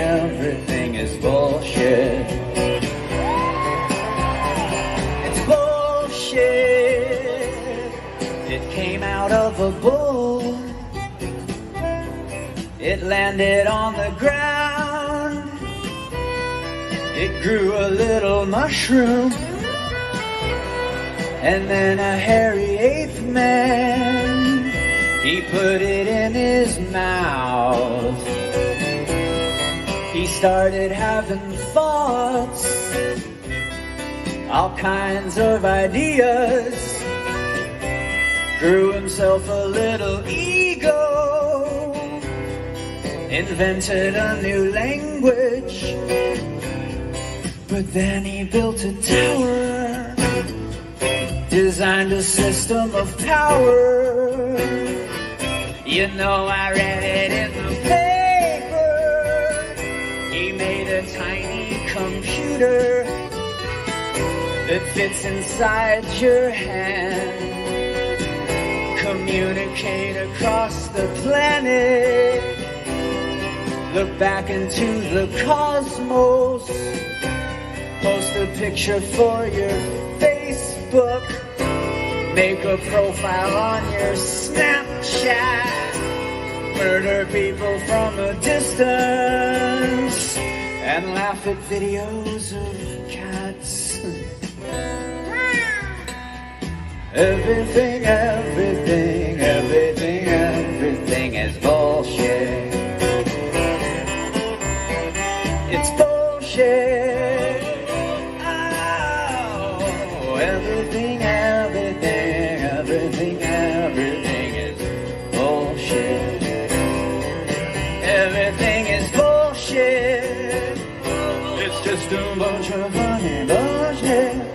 everything is bullshit. It's bullshit. It came out of a bull. It landed on the ground. It grew a little mushroom. And then a hairy eighth man, he put it in his mouth. He started having thoughts, all kinds of ideas. Grew himself a little ego, invented a new language. But then he built a tower, designed a system of power. You know, I read it in the paper. He made a tiny computer that fits inside your hand. Communicate across the planet. Look back into the cosmos. Post a picture for your Facebook. Make a profile on your Snapchat. Murder people from a distance. And laugh at videos of cats. Everything, everything, everything, everything is bullshit. It's bullshit. Oh, everything, everything, everything, everything is bullshit. Everything is bullshit. It's just a bunch of funny bullshit.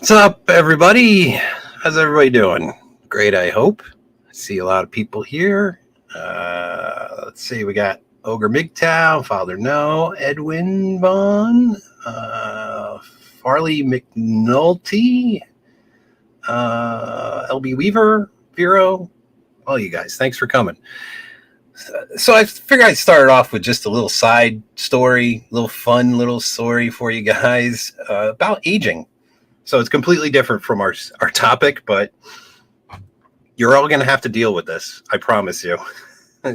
What's up, everybody? How's everybody doing? Great, I hope. I see a lot of people here. Let's see, we got Ogre MGTOW, Father No, Edwin Vaughn, Farley McNulty, LB Weaver, Vero, all you guys. Thanks for coming. So I figured I'd start off with just a little side story, little fun little story for you guys about aging. So it's completely different from our topic, but you're all going to have to deal with this. I promise you.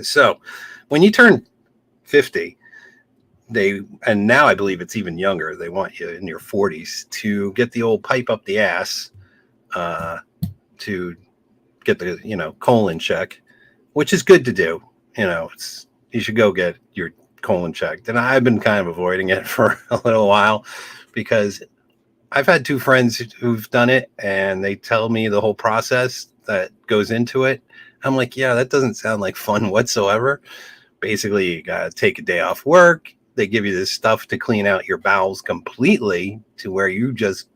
So when you turn 50, and now I believe it's even younger, they want you in your 40s to get the old pipe up the ass to get the, colon check, which is good to do. You should go get your colon checked. And I've been kind of avoiding it for a little while because I've had two friends who've done it and they tell me the whole process that goes into it. I'm like, yeah, that doesn't sound like fun whatsoever. Basically, you got to take a day off work. They give you this stuff to clean out your bowels completely to where you just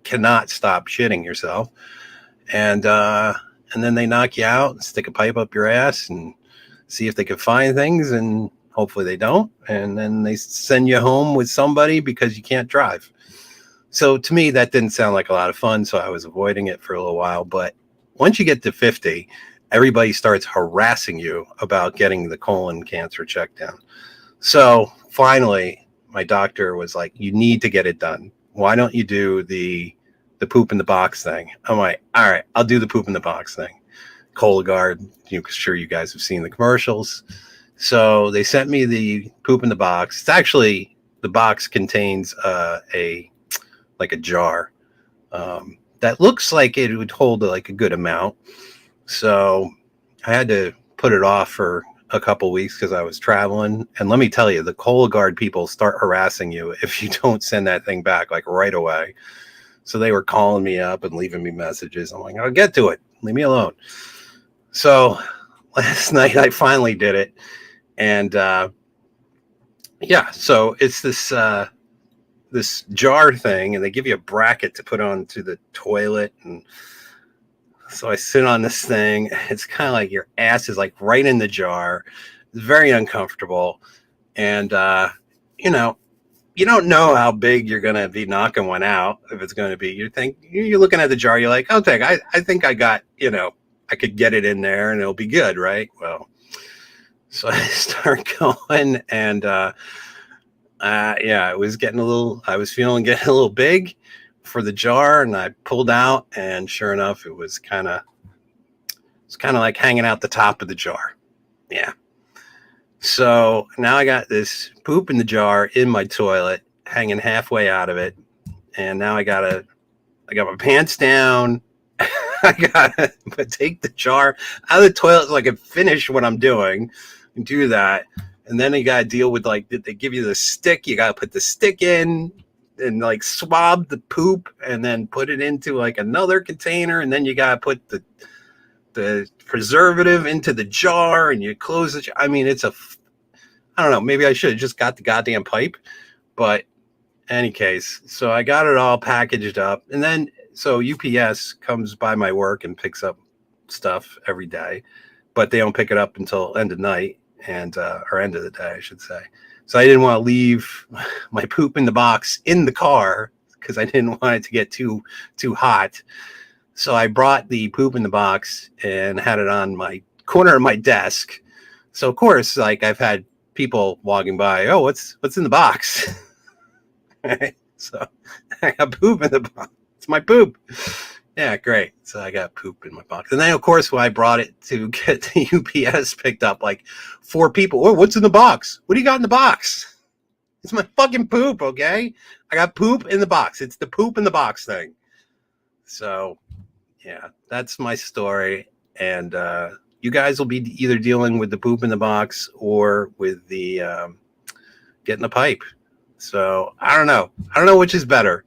cannot stop shitting yourself. And and then they knock you out and stick a pipe up your ass and see if they can find things, and hopefully they don't. And then they send you home with somebody because you can't drive. So to me, that didn't sound like a lot of fun. So I was avoiding it for a little while. But once you get to 50, everybody starts harassing you about getting the colon cancer checked down. So finally, my doctor was like, you need to get it done. Why don't you do the poop in the box thing? I'm like, all right, I'll do the poop in the box thing. Cologuard, sure you guys have seen the commercials. So they sent me the poop in the box. It's actually, the box contains a jar that looks like it would hold like a good amount. So I had to put it off for a couple weeks because I was traveling. And let me tell you, the Cologuard people start harassing you if you don't send that thing back like right away. So they were calling me up and leaving me messages. I'm like, I'll get to it. Leave me alone. So last night I finally did it. And so it's this jar thing, and they give you a bracket to put onto the toilet. And so I sit on this thing. It's kind of like your ass is like right in the jar. It's very uncomfortable. And, you don't know how big you're going to be knocking one out. If it's going to be, you're looking at the jar. You're like, okay, I think I got, I could get it in there and it'll be good. Right. Well, so I start going, and, it was getting I was feeling getting a little big for the jar, and I pulled out, and sure enough, it was kind of like hanging out the top of the jar. Yeah. So now I got this poop in the jar in my toilet, hanging halfway out of it. And now I got my pants down. I gotta take the jar out of the toilet so I can finish what I'm doing and do that. And then you gotta deal with, like, they give you the stick. You gotta put the stick in and like swab the poop and then put it into like another container. And then you gotta put the preservative into the jar, and you close it. I mean, I don't know, maybe I should have just got the goddamn pipe, but any case, so I got it all packaged up. And then, so UPS comes by my work and picks up stuff every day, but they don't pick it up until end of night or end of the day, I should say. So I didn't want to leave my poop in the box in the car because I didn't want it to get too hot. So I brought the poop in the box and had it on my corner of my desk. So of course, like, I've had people walking by, oh, what's in the box? So I got poop in the box. It's my poop. Yeah, great. So I got poop in my box. And then, of course, when I brought it to get the UPS picked up, like 4 people, oh, what's in the box? What do you got in the box? It's my fucking poop, okay? I got poop in the box. It's the poop in the box thing. So, yeah, that's my story. And you guys will be either dealing with the poop in the box or with the getting the pipe. So I don't know which is better.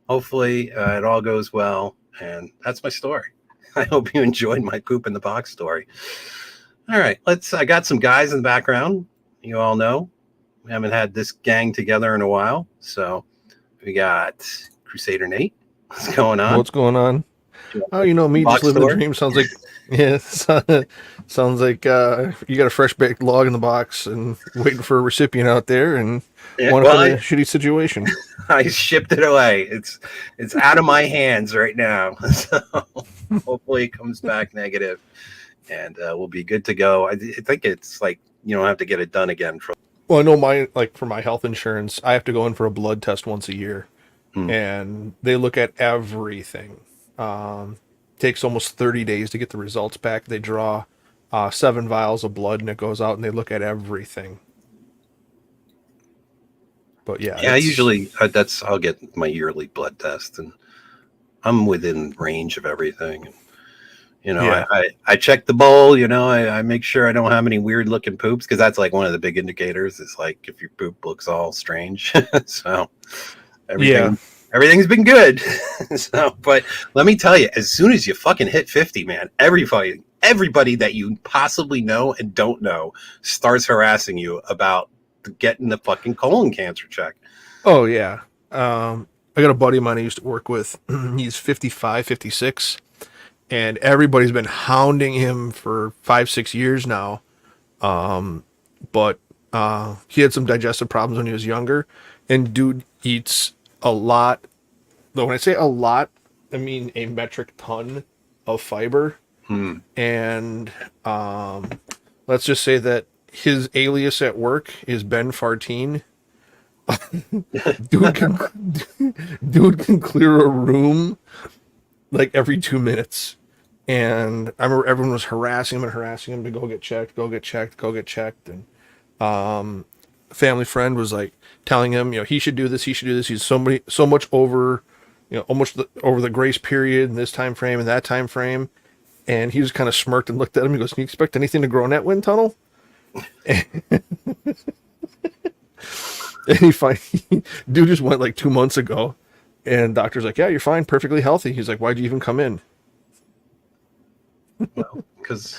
Hopefully it all goes well. And that's my story. I hope you enjoyed my poop in the box story. All right, I got some guys in the background. You all know we haven't had this gang together in a while. So we got Crusader Nate. What's going on? What's going on? Oh, you know me, just living the dream. Sounds like, yeah, sounds like you got a fresh baked log in the box and waiting for a recipient out there and want to put in a shitty situation. I shipped it away. It's out of my hands right now. So hopefully it comes back negative, and we'll be good to go. I think it's like you don't have to get it done again. Well, I know for my health insurance, I have to go in for a blood test once a year, and they look at everything. Takes almost 30 days to get the results back. They draw 7 vials of blood, and it goes out, and they look at everything. But yeah, usually I'll get my yearly blood test, and I'm within range of everything. And, I check the bowl. I make sure I don't have any weird looking poops, because that's like one of the big indicators. Is like if your poop looks all strange. So everything's been good. So, but let me tell you, as soon as you fucking hit 50, man, everybody that you possibly know and don't know starts harassing you about getting the fucking colon cancer check. Oh yeah. I got a buddy of mine I used to work with. He's 55, 56. and everybody's been hounding him for 5-6 years now. But he had some digestive problems when he was younger, and dude eats a lot. Though when I say a lot, I mean a metric ton of fiber. And let's just say that his alias at work is Ben Fartine. dude can clear a room like every 2 minutes. And I remember everyone was harassing him to go get checked. And a family friend was like telling him, he should do this. He's so much over, almost over the grace period in this time frame and that time frame. And he just kind of smirked and looked at him. He goes, "Can you expect anything to grow in that wind tunnel?" And dude just went like 2 months ago, and doctor's like, "Yeah, you're fine, perfectly healthy." He's like, "Why'd you even come in?" Well, because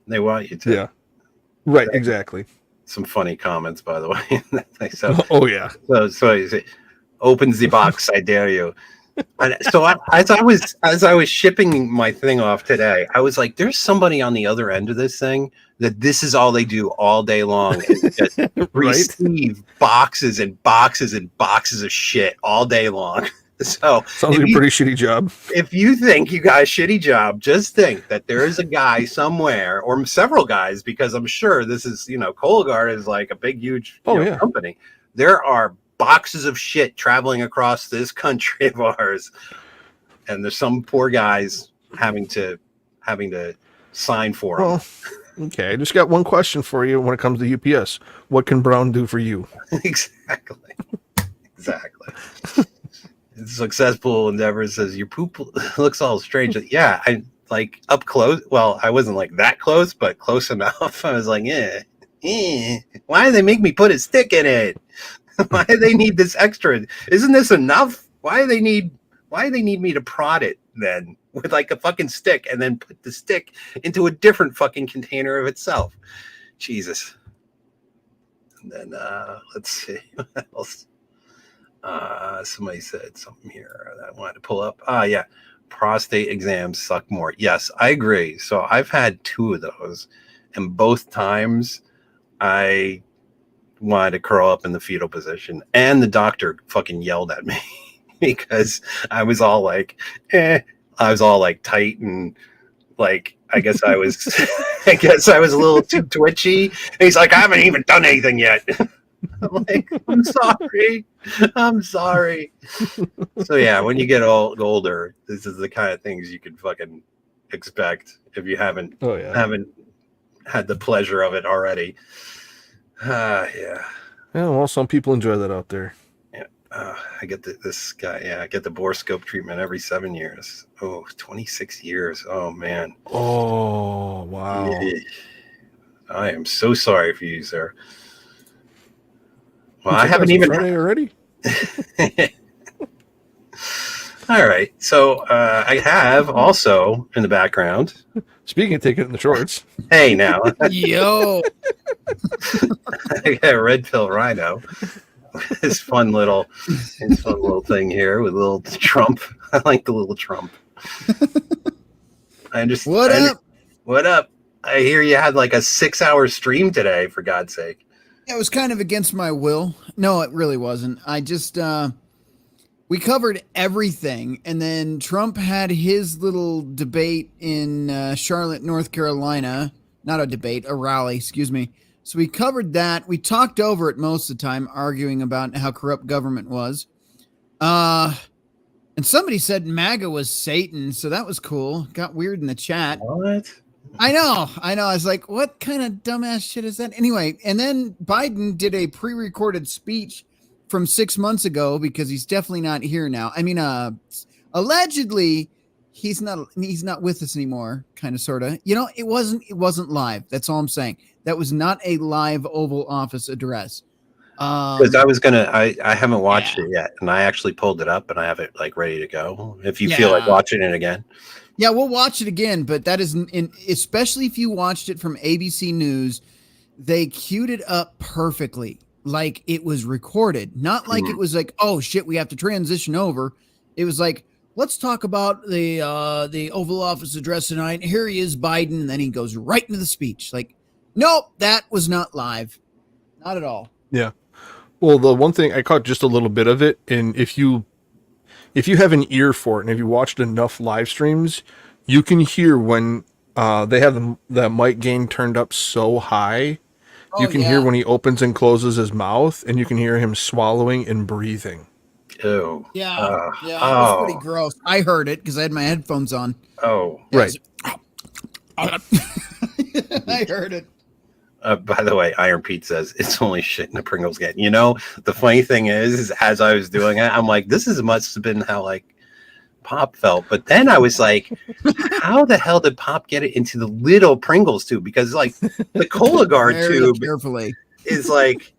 they want you to. Yeah, right, exactly. Some funny comments, by the way. So, oh yeah. So you say, "Open the box, I dare you." And so as I was shipping my thing off today, I was like, "There's somebody on the other end of this thing that this is all they do all day long, is just receive boxes and boxes and boxes of shit all day long." So sounds like a pretty shitty job. If you think you got a shitty job, just think that there is a guy somewhere, or several guys, because I'm sure this is, Cologuard is like a big, huge company. There are boxes of shit traveling across this country of ours, and there's some poor guys having to sign for them. Okay, I just got one question for you when it comes to UPS. What can Brown do for you? Exactly. Successful Endeavor says your poop looks all strange. Yeah, I like up close. Well, I wasn't like that close, but close enough. I was like, why do they make me put a stick in it? Why do they need this extra? Isn't this enough? Why do they need me to prod it then with like a fucking stick and then put the stick into a different fucking container of itself? Jesus. And then let's see what else. Somebody said something here that I wanted to pull up. Yeah. Prostate exams suck more. Yes, I agree. So I've had 2 of those, and both times I wanted to curl up in the fetal position, and the doctor fucking yelled at me because I was all like, I was all like tight, and like I guess I was a little too twitchy. And he's like, "I haven't even done anything yet." I'm like, I'm sorry. So yeah, when you get older, this is the kind of things you can fucking expect if you haven't had the pleasure of it already. Yeah, well, some people enjoy that out there. Yeah. I get this guy. Yeah, I get the borescope treatment every 7 years. 26 years. Oh man. Oh wow. I am so sorry for you, sir. Well, I haven't even Friday already. All right. So I have also in the background. Speaking of taking it in the shorts. Hey, now. Yo. I got a red pill rhino. This fun little thing here with a little Trump. I like the little Trump. I understand. What up? I hear you had like a 6-hour stream today, for God's sake. It was kind of against my will. No, it really wasn't. I just, we covered everything. And then Trump had his little debate in Charlotte, North Carolina. Not a debate, a rally, excuse me. So we covered that. We talked over it most of the time, arguing about how corrupt government was. And somebody said MAGA was Satan, so that was cool. Got weird in the chat. What? I know. I was like, what kind of dumbass shit is that? Anyway, and then Biden did a pre-recorded speech from 6 months ago because he's definitely not here now. I mean, allegedly he's not with us anymore, kind of, sort of. It wasn't live. That's all I'm saying. That was not a live Oval Office address. Because I haven't watched it yet, and I actually pulled it up and I have it like ready to go. If you feel like watching it again. Yeah, we'll watch it again, but that is especially if you watched it from ABC News, they queued it up perfectly, like it was recorded. Not like it was like, oh shit, we have to transition over. It was like, let's talk about the Oval Office address tonight. Here he is, Biden, and then he goes right into the speech. Like, nope, that was not live, not at all. Yeah. Well, the one thing I caught just a little bit of it, and if you have an ear for it, and if you watched enough live streams, you can hear when they have the mic gain turned up so high. You can hear when he opens and closes his mouth, and you can hear him swallowing and breathing. Ew. Yeah, it was pretty gross. I heard it because I had my headphones on. Oh, Right. I heard it. By the way, Iron Pete says it's only shit in a Pringles can. You know, the funny thing is as I was doing it, I'm like, this must have been how like Pop felt. But then I was like, how the hell did Pop get it into the little Pringles tube? Because like the Cologuard Very tube carefully is like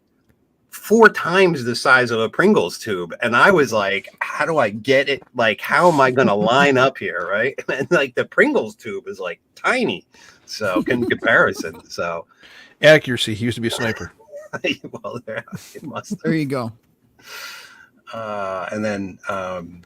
4 times the size of a Pringles tube. And I was like, how do I get it? Like, how am I going to line up here? Right. And like the Pringles tube is like tiny. So in comparison. So Accuracy. He used to be a sniper. well, there it must. There you go. And then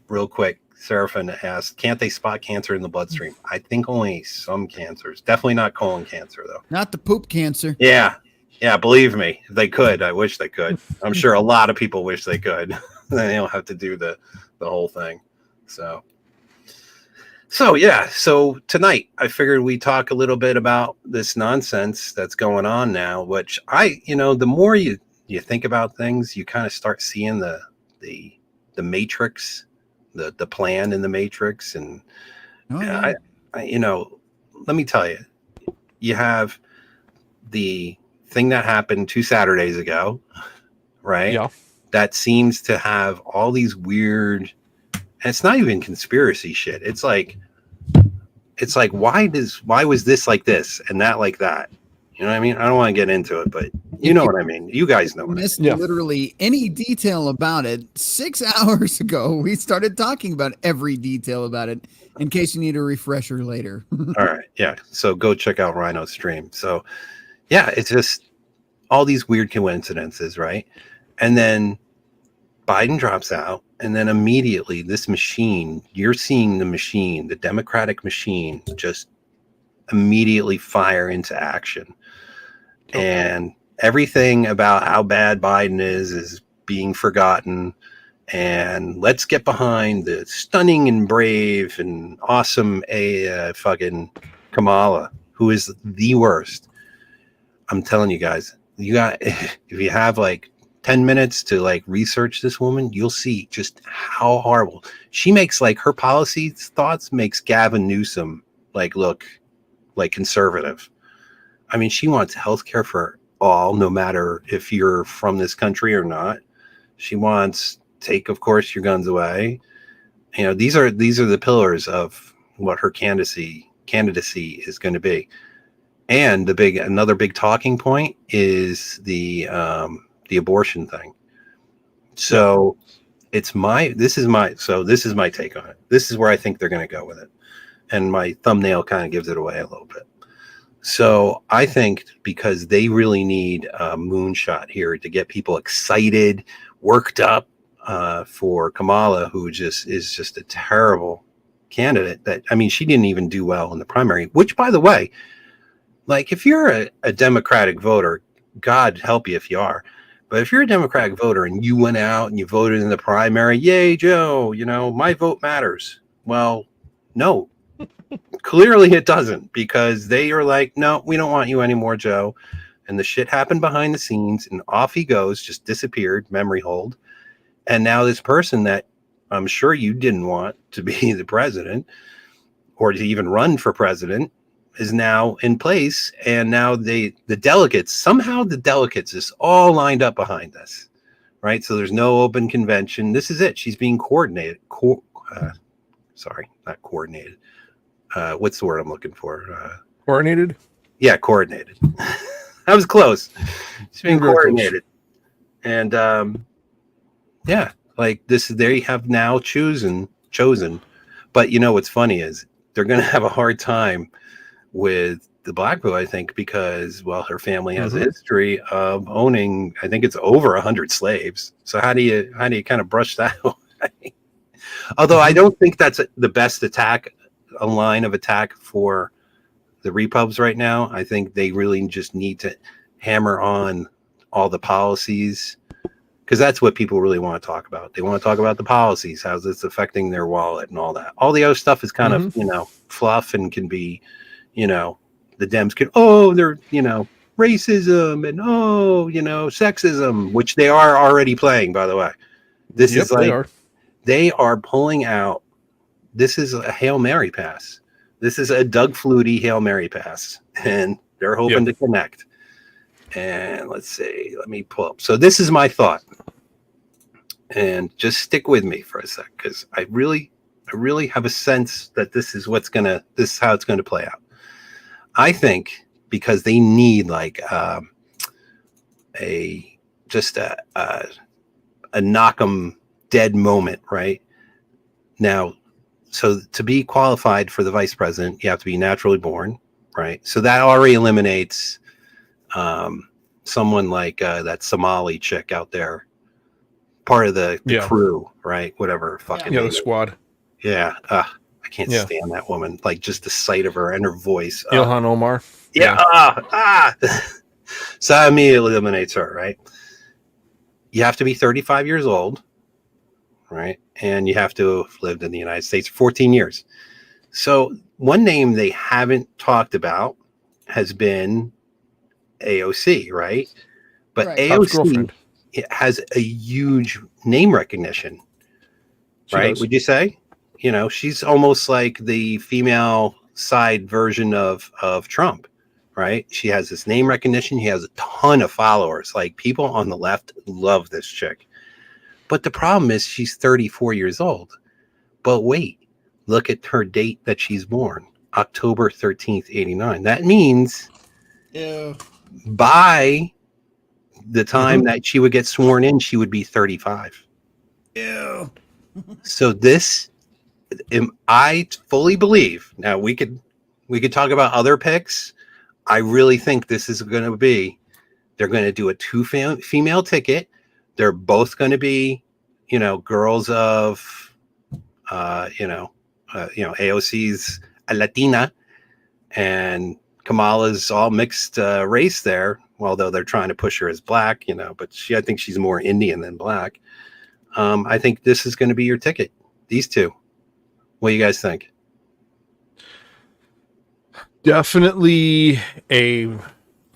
real quick, Seraphin asked, can't they spot cancer in the bloodstream? I think only some cancers. Definitely not colon cancer, though. Not the poop cancer. Yeah. Yeah, believe me, if they could. I wish they could. I'm sure a lot of people wish they could. Then they don't have to do the whole thing. So yeah. So tonight, I figured we'd talk a little bit about this nonsense that's going on now, which the more you think about things, you kind of start seeing the matrix, the plan in the matrix. And I let me tell you, you have the thing that happened 2 Saturdays ago, right? Yeah. That seems to have all these weird, and it's not even conspiracy shit. It's like why was this like this and that like that? You know what I mean? I don't want to get into it, but you know what I mean. You guys know what I mean. Literally any detail about it. 6 hours ago, we started talking about every detail about it in case you need a refresher later. All right. Yeah. So go check out Rhino's stream. So yeah, it's just all these weird coincidences, right? And then Biden drops out, and then immediately this machine, you're seeing the machine, the Democratic machine, just immediately fire into action. Okay. And everything about how bad Biden is being forgotten. And let's get behind the stunning and brave and awesome fucking Kamala, who is the worst. I'm telling you guys, if you have like 10 minutes to like research this woman, you'll see just how horrible she makes. Like her policy thoughts makes Gavin Newsom like look like conservative. I mean, she wants healthcare for all, no matter if you're from this country or not. She wants take, of course, your guns away. You know, these are the pillars of what her candidacy is going to be. And another big talking point is the abortion thing. So this is my take on it. This is where I think they're going to go with it. And my thumbnail kind of gives it away a little bit. So I think because they really need a moonshot here to get people excited, worked up for Kamala, who is just a terrible candidate. She didn't even do well in the primary, which, by the way, like if you're a Democratic voter, God help you if you are. But if you're a Democratic voter and you went out and you voted in the primary, yay, Joe, my vote matters. Well, no, clearly it doesn't, because they are like, no, we don't want you anymore, Joe. And the shit happened behind the scenes and off he goes, just disappeared, memory hold. And now this person that I'm sure you didn't want to be the president or to even run for president is now in place. And now the delegates is all lined up behind this, right? So there's no open convention. This is it. She's being coordinated. Not coordinated. What's the word I'm looking for? Coordinated? Yeah, coordinated. I was close. She's being coordinated. And yeah, like this, they have now chosen. But what's funny is they're going to have a hard time with the black vote, I think, because, well, her family has a history of owning, I think it's over 100 slaves. So how do you kind of brush that away? Although I don't think that's the best a line of attack for the Repubs right now. I think they really just need to hammer on all the policies, because that's what people really want to talk about. They want to talk about the policies, how it's affecting their wallet and all that. All the other stuff is kind of, fluff and can be, the Dems can, they're, racism and, sexism, which they are already playing, by the way. This is like, they are pulling out. This is a Hail Mary pass. This is a Doug Flutie Hail Mary pass, and they're hoping to connect. And let's see, let me pull up. So this is my thought, and just stick with me for a sec, because I really have a sense that this is how it's gonna play out. I think because they need like a knock 'em dead moment right now. So to be qualified for the vice president, you have to be naturally born, right? So that already eliminates someone like that Somali chick out there, part of the crew, right? Whatever fucking the squad. Yeah, I can't stand that woman. Like just the sight of her and her voice. Ilhan Omar. So that immediately eliminates her, right? You have to be 35 years old, right? And you have to have lived in the United States for 14 years. So one name they haven't talked about has been AOC, right? But AOC has a huge name recognition, right? Would you say? She's almost like the female side version of Trump, right? She has this name recognition. She has a ton of followers. Like people on the left love this chick. But the problem is she's 34 years old. But wait, look at her date that she's born, October 13th, 89. That means by the time that she would get sworn in, she would be 35. So this, I fully believe. Now we could talk about other picks. I really think this is going to be, they're going to do a female ticket. They're both going to be, girls of, AOC's a Latina, and Kamala's all mixed race there. Although they're trying to push her as black, but I think she's more Indian than black. I think this is going to be your ticket. These two. What do you guys think? Definitely a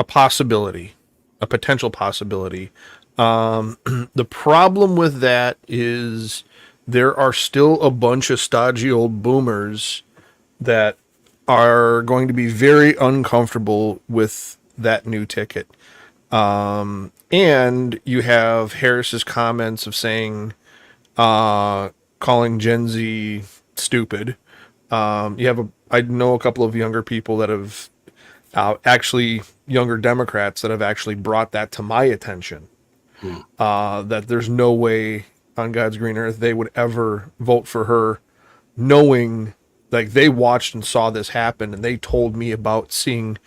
possibility, a potential possibility. The problem with that is there are still a bunch of stodgy old boomers that are going to be very uncomfortable with that new ticket. And you have Harris's comments of saying, calling Gen Z stupid. I know a couple of younger people that have actually younger Democrats that have actually brought that to my attention. That there's no way on God's green earth they would ever vote for her, knowing like they watched and saw this happen, and they told me about seeing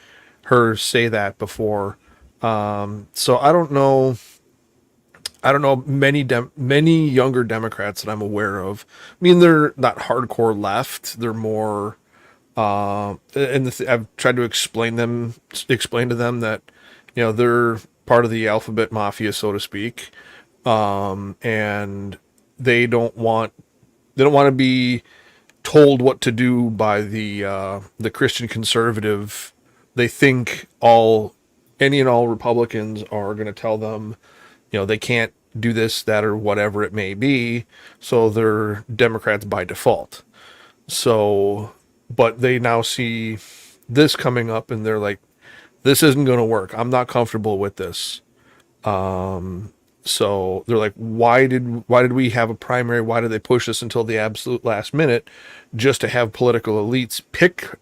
her say that before. So I don't know many younger Democrats that I'm aware of. I mean, they're not hardcore left. They're more, I've tried to explain to them that, they're part of the alphabet mafia, so to speak. And they don't want to be told what to do by the Christian conservative. They think any and all Republicans are going to tell them, they can't do this, that, or whatever it may be. So they're Democrats by default. So, but they now see this coming up and they're like, this isn't going to work. I'm not comfortable with this. So they're like, why did we have a primary? Why did they push this until the absolute last minute just to have political elites pick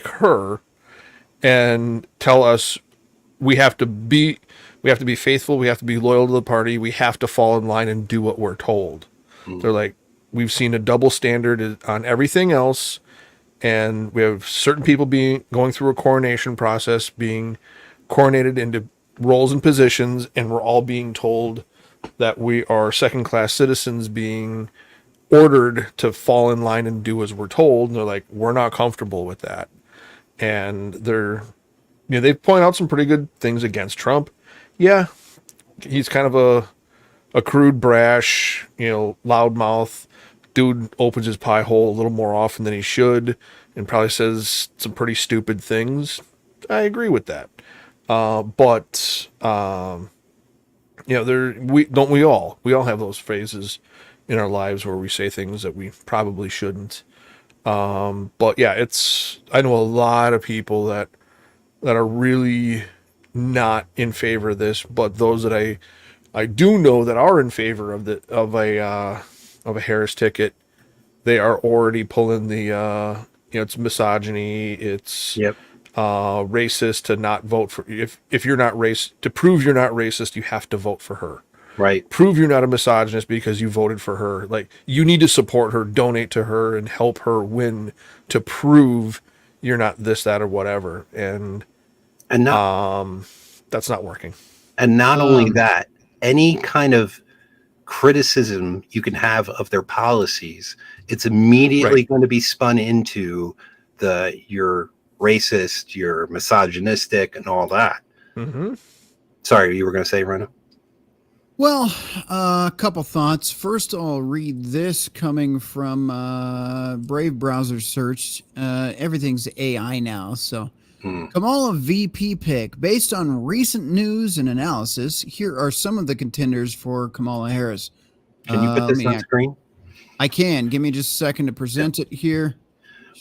her and tell us we have to be faithful. We have to be loyal to the party. We have to fall in line and do what we're told. They're like, we've seen a double standard on everything else. And we have certain people going through a coronation process, being coronated into roles and positions. And we're all being told that we are second-class citizens being ordered to fall in line and do as we're told. And they're like, we're not comfortable with that. And they point out some pretty good things against Trump. Yeah, he's kind of a crude, brash, loudmouth dude, opens his pie hole a little more often than he should and probably says some pretty stupid things. I agree with that. But we all have those phases in our lives where we say things that we probably shouldn't. But yeah, I know a lot of people that are really not in favor of this, but those that I do know that are in favor of a Harris ticket, they are already pulling the it's misogyny, it's Yep. Racist to not vote for, if you're not racist, to prove you're not racist, you have to vote for her. Right. Prove you're not a misogynist because you voted for her. Like, you need to support her, donate to her, and help her win to prove you're not this, that, or whatever. And not that's not working. and not only that, any kind of criticism you can have of their policies, it's immediately going to be spun into you're racist, you're misogynistic, and all that. Mm-hmm. Sorry, you were going to say, Rena? Well, a couple thoughts. First, I'll read this coming from Brave Browser Search. Everything's AI now, so Kamala VP pick. Based on recent news and analysis, here are some of the contenders for Kamala Harris. Can you put this on screen? I can. Give me just a second to present it here.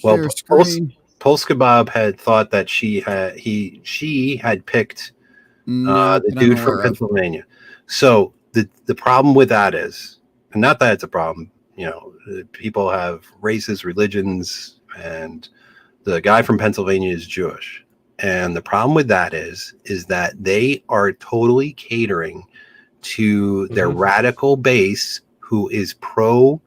Well, Share screen. Polska Bob had thought that she had picked the dude from Pennsylvania. So the problem with that is, and not that it's a problem, people have races, religions, and the guy from Pennsylvania is Jewish. And the problem with that is that they are totally catering to their radical base who is Palestine,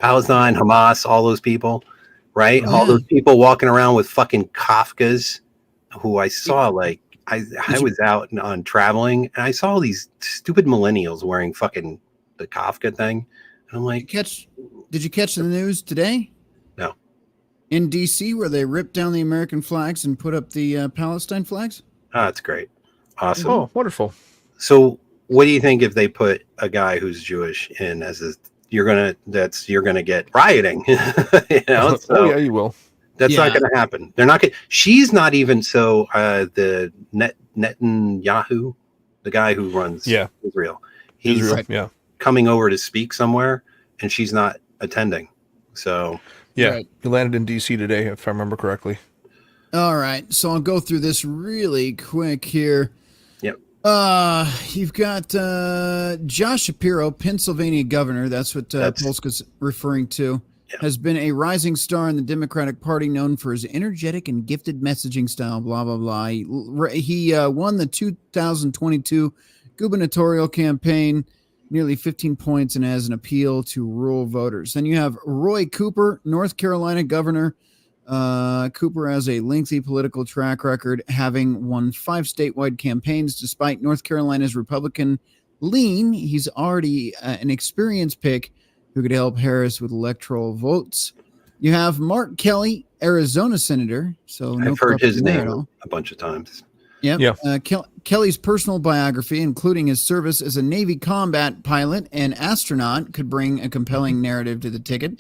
Hamas, all those people, right? Oh, all those people walking around with fucking Kafkas, who I saw, like, I was out on traveling and I saw all these stupid millennials wearing fucking the Kafka thing. And I'm like, did you catch the news today? No. In DC, where they ripped down the American flags and put up the Palestine flags? Oh, that's great. Awesome. Oh, wonderful. So what do you think if they put a guy who's Jewish in as you're gonna get rioting? So, oh yeah, you will. That's not going to happen. They're not going. She's not even so. The Netanyahu, the guy who runs Israel, he's coming over to speak somewhere, and she's not attending. So he landed in DC today, if I remember correctly. All right, so I'll go through this really quick here. Yep. You've got Josh Shapiro, Pennsylvania governor. That's what Polska's referring to. Has been a rising star in the Democratic Party, known for his energetic and gifted messaging style, blah, blah, blah. He won the 2022 gubernatorial campaign, nearly 15 points, and has an appeal to rural voters. Then you have Roy Cooper, North Carolina governor. Cooper has a lengthy political track record, having won 5 statewide campaigns. Despite North Carolina's Republican lean, he's already an experienced pick who could help Harris with electoral votes. You have Mark Kelly, Arizona senator. So I've heard his name a bunch of times. Yep. Yeah. Kelly's personal biography, including his service as a Navy combat pilot and astronaut, could bring a compelling narrative to the ticket.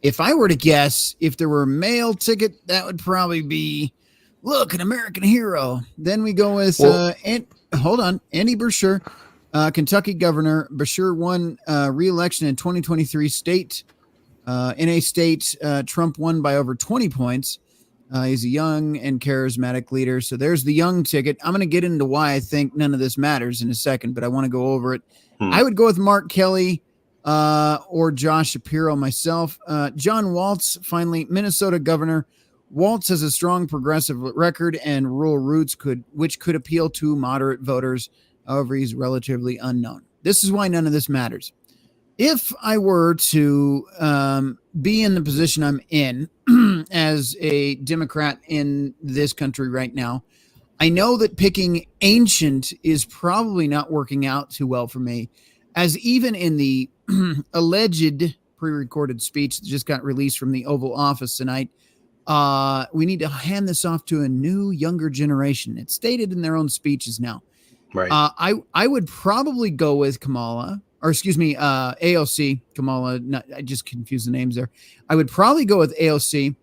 If I were to guess, if there were a male ticket, that would probably be, look, an American hero. Then we go with, Andy Beshear. Kentucky governor. Beshear won re-election in 2023 in a state Trump won by over 20 points. He's a young and charismatic leader. So there's the young ticket. I'm going to get into why I think none of this matters in a second, but I want to go over it. I would go with Mark Kelly or Josh Shapiro myself. John Waltz, finally, Minnesota governor. Waltz has a strong progressive record and rural roots which could appeal to moderate voters. However, he's relatively unknown. This is why none of this matters. If I were to be in the position I'm in as a Democrat in this country right now, I know that picking ancient is probably not working out too well for me. as even in the alleged pre-recorded speech that just got released from the Oval Office tonight, we need to hand this off to a new, younger generation. It's stated in their own speeches now. Right. I would probably go with Kamala, or excuse me, AOC, Kamala. I just confused the names there. I would probably go with AOC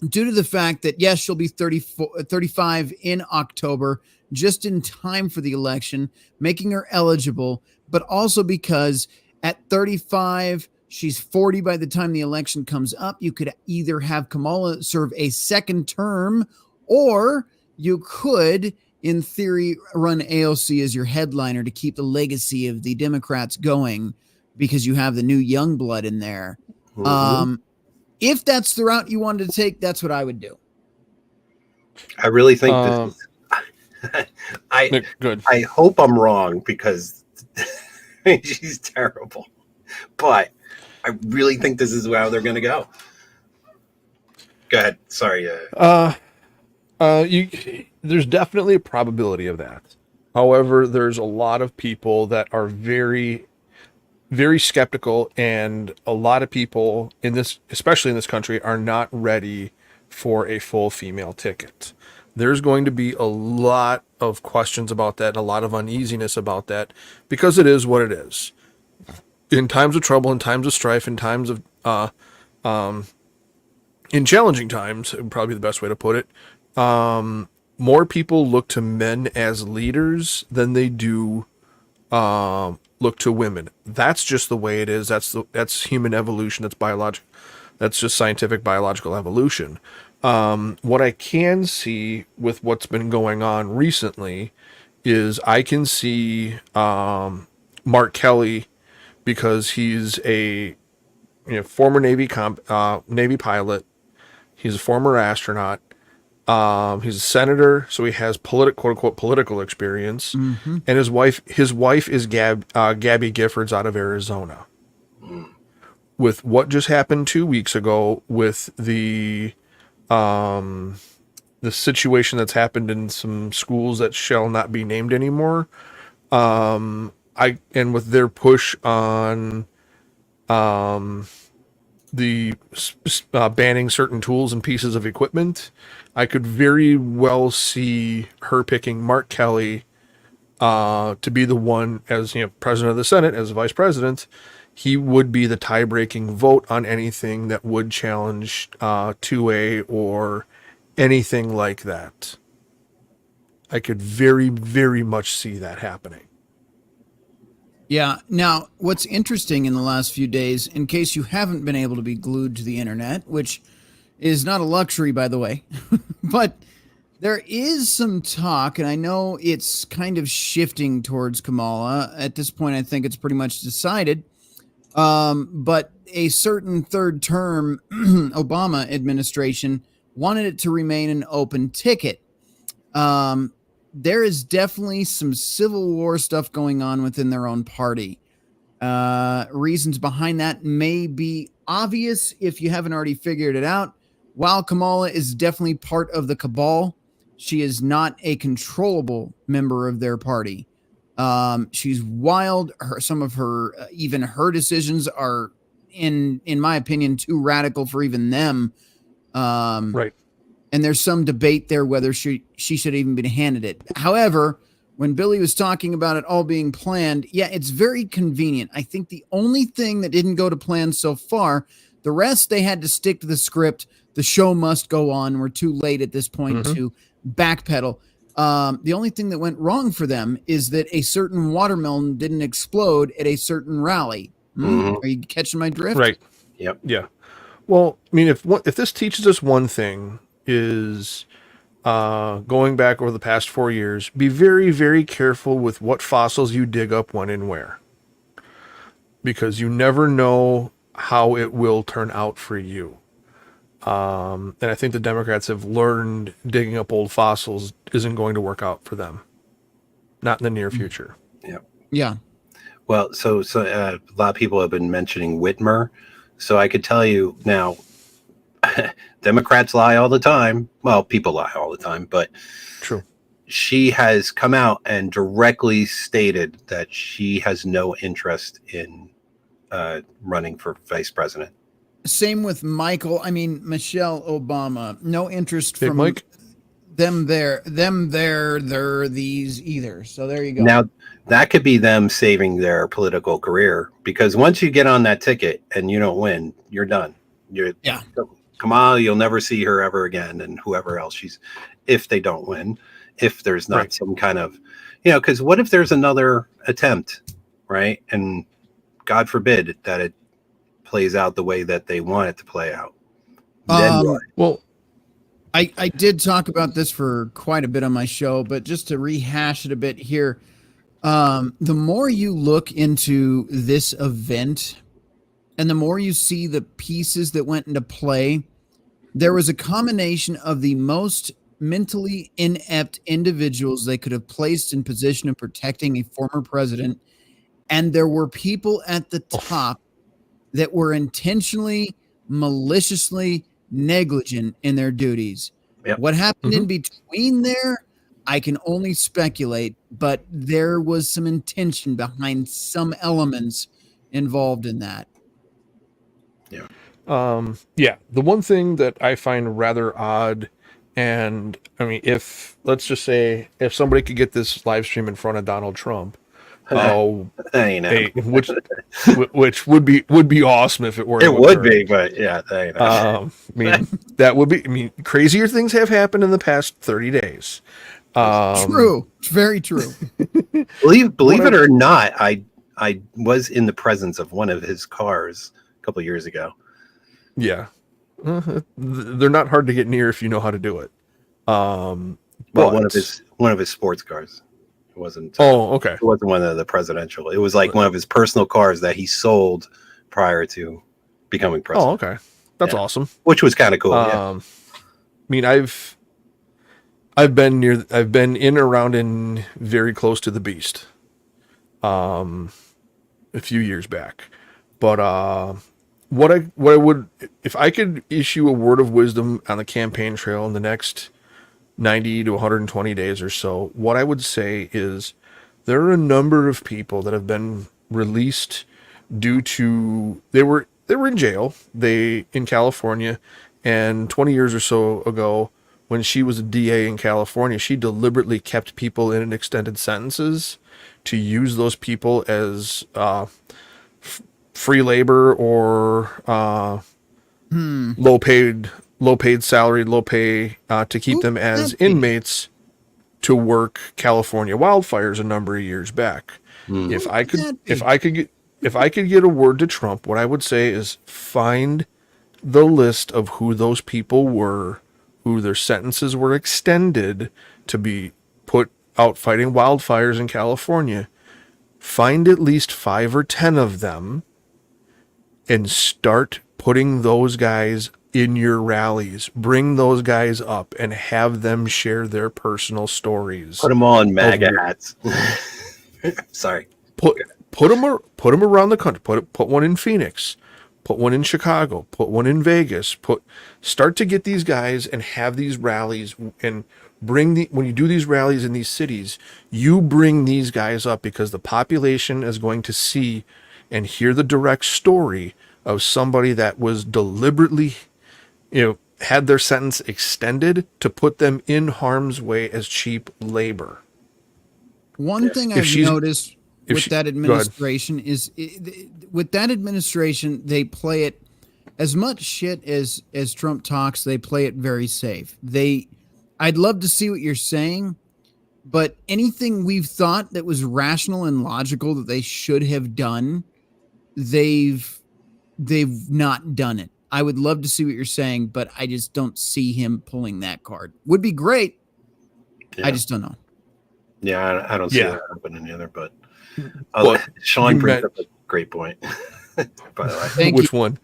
due to the fact that, yes, she'll be 35 in October, just in time for the election, making her eligible, but also because at 35, she's 40 by the time the election comes up. You could either have Kamala serve a second term, or you could, in theory, run AOC as your headliner to keep the legacy of the Democrats going, because you have the new young blood in there. If that's the route you wanted to take, that's what I would do. I really think this is, Good. I hope I'm wrong, because she's terrible, but I really think this is how they're going to go. Go ahead. Sorry. There's definitely a probability of that. However, there's a lot of people that are very, very skeptical, and a lot of people in this, especially in this country, are not ready for a full female ticket. There's going to be a lot of questions about that and a lot of uneasiness about that, because it is what it is. In times of trouble, in times of strife, in times of in challenging times, would probably be the best way to put it. More people look to men as leaders than they do look to women. That's just the way it is. That's human evolution. That's biological. That's just scientific biological evolution. What I can see with what's been going on recently is I can see Mark Kelly, because he's a former Navy pilot. He's a former astronaut. He's a senator, so he has quote unquote political experience. Mm-hmm. And his wife is Gabby Giffords out of Arizona. With what just happened 2 weeks ago with the situation that's happened in some schools that shall not be named anymore, and with their push on the banning certain tools and pieces of equipment, I could very well see her picking Mark Kelly to be the one, as president of the Senate, as vice president. He would be the tie-breaking vote on anything that would challenge 2A or anything like that. I could very, very much see that happening. Yeah. Now, what's interesting in the last few days, in case you haven't been able to be glued to the internet, which is not a luxury, by the way, but there is some talk, and I know it's kind of shifting towards Kamala. At this point, I think it's pretty much decided. But a certain third term Obama administration wanted it to remain an open ticket. There is definitely some Civil War stuff going on within their own party. Reasons behind that may be obvious if you haven't already figured it out. While Kamala is definitely part of the cabal, she is not a controllable member of their party. She's wild. Some of her, even her decisions are, in my opinion, too radical for even them. Right. And there's some debate there whether she should even been handed it. However, when Billy was talking about it all being planned, yeah, it's very convenient. I think the only thing that didn't go to plan so far, the rest they had to stick to the script. The show must go on. We're too late at this point to backpedal. The only thing that went wrong for them is that a certain watermelon didn't explode at a certain rally. Are you catching my drift? Right. Yep. Yeah. Well, I mean, if this teaches us one thing, is going back over the past 4 years, be very, very careful with what fossils you dig up, when and where, because you never know how it will turn out for you. And I think the Democrats have learned digging up old fossils isn't going to work out for them. Not in the near future. Yep. Yeah. Well, so a lot of people have been mentioning Whitmer. So I could tell you now, Democrats lie all the time. Well, people lie all the time, but True. she has come out and directly stated that she has no interest in running for vice president. Same with Michelle Obama. No interest Big from Mike? they're these either. So there you go. Now, that could be them saving their political career, because once you get on that ticket and you don't win, you're done. Yeah. Kamala, you'll never see her ever again, and whoever else if they don't win, if there's not some kind of, because what if there's another attempt, right? And God forbid that it plays out the way that they want it to play out. Then what? Well, I did talk about this for quite a bit on my show, but just to rehash it a bit here, the more you look into this event and the more you see the pieces that went into play, there was a combination of the most mentally inept individuals they could have placed in position of protecting a former president. And there were people at the top that were intentionally, maliciously negligent in their duties. Yep. What happened in between there, I can only speculate, but there was some intention behind some elements involved in that. Yeah. The one thing that I find rather odd, and I mean, let's just say if somebody could get this live stream in front of Donald Trump, which would be awesome if it were. It would be, but yeah, I mean, that would be. I mean, crazier things have happened in the past 30 days. True, very true. Believe it or not, I was in the presence of one of his cars a couple of years ago. Yeah, they're not hard to get near if you know how to do it. Well, one of his sports cars. It wasn't. Okay. It wasn't one of the presidential. It was like one of his personal cars that he sold prior to becoming president. Okay, that's awesome. Which was kind of cool. I mean, I've been in around and very close to the Beast, a few years back, but what I would, if I could issue a word of wisdom on the campaign trail in the next 90 to 120 days or so, what I would say is there are a number of people that have been released due to they were in jail in California, and 20 years or so ago when she was a DA in California, she deliberately kept people in extended sentences to use those people as free labor or low paid salary, low pay to keep them as inmates to work California wildfires a number of years back. If I could get a word to Trump, what I would say is find the list of who those people were, who their sentences were extended to be put out fighting wildfires in California. Find at least 5 or 10 of them and start putting those guys in your rallies. Bring those guys up and have them share their personal stories. Put them all in MAGA hats. Sorry. Put them around the country. Put one in Phoenix. Put one in Chicago. Put one in Vegas. Start to get these guys and have these rallies, and when you do these rallies in these cities, you bring these guys up because the population is going to see and hear the direct story of somebody that was deliberately, had their sentence extended to put them in harm's way as cheap labor. One thing I've noticed with that administration is with that administration, they play it as much shit as Trump talks. They play it very safe. I'd love to see what you're saying, but anything we've thought that was rational and logical that they should have done, they've not done it. I would love to see what you're saying, but I just don't see him pulling that card. Would be great. Yeah. I just don't know. Yeah, I don't see that happening either, but Sean brings up a great point. By the way. Which one?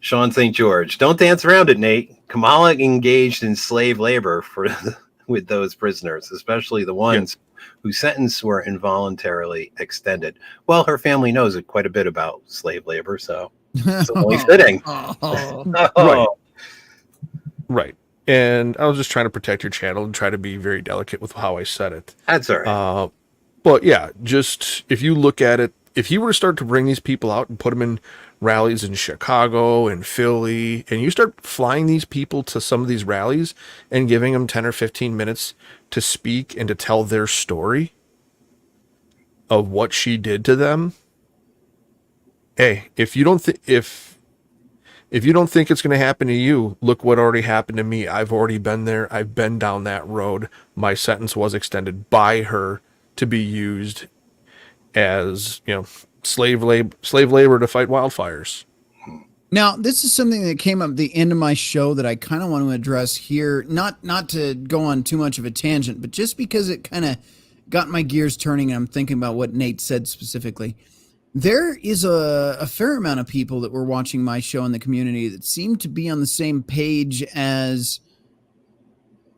Sean St. George. Don't dance around it, Nate. Kamala engaged in slave labor with those prisoners, especially the ones whose sentences were involuntarily extended. Well, her family knows quite a bit about slave labor, so it's only fitting. Right. And I was just trying to protect your channel and try to be very delicate with how I said it. That's all right. But yeah, just if you look at it, if he were to start to bring these people out and put them in rallies in Chicago and Philly, and you start flying these people to some of these rallies and giving them 10 or 15 minutes to speak and to tell their story of what she did to them. Hey, if you don't think if you don't think it's going to happen to you, look what already happened to me. I've already been there. I've been down that road. My sentence was extended by her to be used as, slave labor to fight wildfires. Now, this is something that came up at the end of my show that I kind of want to address here. Not to go on too much of a tangent, but just because it kind of got my gears turning and I'm thinking about what Nate said specifically. There is a fair amount of people that were watching my show in the community that seem to be on the same page as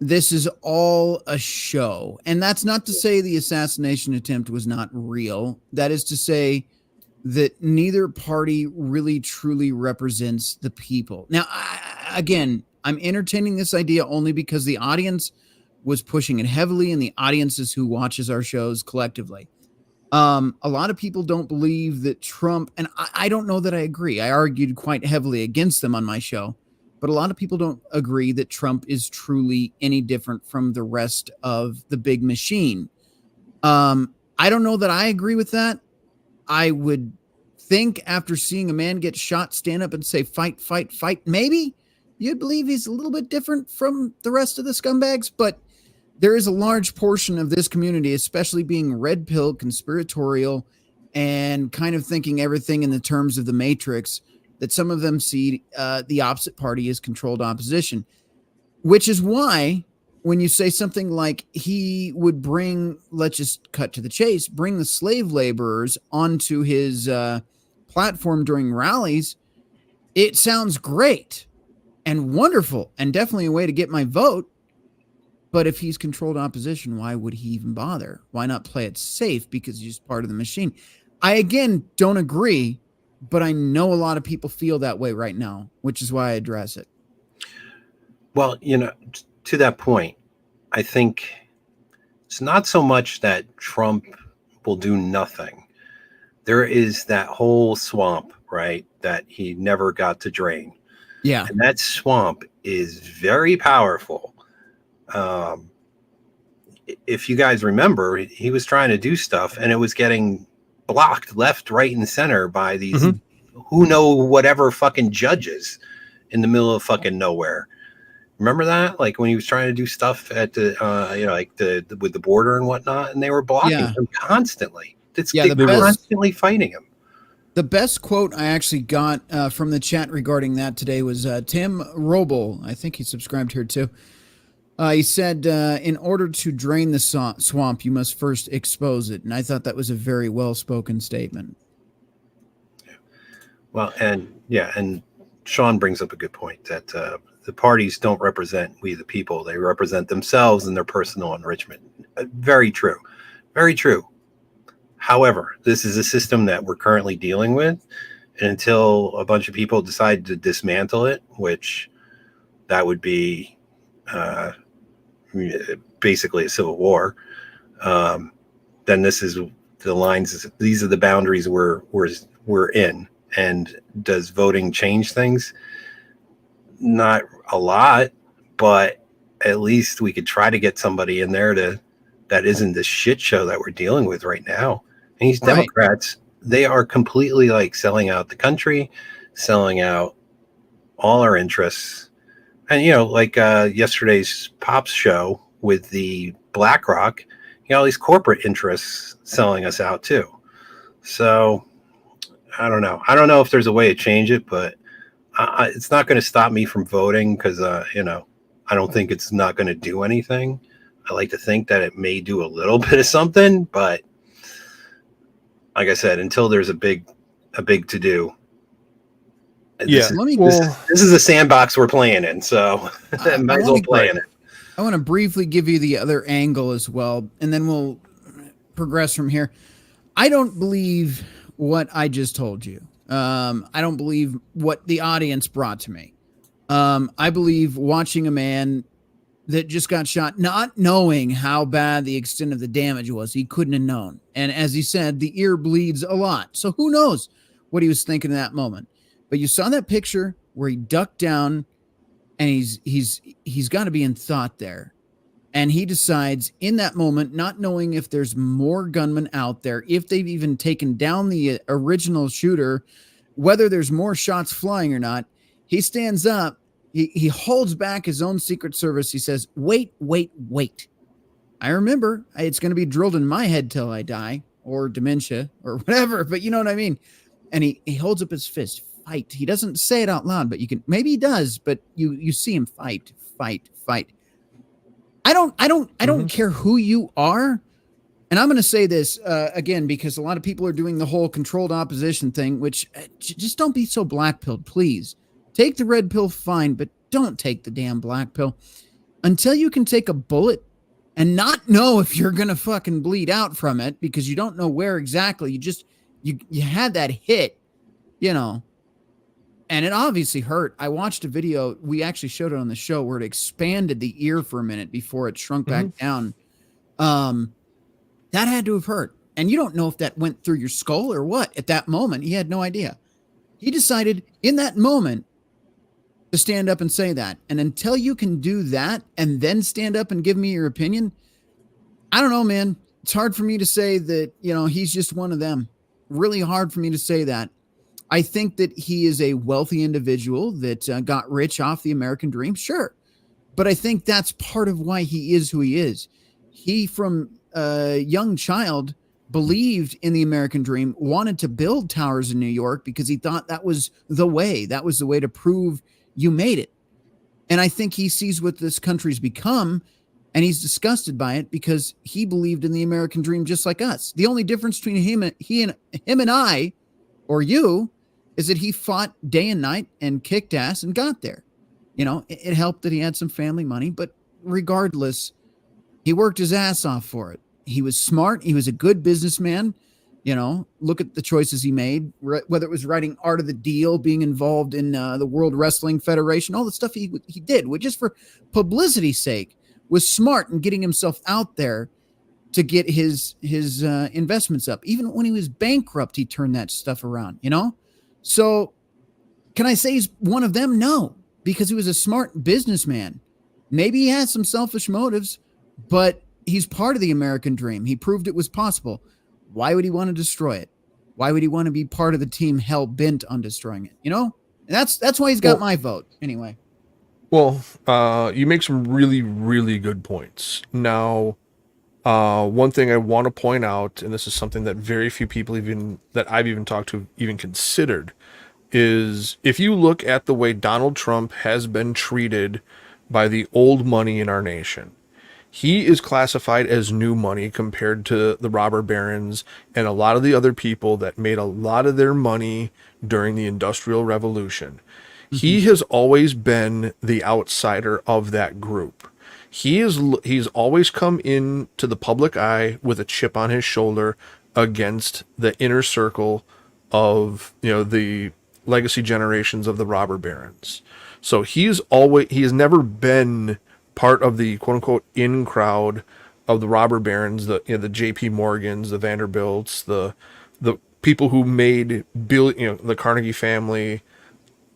this is all a show. And that's not to say the assassination attempt was not real. That is to say that neither party really truly represents the people. Now, I'm entertaining this idea only because the audience was pushing it heavily, and the audience is who watches our shows collectively. A lot of people don't believe that Trump, and I don't know that I agree. I argued quite heavily against them on my show, but a lot of people don't agree that Trump is truly any different from the rest of the big machine. I don't know that I agree with that. I would think after seeing a man get shot, stand up and say, fight, fight, fight. Maybe you'd believe he's a little bit different from the rest of the scumbags, but there is a large portion of this community, especially being red pill, conspiratorial, and kind of thinking everything in the terms of the Matrix, that some of them see the opposite party as controlled opposition, which is why when you say something like he would bring, let's just cut to the chase, bring the slave laborers onto his platform during rallies, it sounds great and wonderful and definitely a way to get my vote. But if he's controlled opposition, why would he even bother? Why not play it safe because he's part of the machine? I, again, don't agree, but I know a lot of people feel that way right now, which is why I address it. Well, to that point, I think it's not so much that Trump will do nothing. There is that whole swamp, right, that he never got to drain. Yeah. And that swamp is very powerful. If you guys remember, he was trying to do stuff and it was getting blocked left, right, and center by these who know whatever fucking judges in the middle of fucking nowhere. Remember that? Like when he was trying to do stuff at the with the border and whatnot, and they were blocking him constantly. They were constantly fighting him. The best quote I actually got from the chat regarding that today was Tim Roble. I think he subscribed here too. He said, in order to drain the swamp, you must first expose it. And I thought that was a very well-spoken statement. Well, and Sean brings up a good point that the parties don't represent we the people. They represent themselves and their personal enrichment. Very true. Very true. However, this is a system that we're currently dealing with. And until a bunch of people decide to dismantle it, which that would be basically a civil war, then this is the lines. These are the boundaries we're in. And does voting change things? Not a lot, but at least we could try to get somebody in there that isn't the shit show that we're dealing with right now. And these Democrats, they are completely like selling out the country, selling out all our interests. And, like yesterday's Pops show with the BlackRock, all these corporate interests selling us out too. So I don't know. I don't know if there's a way to change it, but it's not going to stop me from voting because, I don't think it's not going to do anything. I like to think that it may do a little bit of something, but like I said, until there's a big to do. Yeah. This is a sandbox we're playing in, so I might as well play in it. I want to briefly give you the other angle as well, and then we'll progress from here. I don't believe what I just told you. I don't believe what the audience brought to me. I believe watching a man that just got shot, not knowing how bad the extent of the damage was, he couldn't have known. And as he said, the ear bleeds a lot. So who knows what he was thinking in that moment. But you saw that picture where he ducked down and he's got to be in thought there. And he decides in that moment, not knowing if there's more gunmen out there, if they've even taken down the original shooter, whether there's more shots flying or not, he stands up. He holds back his own Secret Service. He says, wait. I remember it's going to be drilled in my head till I die, or dementia or whatever, but you know what I mean? And he holds up his fist, fight. He doesn't say it out loud, but maybe he does, but you see him fight. I don't care who you are. And I'm going to say this again, because a lot of people are doing the whole controlled opposition thing, which just don't be so black-pilled, please. Take the red pill, fine, but don't take the damn black pill. Until you can take a bullet and not know if you're going to fucking bleed out from it because you don't know where exactly. You had that hit, and it obviously hurt. I watched a video. We actually showed it on the show where it expanded the ear for a minute before it shrunk back down. That had to have hurt. And you don't know if that went through your skull or what at that moment. He had no idea. He decided in that moment to stand up and say that. And until you can do that and then stand up and give me your opinion, I don't know, man. It's hard for me to say that, he's just one of them. Really hard for me to say that. I think that he is a wealthy individual that got rich off the American dream. Sure. But I think that's part of why he is who he is. He, from a young child, believed in the American dream, wanted to build towers in New York because he thought that was the way. That was the way to prove you made it. And I think he sees what this country's become, and he's disgusted by it because he believed in the American dream just like us. The only difference between him and I, or you, is that he fought day and night and kicked ass and got there. It helped that he had some family money, but regardless, he worked his ass off for it. He was smart. He was a good businessman. Look at the choices he made, whether it was writing Art of the Deal, being involved in the World Wrestling Federation, all the stuff he did, which just for publicity's sake, was smart in getting himself out there to get his investments up. Even when he was bankrupt, he turned that stuff around, So can I say he's one of them? No, because he was a smart businessman. Maybe he had some selfish motives, but he's part of the American dream. He proved it was possible. Why would he want to destroy it? Why would he want to be part of the team hell bent on destroying it? And that's why he's got my vote anyway. Well, you make some really, really good points. Now, one thing I want to point out, and this is something that very few people that I've even talked to even considered, is if you look at the way Donald Trump has been treated by the old money in our nation, he is classified as new money compared to the robber barons and a lot of the other people that made a lot of their money during the Industrial Revolution. Mm-hmm. He has always been the outsider of that group. He's always come into the public eye with a chip on his shoulder against the inner circle of, the legacy generations of the robber barons. So he has never been part of the quote unquote in crowd of the robber barons, the JP Morgans, the Vanderbilts, the people who made the Carnegie family.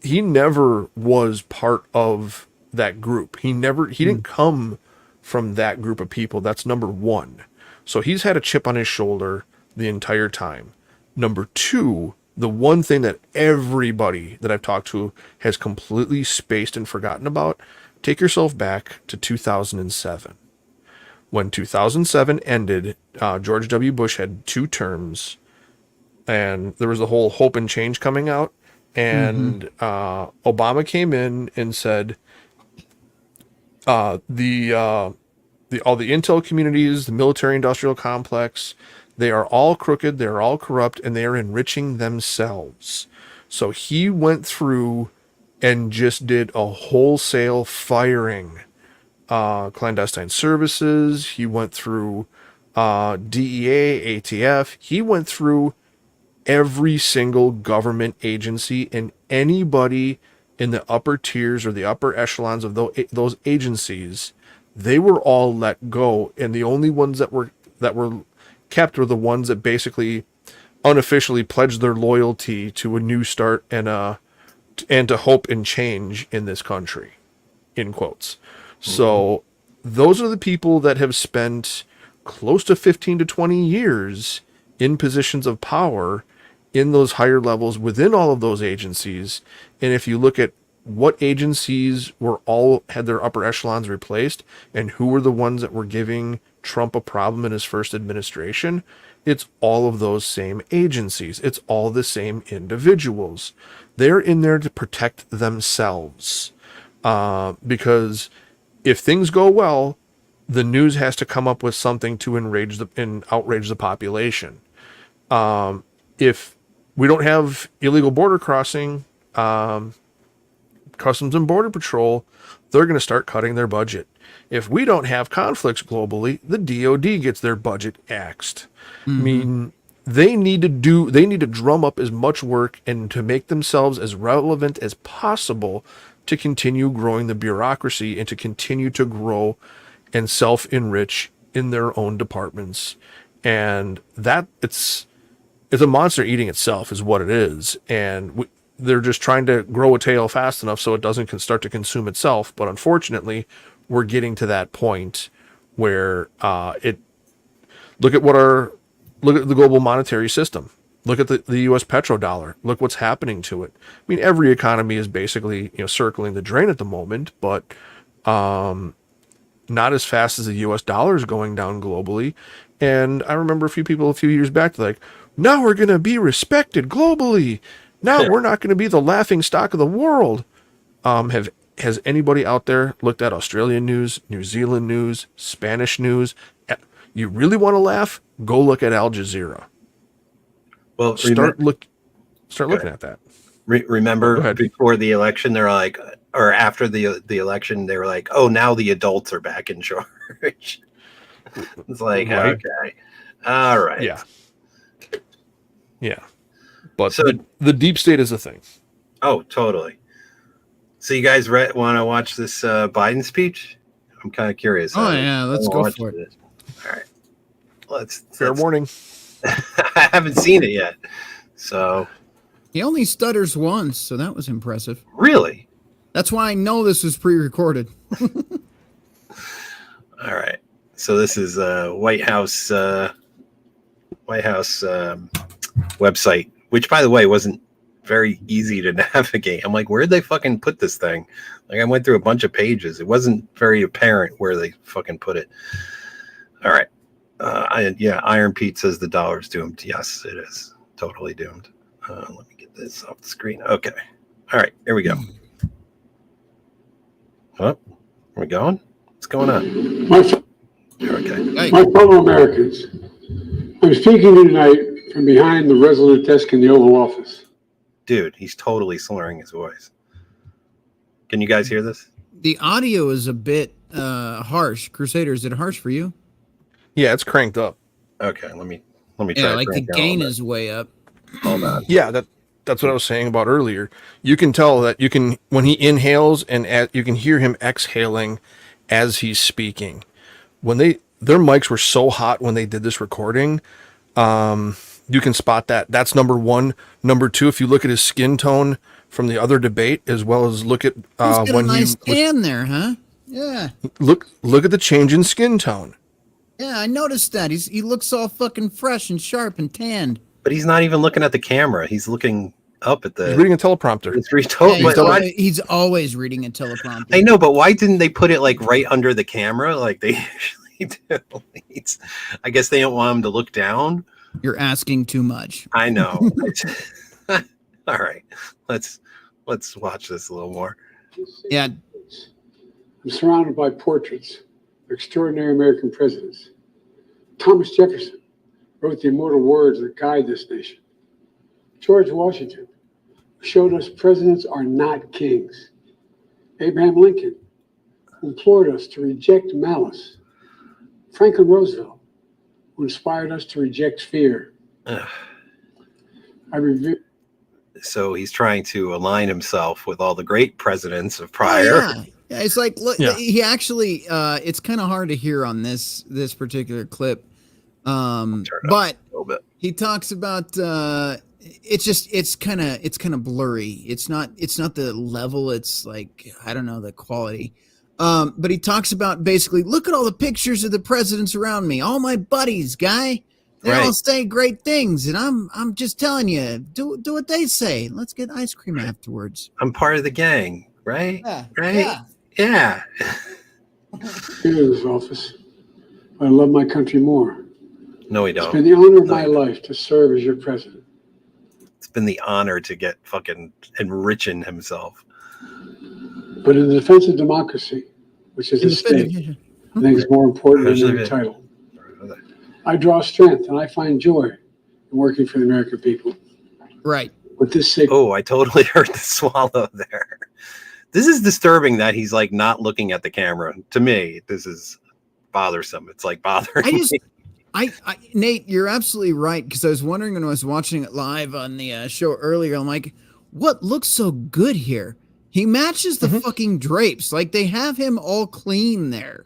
He never was part of that group. He didn't come from that group of people. That's number one. So he's had a chip on his shoulder the entire time. Number two, the one thing that everybody that I've talked to has completely spaced and forgotten about, take yourself back to 2007. When 2007 ended, George W. Bush had 2 terms, and there was the whole hope and change coming out, and Obama came in and said, all the intel communities, the military industrial complex, they are all crooked, they are all corrupt, and they are enriching themselves. So he went through and just did a wholesale firing, clandestine services. He went through DEA, ATF. He went through every single government agency and anybody in the upper tiers or the upper echelons of those agencies, they were all let go, and the only ones that were kept were the ones that basically unofficially pledged their loyalty to a new start and to hope and change in this country, in quotes. So those are the people that have spent close to 15 to 20 years in positions of power in those higher levels within all of those agencies. And if you look at what agencies had their upper echelons replaced and who were the ones that were giving Trump a problem in his first administration, it's all of those same agencies. It's all the same individuals. They're in there to protect themselves. Because if things go well, the news has to come up with something to outrage the population. If we don't have illegal border crossing, Customs and Border Patrol, they're going to start cutting their budget. If we don't have conflicts globally, the DOD gets their budget axed. I mean, they need to drum up as much work and to make themselves as relevant as possible to continue growing the bureaucracy and to continue to grow and self-enrich in their own departments. And that it's a monster eating itself is what it is. And they're just trying to grow a tail fast enough so it doesn't start to consume itself. But unfortunately, we're getting to that point where look at the global monetary system. Look at the U.S. petrodollar. Look what's happening to it. I mean, every economy is basically circling the drain at the moment, but not as fast as the U.S. dollar is going down globally. And I remember a few people a few years back like, now we're going to be respected globally. Now we're not going to be the laughing stock of the world. Has anybody out there looked at Australian news, New Zealand news, Spanish news? You really want to laugh? Go look at Al Jazeera. Well, start looking at that. Remember before the election, they're like, or after the election, they were like, oh, now the adults are back in charge. It's like, right. Okay, all right, yeah. But so, the deep state is a thing. Oh, totally. So you guys want to watch this Biden speech? I'm kind of curious. Oh, yeah. Let's go for it. All right. Let's Fair warning. I haven't seen it yet. So. He only stutters once, so that was impressive. Really? That's why I know this was pre-recorded. All right. So this is White House website, which, by the way, wasn't very easy to navigate. I'm like, where'd they fucking put this thing? Like, I went through a bunch of pages. It wasn't very apparent where they fucking put it. All right. Iron Pete says the dollar's doomed. Yes, it is. Totally doomed. Let me get this off the screen. Okay. All right. Here we go. Oh, are we going? What's going on? My fellow Americans, I'm speaking to you tonight from behind the resolute desk in the Oval Office. Dude, he's totally slurring his voice. Can you guys hear this? The audio is a bit harsh. Crusader, is it harsh for you? Yeah, it's cranked up. Okay, let me try. Yeah, like the gain is way up. Hold on. Yeah, that's what I was saying about earlier. You can tell that when he inhales and you can hear him exhaling as he's speaking. When their mics were so hot when they did this recording, you can spot that. That's number one. Number two, if you look at his skin tone from the other debate, as well as look at He's got a nice tan there, huh? Yeah. Look at the change in skin tone. Yeah, I noticed that. He looks all fucking fresh and sharp and tanned. But he's not even looking at the camera. He's looking up at the. He's reading a teleprompter. He's always reading a teleprompter. I know, but why didn't they put it like right under the camera, like they usually do? I guess they don't want him to look down. You're asking too much. I know. All right, let's watch this a little more. Yeah. I'm surrounded by portraits of extraordinary American presidents. Thomas Jefferson wrote the immortal words that guide this nation. George Washington showed us presidents are not kings. Abraham Lincoln implored us to reject malice. Franklin Roosevelt, who inspired us to reject fear. So he's trying to align himself with all the great presidents of Oh, prior. yeah. Yeah, it's like look, Yeah. he actually it's kind of hard to hear on this particular clip. Turn it up But a little bit. he talks about it's kind of blurry. It's not the level, it's like I don't know the quality. But he talks about basically look at all the pictures of the presidents around me, all my buddies, guy. They all Right. say great things, and I'm just telling you, do what they say. Let's get ice cream afterwards. I'm part of the gang, right? Yeah, Right? Yeah. Here in this office, I love my country more. No, we It's don't. been the honor of my life to serve as your president. It's been the honor to get fucking enriching himself. But in the defense of democracy, which is at stake, I think it's more important than any title. I draw strength and I find joy in working for the American people. Right. With this sacred Oh, I totally heard the swallow there. This is disturbing that he's like not looking at the camera. To me, this is bothersome. It's like bothering me. I Nate, you're absolutely right, because I was wondering when I was watching it live on the show earlier, I'm like, what looks so good here? He matches the fucking drapes. Like they have him all clean there.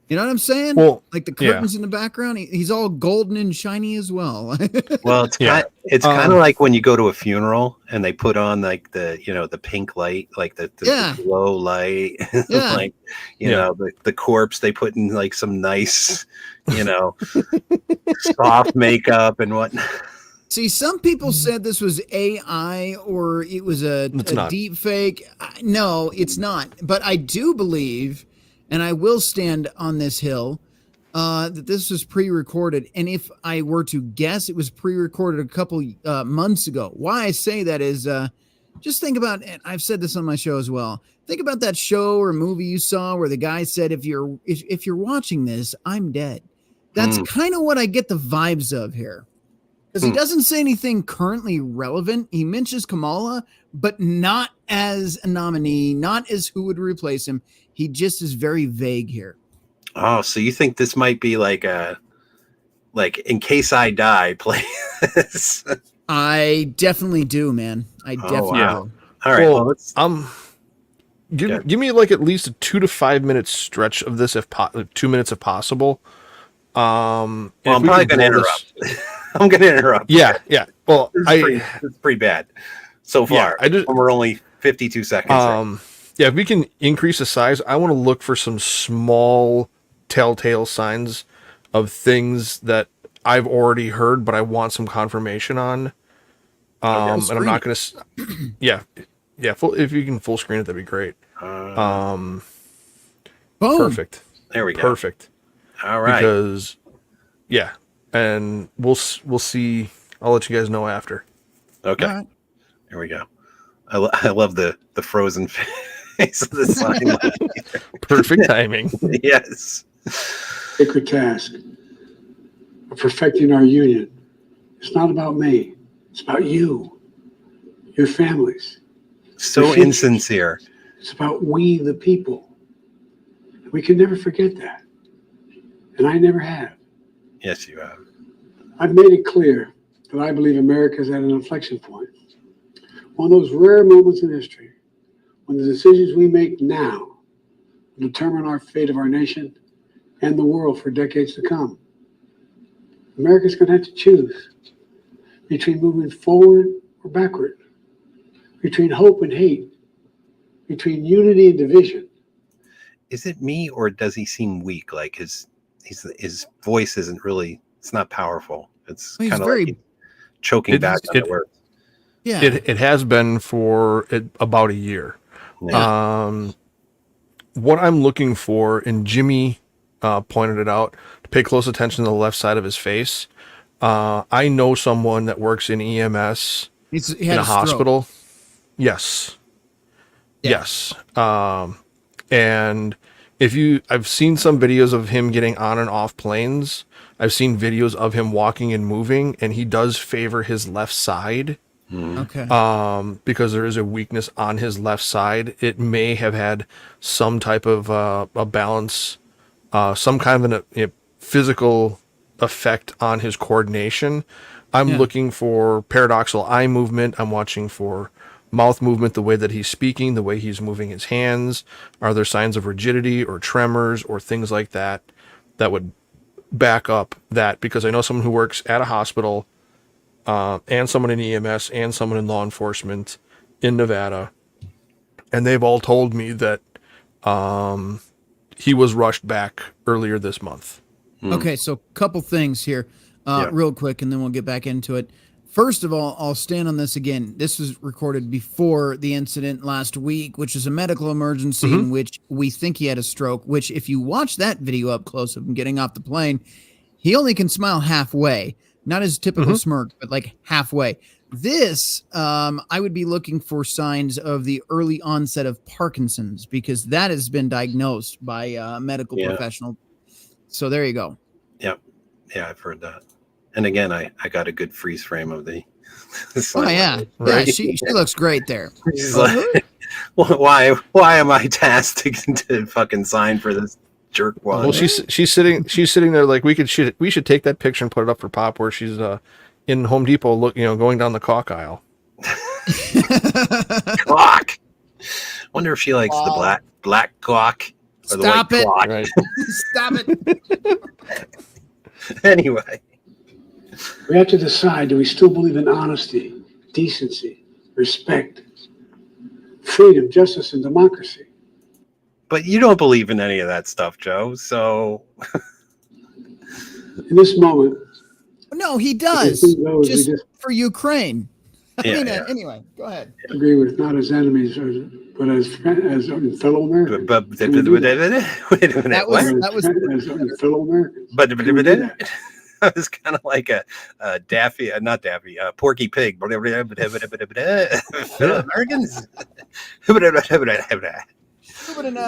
You know what I'm saying? Well, like the curtains in the background, he's all golden and shiny as well. Well, it's Yeah. kind of like when you go to a funeral and they put on like the pink light, like the Yeah. glow light, Yeah. like you know the corpse. They put in like some nice, soft makeup and whatnot. See, some people said this was AI or it was a not. deep fake. No, it's not. But I do believe, and I will stand on this hill, that this was pre-recorded. And if I were to guess, it was pre-recorded a couple months ago. Why I say that is, just think about, and I've said this on my show as well. Think about that show or movie you saw where the guy said, if you're watching this, I'm dead. That's kind of what I get the vibes of here. Because he doesn't say anything currently relevant. He mentions Kamala, but not as a nominee, not as who would replace him. He just is very vague here. Oh, so you think this might be like in case I die, play this? I definitely do, man. I definitely wow. do. All right. Well, let's. give me like at least a 2 to 5 minute stretch of this, 2 minutes if possible. Well, I'm probably going to interrupt. I'm going to interrupt. Yeah. Well, It's pretty bad so far. We're only 52 seconds. Yeah, if we can increase the size, I want to look for some small telltale signs of things that I've already heard, but I want some confirmation on. And I'm not going to. Yeah. If you can full screen it, that'd be great. Boom. Perfect. There we go. Perfect. All right. Because, yeah, and we'll see. I'll let you guys know after. Okay. All right. There we go. I love the frozen face of the sign. Perfect timing. Yes. sacred task of perfecting our union. It's not about me. It's about you, your families. So insincere. It's about we, the people. We can never forget that. And I never have. Yes, you have. I've made it clear that I believe America is at an inflection point. One of those rare moments in history when the decisions we make now will determine our fate of our nation and the world for decades to come. America's going to have to choose between moving forward or backward, between hope and hate, between unity and division. Is it me, or does he seem weak? Like his voice isn't really. It's not powerful. It's Well, he's kind of very- like choking back on the words. Yeah. It has been for about a year. Yeah. What I'm looking for, and Jimmy pointed it out, to pay close attention to the left side of his face. I know someone that works in EMS He in had a stroke. hospital. Yes. Yeah. Yes. And I've seen some videos of him getting on and off planes. I've seen videos of him walking and moving, and he does favor his left side. Okay. Because there is a weakness on his left side. It may have had some type of a balance, some kind of a physical effect on his coordination. I'm Yeah. looking for paradoxical eye movement. I'm watching for mouth movement, the way that he's speaking, the way he's moving his hands. Are there signs of rigidity or tremors or things like that that would back up that? Because I know someone who works at a hospital and someone in EMS and someone in law enforcement in Nevada, and they've all told me that he was rushed back earlier this month. Okay, so couple things here, real quick, and then we'll get back into it. First of all, I'll stand on this again. This was recorded before the incident last week, which is a medical emergency in which we think he had a stroke, which if you watch that video up close of him getting off the plane, he only can smile halfway. Not his typical smirk, but like halfway. This, I would be looking for signs of the early onset of Parkinson's because that has been diagnosed by a medical professional. So there you go. Yep. Yeah, I've heard that. And again, I got a good freeze frame of the. Oh yeah, Right. yeah. She looks great there. She's like, why am I tasked to fucking sign for this jerkwad? Well, she's sitting there like we should take that picture and put it up for Pop where she's in Home Depot going down the caulk aisle. Clock. Wonder if she likes the black clock or the Stop white it. clock. Right. Stop it. Anyway, We have to decide, do we still believe in honesty, decency, respect, freedom, justice, and democracy? but you don't believe in any of that stuff, Joe. So In this moment, No, he does. He knows we Just just- for Ukraine. yeah. Anyway, go ahead. agree with not as enemies, but as fellow Americans. But wait a Can we do minute. That was- What? that was- As fellow Americans. But Can we do that? I was kind of like a Daffy, not Daffy, Porky Pig. Americans.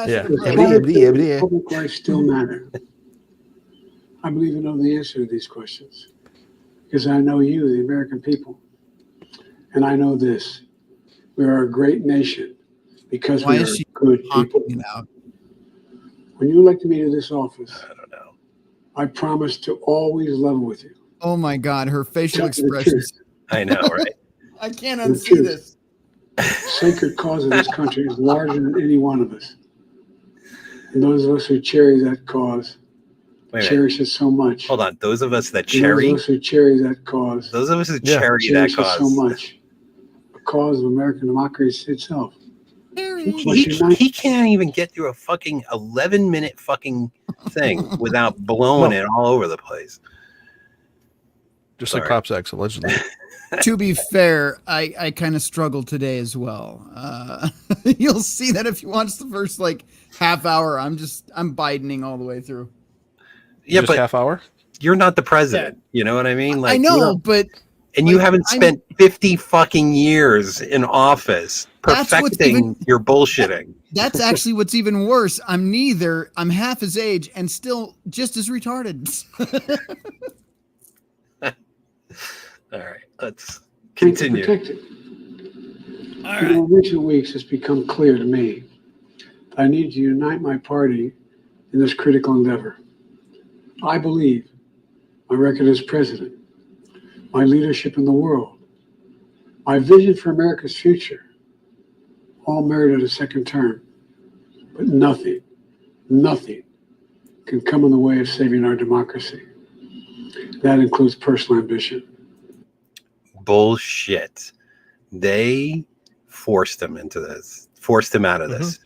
Yeah. Does public life still matter? I believe I know the answer to these questions because I know you, the American people, and I know this: we are a great nation because Why we is are she good people. Honking it out. When you elected me to this office, I don't know. I promise to always level with you. Oh my God, her facial Tell me the expressions. I know, right? I can't The unsee truth. this. Sacred cause of this country is larger than any one of us. And those of us who cherish that cause Wait a minute. cherish it so much. Hold on. Those of us that And cherry, Those of us who cherish that cause those of us who Yeah. cherry that cherish it cause. so much. The cause of American democracy itself. He can't even get through a fucking 11-minute fucking thing without blowing it all over the place. Just like Sorry. Pop's ex, allegedly. To be fair, I kind of struggled today as well. You'll see that if you watch the first like half hour. I'm Bidening all the way through. Yeah, Just but half hour. you're not the president. You know what I mean? I you know, but and you like, haven't I'm- spent 50 fucking years in office That's what's perfecting even- your bullshitting. that's actually what's even worse. I'm half his age and still just as retarded. All right, let's Can't continue. protect it. In recent weeks, it's become clear to me that I need to unite my party in this critical endeavor. I believe my record as president, my leadership in the world, my vision for America's future, all merited a second term. But nothing can come in the way of saving our democracy. That includes personal ambition. Bullshit. They forced him into this. Forced him out of this.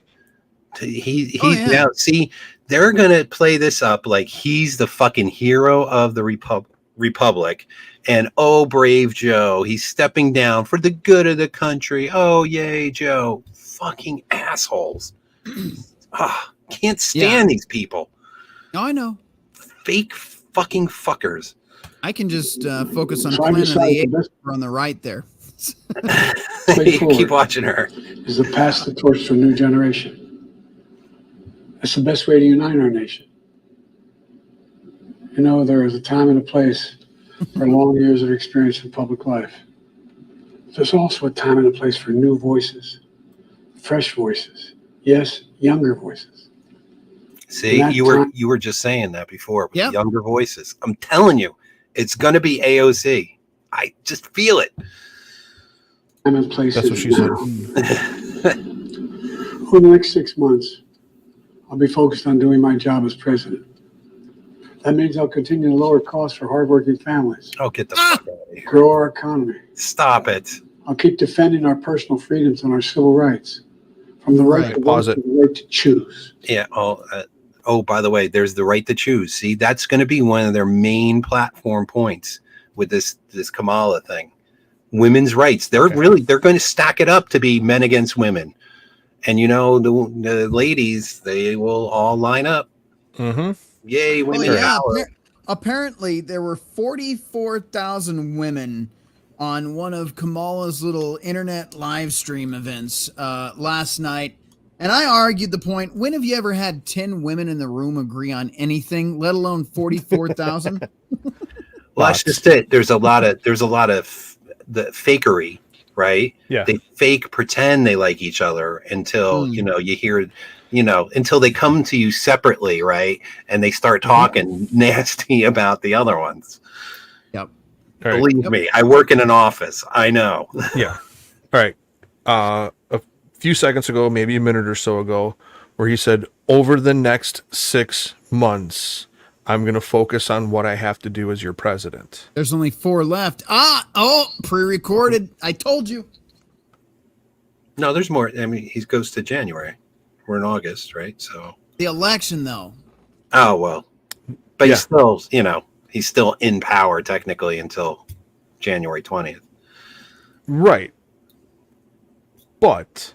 He's now see. They're gonna play this up like he's the fucking hero of the republic, and oh, brave Joe, he's stepping down for the good of the country. Oh, yay, Joe! Fucking assholes. Can't stand these people. No, I know. Fake fucking fuckers. I can just focus on So I Planet of decided the the Apes best on the right there. Keep watching her. is to pass the torch to a new generation. That's the best way to unite our nation. You know, there is a time and a place for long years of experience in public life. There's also a time and a place for new voices, fresh voices, yes, younger voices. See, And you were just saying that before with Yep. the younger voices. I'm telling you, it's going to be AOC. I just feel it. time and place That's is what she said. now. For the next 6 months, I'll be focused on doing my job as president. That means I'll continue to lower costs for hardworking families, Oh, get the fuck out of here. grow our economy. Stop it. I'll keep defending our personal freedoms and our civil rights, from the right Right. to Pause vote it. to the right to choose. Yeah. Oh, by the way, there's the right to choose. See, that's going to be one of their main platform points with this Kamala thing. Women's rights. They're going to stack it up to be men against women. And the ladies, they will all line up. Mm-hmm. Yay, Well, women yeah. power. Apparently, there were 44,000 women on one of Kamala's little internet live stream events last night. And I argued the point, when have you ever had 10 women in the room agree on anything, let alone 44,000? Well, that's just it. There's a lot of the fakery, right? Yeah. They fake pretend they like each other until you hear until they come to you separately, right? And they start talking nasty about the other ones. Yep. All right. Believe me, I work in an office. I know. Yeah. All right. A few seconds ago, maybe a minute or so ago, where he said, over the next 6 months, I'm going to focus on what I have to do as your president. There's only 4 left. Pre-recorded. I told you. No, there's more. I mean, he goes to January. We're in August, right? So. The election, though. Oh well, but Yeah. he's still in power technically until January 20th. Right. But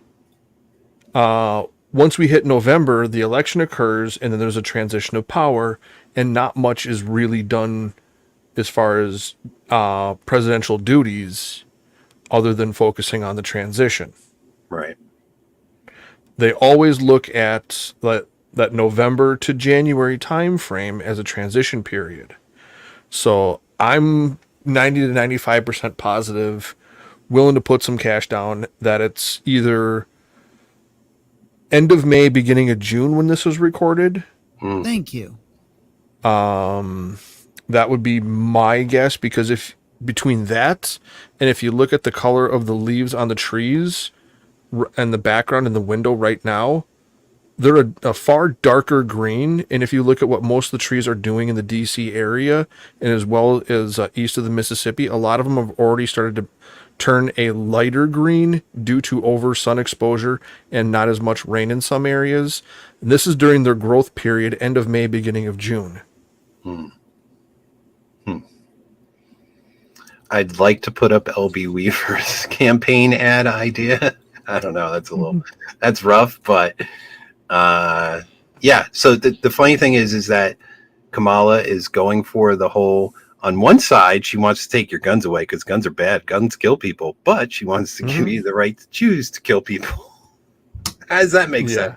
once we hit November, the election occurs, and then there's a transition of power, and not much is really done as far as presidential duties other than focusing on the transition. Right. They always look at that November to January time frame as a transition period. So I'm 90 to 95% positive, willing to put some cash down, that it's either end of May, beginning of June when this was recorded. Thank you. That would be my guess, because if between that and if you look at the color of the leaves on the trees and the background in the window right now, they're a far darker green. And if you look at what most of the trees are doing in the DC area, and as well as east of the Mississippi, a lot of them have already started to turn a lighter green due to over sun exposure and not as much rain in some areas. And this is during their growth period, end of May, beginning of June. I'd like to put up LB Weaver's campaign ad idea. I don't know. That's rough, but yeah. So the funny thing is that Kamala is going for the whole, on one side, she wants to take your guns away because guns are bad. Guns kill people, but she wants to give you the right to choose to kill people. How does that make sense?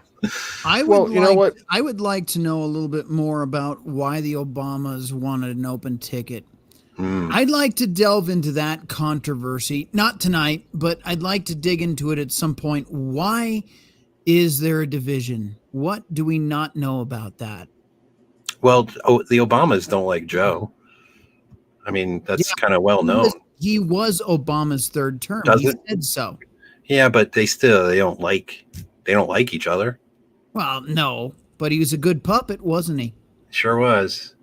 I would Well, you know what? I would like to know a little bit more about why the Obamas wanted an open ticket. I'd like to delve into that controversy, not tonight, but I'd like to dig into it at some point. Why is there a division? What do we not know about that? Well, the Obamas don't like Joe. I mean, that's kind of well known. He was Obama's third term. He said so. Yeah, but they don't like each other. Well, no, but he was a good puppet, wasn't he? Sure was.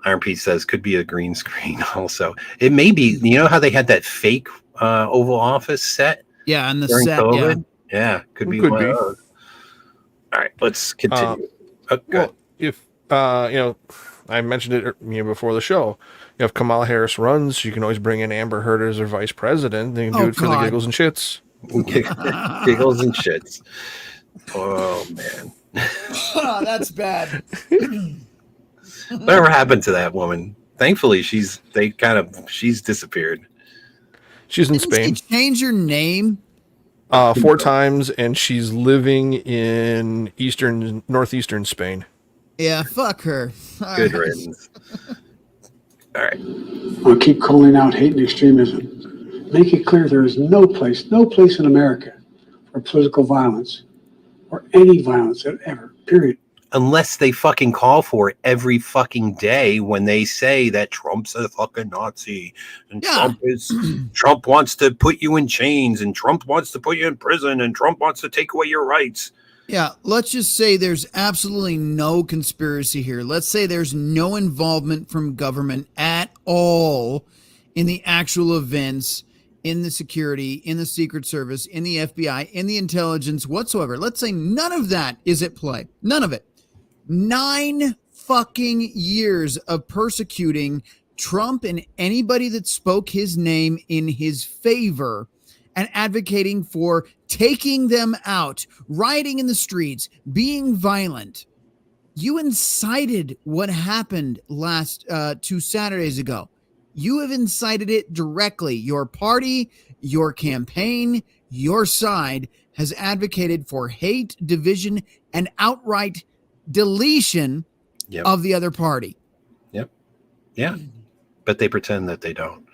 Iron Pete says could be a green screen also. It may be, how they had that fake Oval Office set? Yeah, and the during set, COVID? Yeah, could be one of those. All right, let's continue. Well, if I mentioned it before the show. If Kamala Harris runs, you can always bring in Amber Heard as her vice president. They can do it for the giggles and shits. Giggles and shits. Oh man, that's bad. Whatever happened to that woman? Thankfully, she's disappeared. She's in Didn't Spain. she change her name? 4 times, and she's living in northeastern Spain. Yeah, fuck her. All Good right. riddance. All right. I'll keep calling out hate and extremism. Make it clear there is no place in America for political violence or any violence that ever Period. Unless they fucking call for it every fucking day when they say that Trump's a fucking Nazi and Yeah. Trump wants to put you in chains and Trump wants to put you in prison and Trump wants to take away your rights. Yeah, let's just say there's absolutely no conspiracy here. Let's say there's no involvement from government at all in the actual events, in the security, in the Secret Service, in the FBI, in the intelligence whatsoever. Let's say none of that is at play. None of it. 9 fucking years of persecuting Trump and anybody that spoke his name in his favor and advocating for taking them out, rioting in the streets, being violent. You incited what happened last 2 Saturdays ago. You have incited it directly. Your party, your campaign, your side has advocated for hate, division, and outright deletion Yep. of the other party. Yeah, but they pretend that they don't.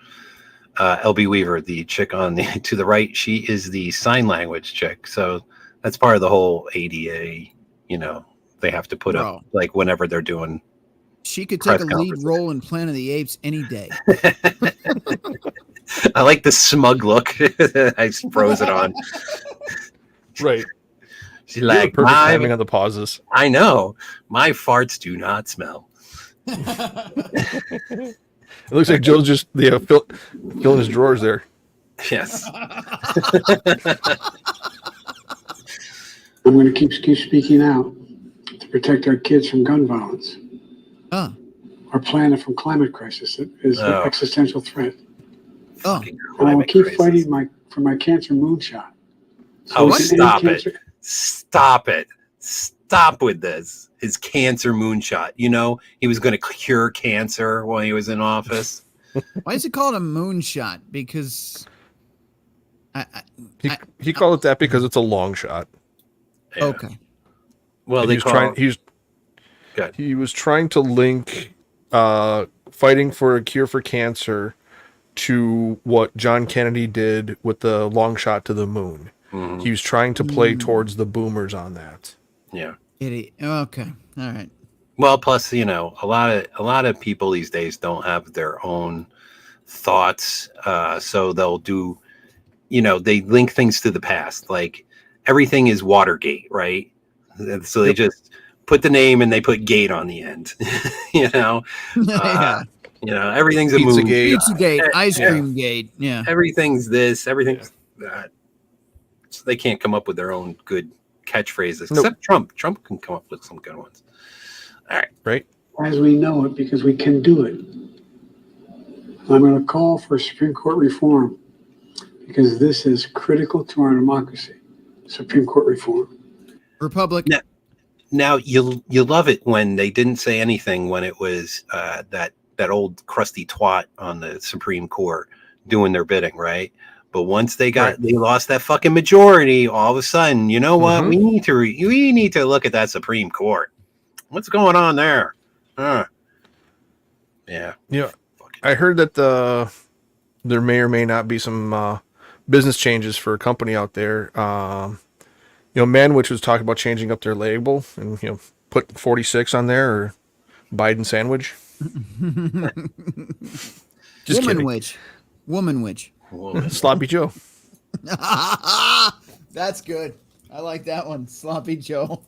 LB Weaver, the chick on the to the right, she is the sign language chick. So that's part of the whole ADA. You know, they have to put up like whenever they're doing. She could Press take a lead conferences. role in Planet of the Apes any day. I like the smug look. I froze it on. Right. She's like, Perfect timing on the pauses. I know my farts do not smell. It looks like Joe's just filling his drawers there. Yes. I'm going to keep speaking out to protect our kids from gun violence. Oh, Our planet from climate crisis is an Oh. existential threat. oh, Fucking And I will climate keep crisis. fighting for my cancer moonshot. Oh, we can end stop it. cancer. Stop it. Stop with this. His cancer moonshot. You know, he was going to cure cancer while he was in office. why is it called a moonshot? Because He called it that because it's a long shot. Yeah. okay, Well, And they he was call trying. Good. He was trying to link fighting for a cure for cancer to what John Kennedy did with the long shot to the moon. Mhm. He was trying to play towards the boomers on that. Yeah. idiot. Okay, all right. Well, plus, you know, a lot of people these days don't have their own thoughts, so they'll do, you know, they link things to the past. Like everything is Watergate, right? And so they just put the name and they put gate on the end. You know, Yeah. you know, everything's a Pizzagate. moon. Pizzagate, ice Yeah. cream gate. Yeah. Everything's this, everything's that. So they can't come up with their own good catchphrases, Nope. except Trump. Trump can come up with some good ones. All right. Right? As we know it, because we can do it. I'm going to call for Supreme Court reform because this is critical to our democracy. Supreme Court reform. Republic. Yeah. Now you love it when they didn't say anything when it was that old crusty twat on the Supreme Court doing their bidding, right? But once they lost that fucking majority, all of a sudden, you know what? Mhm. We need to look at that Supreme Court. What's going on there? Yeah. Yeah. I heard that there may or may not be some business changes for a company out there. You know, Manwich was talking about changing up their label and, you know, put 46 on there or Biden sandwich. Just Woman kidding. witch. Woman witch. Whoa. Sloppy Joe. That's good. I like that one. Sloppy Joe.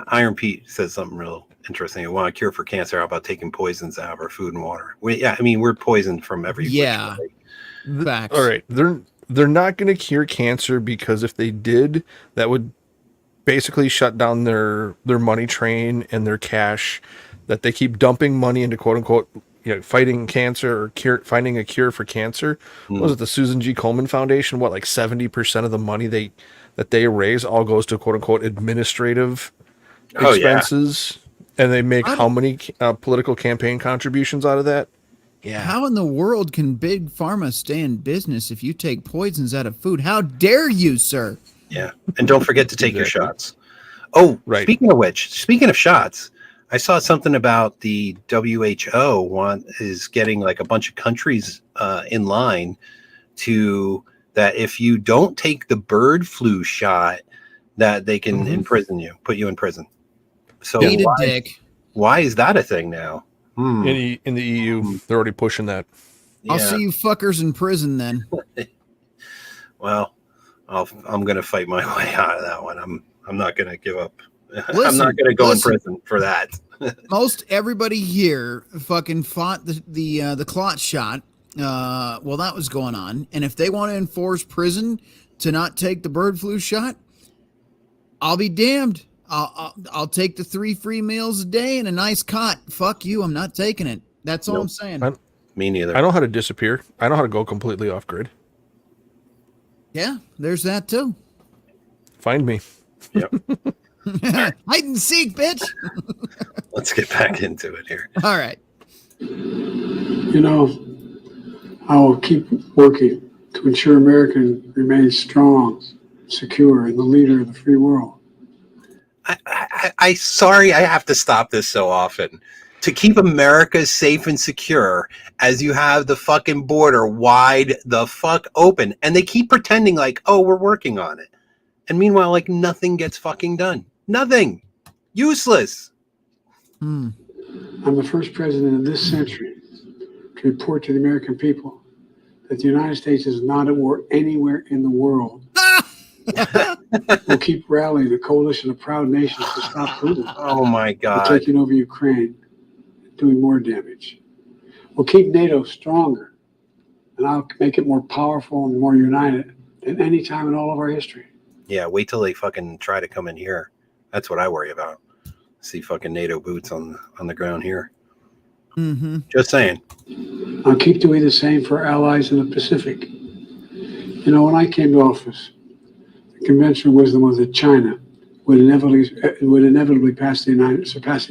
Iron Pete says something real interesting. You want a cure for cancer? How about taking poisons out of our food and water? I mean, we're poisoned from every which Yeah. way. Facts. All right. They're not going to cure cancer because if they did, that would basically shut down their money train and their cash that they keep dumping money into, quote unquote, you know, fighting cancer or finding a cure for cancer. What was it, the Susan G. Komen Foundation? What, like 70% of the money that they raise all goes to, quote unquote, administrative expenses, and they make how many political campaign contributions out of that? Yeah. How in the world can Big Pharma stay in business if you take poisons out of food? How dare you, sir? Yeah. And don't forget to take your shots. Oh, Right. Speaking of shots, I saw something about the WHO is getting like a bunch of countries in line to that if you don't take the bird flu shot, that they can Mhm. imprison you, put you in prison. So Eat a why, dick. why is that a thing now? In the EU, they're already pushing that. I'll Yeah. see you fuckers in prison then. Well, I'm going to fight my way out of that one. I'm not going to give up. I'm Listen, not going to go in listen. prison for that. Most everybody here fucking fought the clot shot while that was going on, and if they want to enforce prison to not take the bird flu shot, I'll be damned. I'll take the 3 free meals a day and a nice cot. Fuck you, I'm not taking it. That's all Nope. I'm saying. Me neither. I know how to disappear. I know how to go completely off grid. Yeah, there's that too. Find me. Yep. Hide and seek, bitch. Let's get back into it here. All right. You know, I will keep working to ensure America remains strong, secure, and the leader of the free world. I sorry I have to stop this so often. To keep America safe and secure as you have the fucking border wide the fuck open. And they keep pretending like, oh, we're working on it. And meanwhile, like nothing gets fucking done. Nothing. Useless. I'm the first president of this century to report to the American people that the United States is not at war anywhere in the world. We'll keep rallying a coalition of proud nations to stop Putin Oh my from God. taking over Ukraine, doing more damage. We'll keep NATO stronger, and I'll make it more powerful and more united than any time in all of our history. Yeah, wait till they fucking try to come in here. That's what I worry about. See fucking NATO boots on the ground here. Mm-hmm. Just saying. I'll keep doing the same for our allies in the Pacific. You know, when I came to office, the conventional wisdom was that China would inevitably surpass the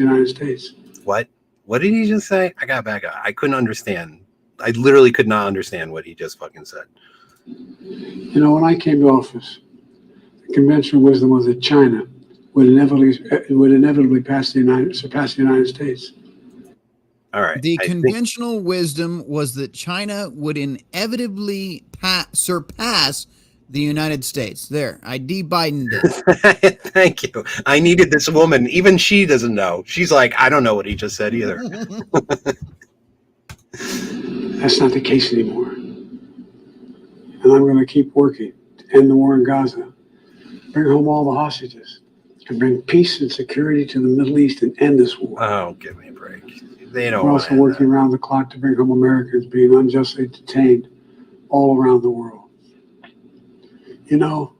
United States. What? What did he just say? I got back up. I couldn't understand. I literally could not understand what he just fucking said. You know, when I came to office, the conventional wisdom was that China would inevitably surpass the United States. All right. The I think- conventional wisdom was that China would inevitably surpass the United States. There, I de-Bidened it. Thank you. I needed this woman. Even she doesn't know. She's like, I don't know what he just said either. That's not the case anymore. And I'm going to keep working to end the war in Gaza, bring home all the hostages, and bring peace and security to the Middle East and end this war. Oh, give me a break. They don't We're want also working around the clock to bring home Americans being unjustly detained all around the world. You know,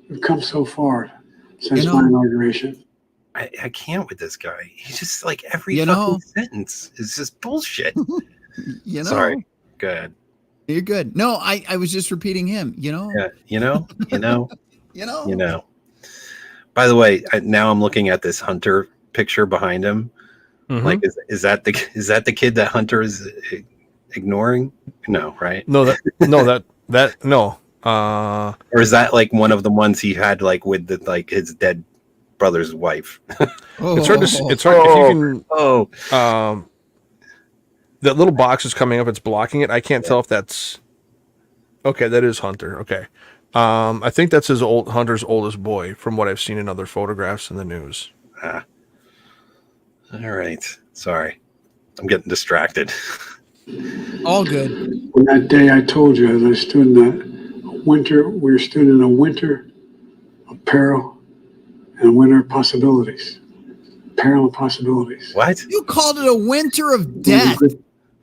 we've come so far since my inauguration. I can't with this guy. He's just like every You fucking know- sentence is just bullshit. You know, Sorry. Go ahead. you're good. No, I was just repeating him. You know, Yeah. You know. you know. You know. By the way, now I'm looking at this Hunter picture behind him. Mhm. Like, is that the kid that Hunter is ignoring? No, right? No, no. Or is that like one of the ones he had like with the like his dead brother's wife? Oh, It's hard to. It's hard if you Oh, can. That little box is coming up. It's blocking it. I can't tell if that's. Okay, that is Hunter. Okay, I think that's Hunter's oldest boy, from what I've seen in other photographs in the news. all right. Sorry, I'm getting distracted. all good. On that day I told you that I stood in that winter, we stood in a winter of peril and a winter of possibilities. Peril and possibilities. What? You called it a winter of death.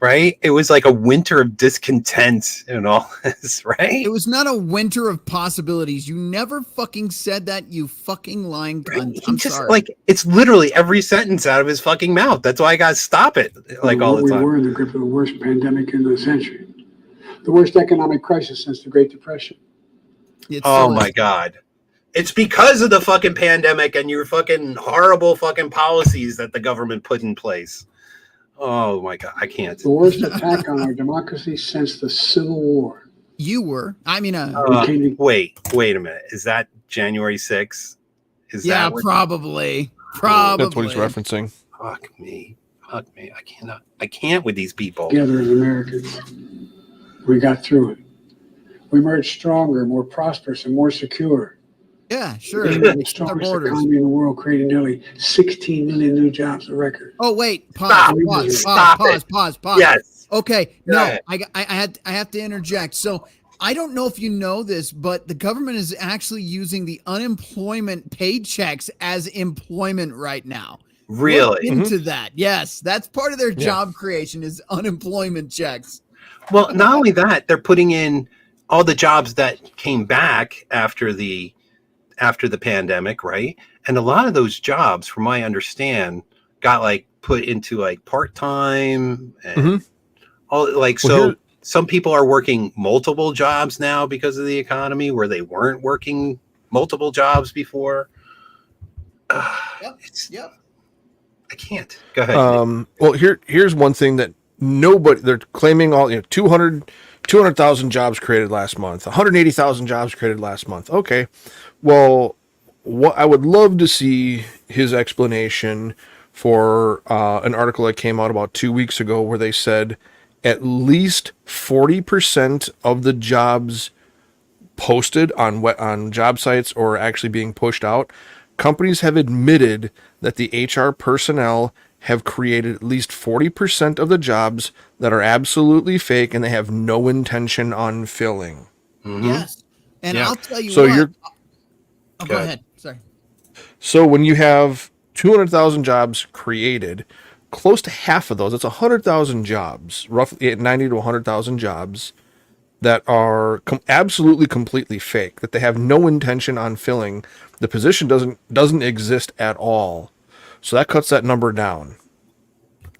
Right? It was like a winter of discontent and all this, right? It was not a winter of possibilities. You never fucking said that, you fucking lying cunt. He I'm just sorry. like it's literally every sentence out of his fucking mouth. That's why I gotta stop it like all the We time. were in the grip of the worst pandemic in the century, the worst economic crisis since the Great Depression. It's Oh silly. my god. It's because of the fucking pandemic and your fucking horrible fucking policies that the government put in place. Oh my god, I can't. The worst attack on our democracy since the Civil War. You were. I mean, Wait a minute. Is that January 6th? Is yeah, that what, probably. Probably. That's what he's referencing. fuck me. I can't with these people. Together as Americans, we got through it. We emerged stronger, more prosperous, and more secure. Yeah, sure. The Their strongest borders. economy in the world, creating nearly 16 million new jobs, a record. Oh wait, pause, Stop. pause, Stop pause, it. pause. Yes. Okay, Go no, ahead. I have to interject. So I don't know if you know this, but the government is actually using the unemployment paychecks as employment right now. Look Really? into that. Yes, that's part of their Yeah. job creation is unemployment checks. Well, not only that, they're putting in all the jobs that came back after the pandemic, right? And a lot of those jobs, from my understand, got like put into like part-time and Mhm. all like Well, so here- some people are working multiple jobs now because of the economy where they weren't working multiple jobs before. It's Yep. I can't. Go ahead. Well, here's one thing that nobody, they're claiming all, 200,000 jobs created last month, 180,000 jobs created last month. Okay. Well, what I would love to see his explanation for an article that came out about 2 weeks ago where they said at least 40% of the jobs posted on job sites or actually being pushed out, companies have admitted that the HR personnel have created at least 40% of the jobs that are absolutely fake and they have no intention on filling. Yes. And Yeah. I'll tell you So what. you're Oh, Go go ahead. ahead. Sorry. So when you have 200,000 jobs created, close to half of those, that's 100,000 jobs, roughly 90 to 100,000 jobs that are absolutely completely fake, that they have no intention on filling. The position doesn't exist at all. So that cuts that number down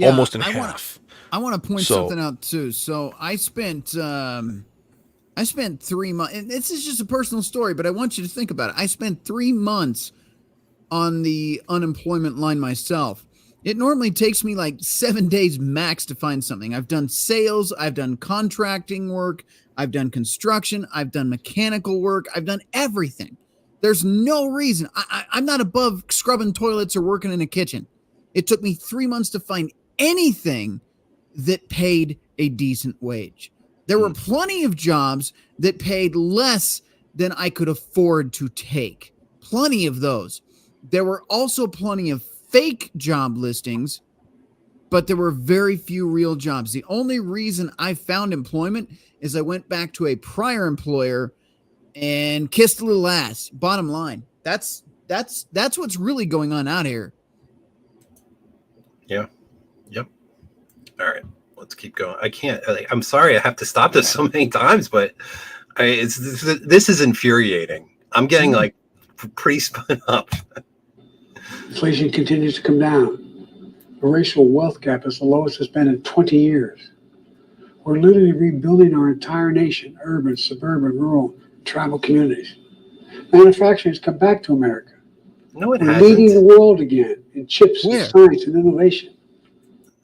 almost in half. I want to point So- something out too. So I spent 3 months, and this is just a personal story, but I want you to think about it. I spent 3 months on the unemployment line myself. It normally takes me like 7 days max to find something. I've done sales, I've done contracting work, I've done construction, I've done mechanical work, I've done everything. There's no reason. I'm not above scrubbing toilets or working in a kitchen. It took me 3 months to find anything that paid a decent wage. There were plenty of jobs that paid less than I could afford to take. Plenty of those. There were also plenty of fake job listings, but there were very few real jobs. The only reason I found employment is I went back to a prior employer and kissed a little ass. Bottom line. That's what's really going on out here. Yeah. Yep. All right. Let's keep going. I can't. I'm sorry. I have to stop this so many times, but this is infuriating. I'm getting like pretty spun up. Inflation continues to come down. The racial wealth gap is the lowest it's been in 20 years. We're literally rebuilding our entire nation, urban, suburban, rural, tribal communities. Manufacturing has come back to America. No, it We're leading the hasn't. world again in chips, and Where? science, and innovation.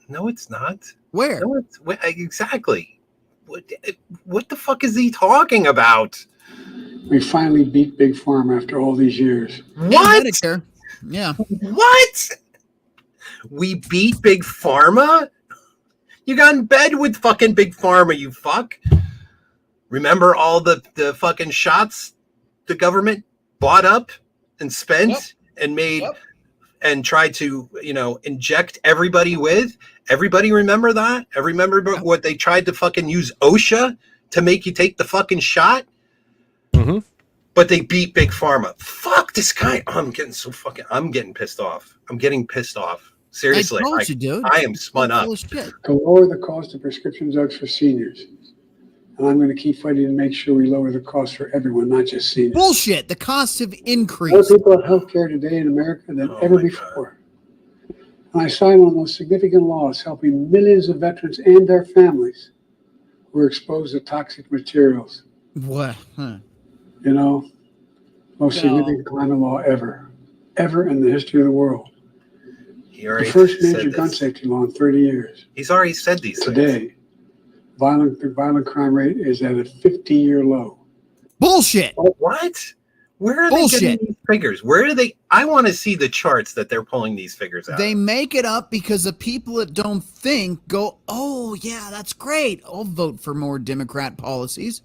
No, it's not. Where? No, it's exactly. What the fuck is he talking about? We finally beat Big Pharma after all these years. What? Medicare. Yeah. What? We beat Big Pharma? You got in bed with fucking Big Pharma, you fuck. Remember all the fucking shots the government bought up and spent and made and tried to, inject everybody with? Everybody remember that? Remember what they tried to fucking use OSHA to make you take the fucking shot? Mhm. But they beat Big Pharma. Fuck this guy. I'm getting pissed off. I'm getting pissed off. Seriously. I told you, dude. I am spun up. Full of shit. To lower the cost of prescription drugs for seniors. And I'm going to keep fighting to make sure we lower the cost for everyone, not just seniors. Bullshit. The costs have More increased. people have health care today in America than Oh ever my before. And I signed one of those significant laws helping millions of veterans and their families who are exposed to toxic materials. What? Huh. Most significant climate law ever in the history of the world. He The already first said major gun this. safety law in 30 years. He's already said these things. Today, the violent crime rate is at a 50-year low. Bullshit. What? Where are Bullshit. they getting these figures? Where do they? I want to see the charts that they're pulling these figures out. They make it up because the people that don't think go, oh, yeah, that's great. I'll vote for more Democrat policies.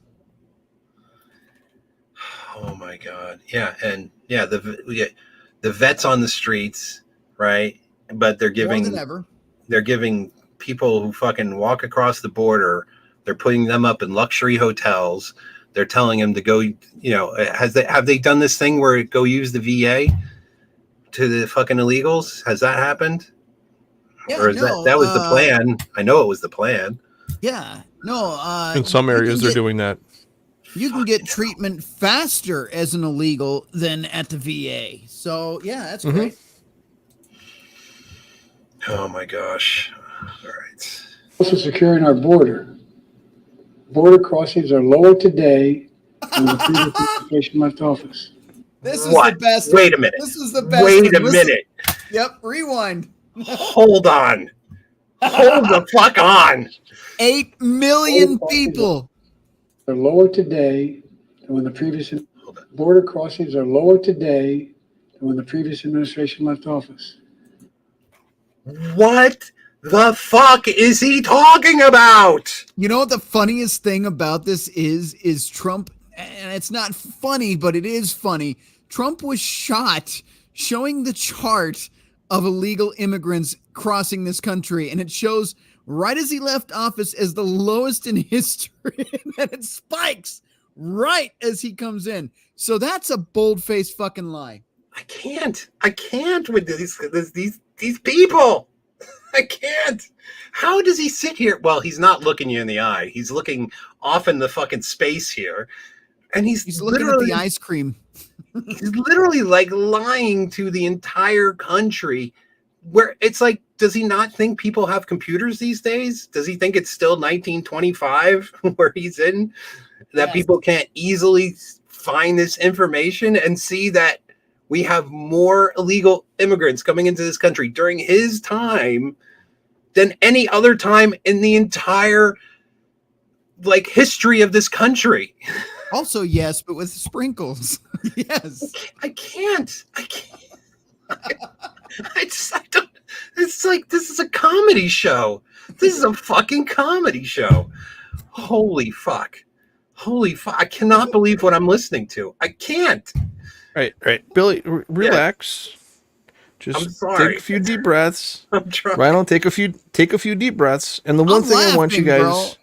Oh my God. Yeah. And yeah, we get the vets on the streets, right? But More than ever. they're giving people who fucking walk across the border, they're putting them up in luxury hotels. They're telling them to go, have they done this thing where go use the VA to the fucking illegals? Has that happened? Yeah, Or is that was the plan? I know it was the plan. Yeah, no. In some areas, they're doing that. You can get treatment faster as an illegal than at the VA. So yeah, that's great. Oh my gosh. All right. Also securing our border. Border crossings are lower today than the previous administration left office. This is the best. Wait a minute. This is the best. Wait a minute. Yep, rewind. Hold on. Hold the fuck on. 8 million people. They're lower today than when the previous border crossings are lower today than when the previous administration left office. What the fuck is he talking about? You know what the funniest thing about this is Trump, and it's not funny, but it is funny. Trump was shot showing the chart of illegal immigrants crossing this country, and it shows right as he left office as the lowest in history, and it spikes right as he comes in. So that's a bold-faced fucking lie. I can't with these people. I can't. How does he sit here? Well, he's not looking you in the eye. He's looking off in the fucking space here. And he's looking at the ice cream. He's literally like lying to the entire country, where it's like, does he not think people have computers these days? Does he think it's still 1925 where he's in, that Yes. people can't easily find this information and see that we have more illegal immigrants coming into this country during his time than any other time in the entire like history of this country? Also, yes, but with sprinkles. Yes. I can't. I don't. It's like, this is a comedy show. This is a fucking comedy show. Holy fuck. I cannot believe what I'm listening to. I can't. Right. Billy, relax. I'm Just sorry. take a few deep breaths. I'm trying. Rhino, take a few deep breaths. And the one I'm thing I want you laughing,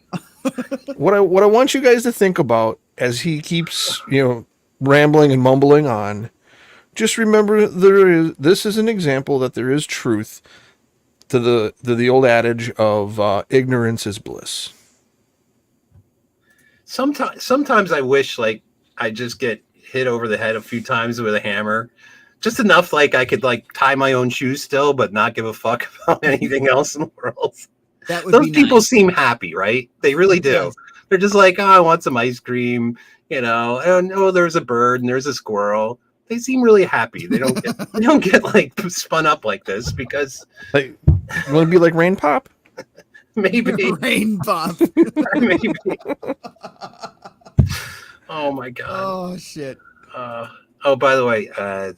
guys, what I want you guys to think about as he keeps, rambling and mumbling on, just remember this is an example that there is truth to the old adage of ignorance is bliss. Sometimes I wish like I just get hit over the head a few times with a hammer, just enough like I could like tie my own shoes still, but not give a fuck about anything else in the world. That would Those be people nice. seem happy, right? They really do. Yes. They're just like, oh, I want some ice cream, and oh, there's a bird and there's a squirrel. They seem really happy. They don't get like spun up like this because Like, you want to be like Rain Pop? maybe. Rain pop. Maybe. Oh my god. Oh shit. Oh, by the way,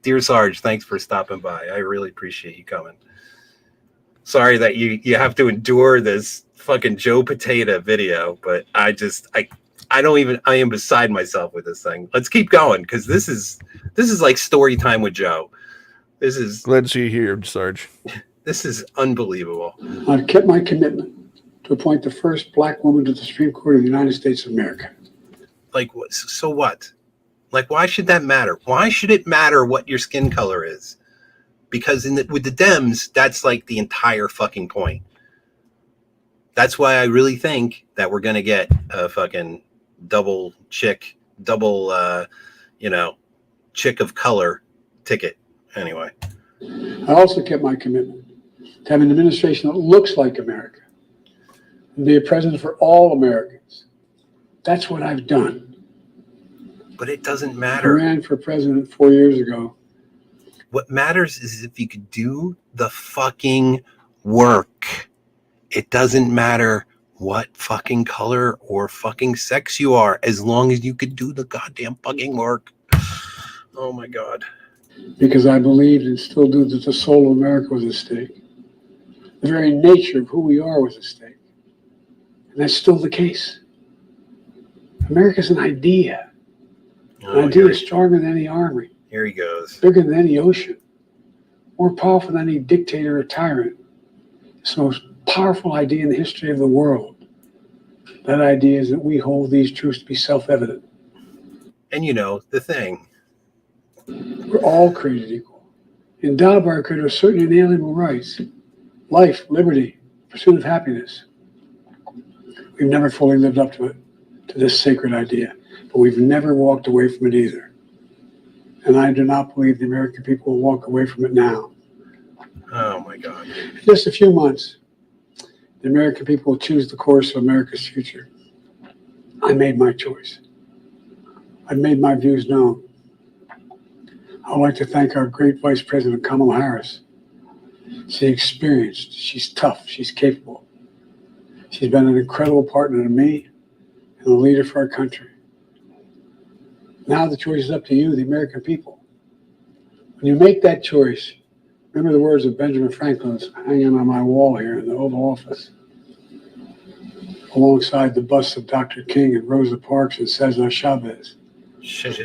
dear Sarge, thanks for stopping by. I really appreciate you coming. Sorry that you have to endure this fucking Joe Potato video, but I am beside myself with this thing. Let's keep going because this is like story time with Joe. This is Glad to see you here, Sarge. This is unbelievable. I've kept my commitment to appoint the first black woman to the Supreme Court of the United States of America. Like, so what? Like, why should that matter? Why should it matter what your skin color is? Because with the Dems, that's like the entire fucking point. That's why I really think that we're going to get a fucking double chick of color ticket. Anyway. I also kept my commitment to have an administration that looks like America and be a president for all Americans. That's what I've done. But it doesn't I matter. ran for president 4 years ago. What matters is if you could do the fucking work. It doesn't matter what fucking color or fucking sex you are, as long as you could do the goddamn fucking work. Oh my God. Because I believed and still do that the soul of America was at stake. The very nature of who we are was at stake. And that's still the case. America's an idea. An idea is stronger than any army, Here he goes. bigger than any ocean, more powerful than any dictator or tyrant. It's the most powerful idea in the history of the world. That idea is that we hold these truths to be self-evident. And you know, the thing. We're all created equal, endowed by our Creator with certain inalienable rights: life, liberty, pursuit of happiness. We've never fully lived up to it, to this sacred idea, but we've never walked away from it either. And I do not believe the American people will walk away from it now. Oh my God. In just a few months, the American people will choose the course of America's future. I made my choice. I've made my views known. I'd like to thank our great Vice President Kamala Harris. She's experienced, she's tough, she's capable. She's been an incredible partner to me and a leader for our country. Now the choice is up to you, the American people. When you make that choice, remember the words of Benjamin Franklin hanging on my wall here in the Oval Office, alongside the busts of Dr. King and Rosa Parks and Cesar Chavez.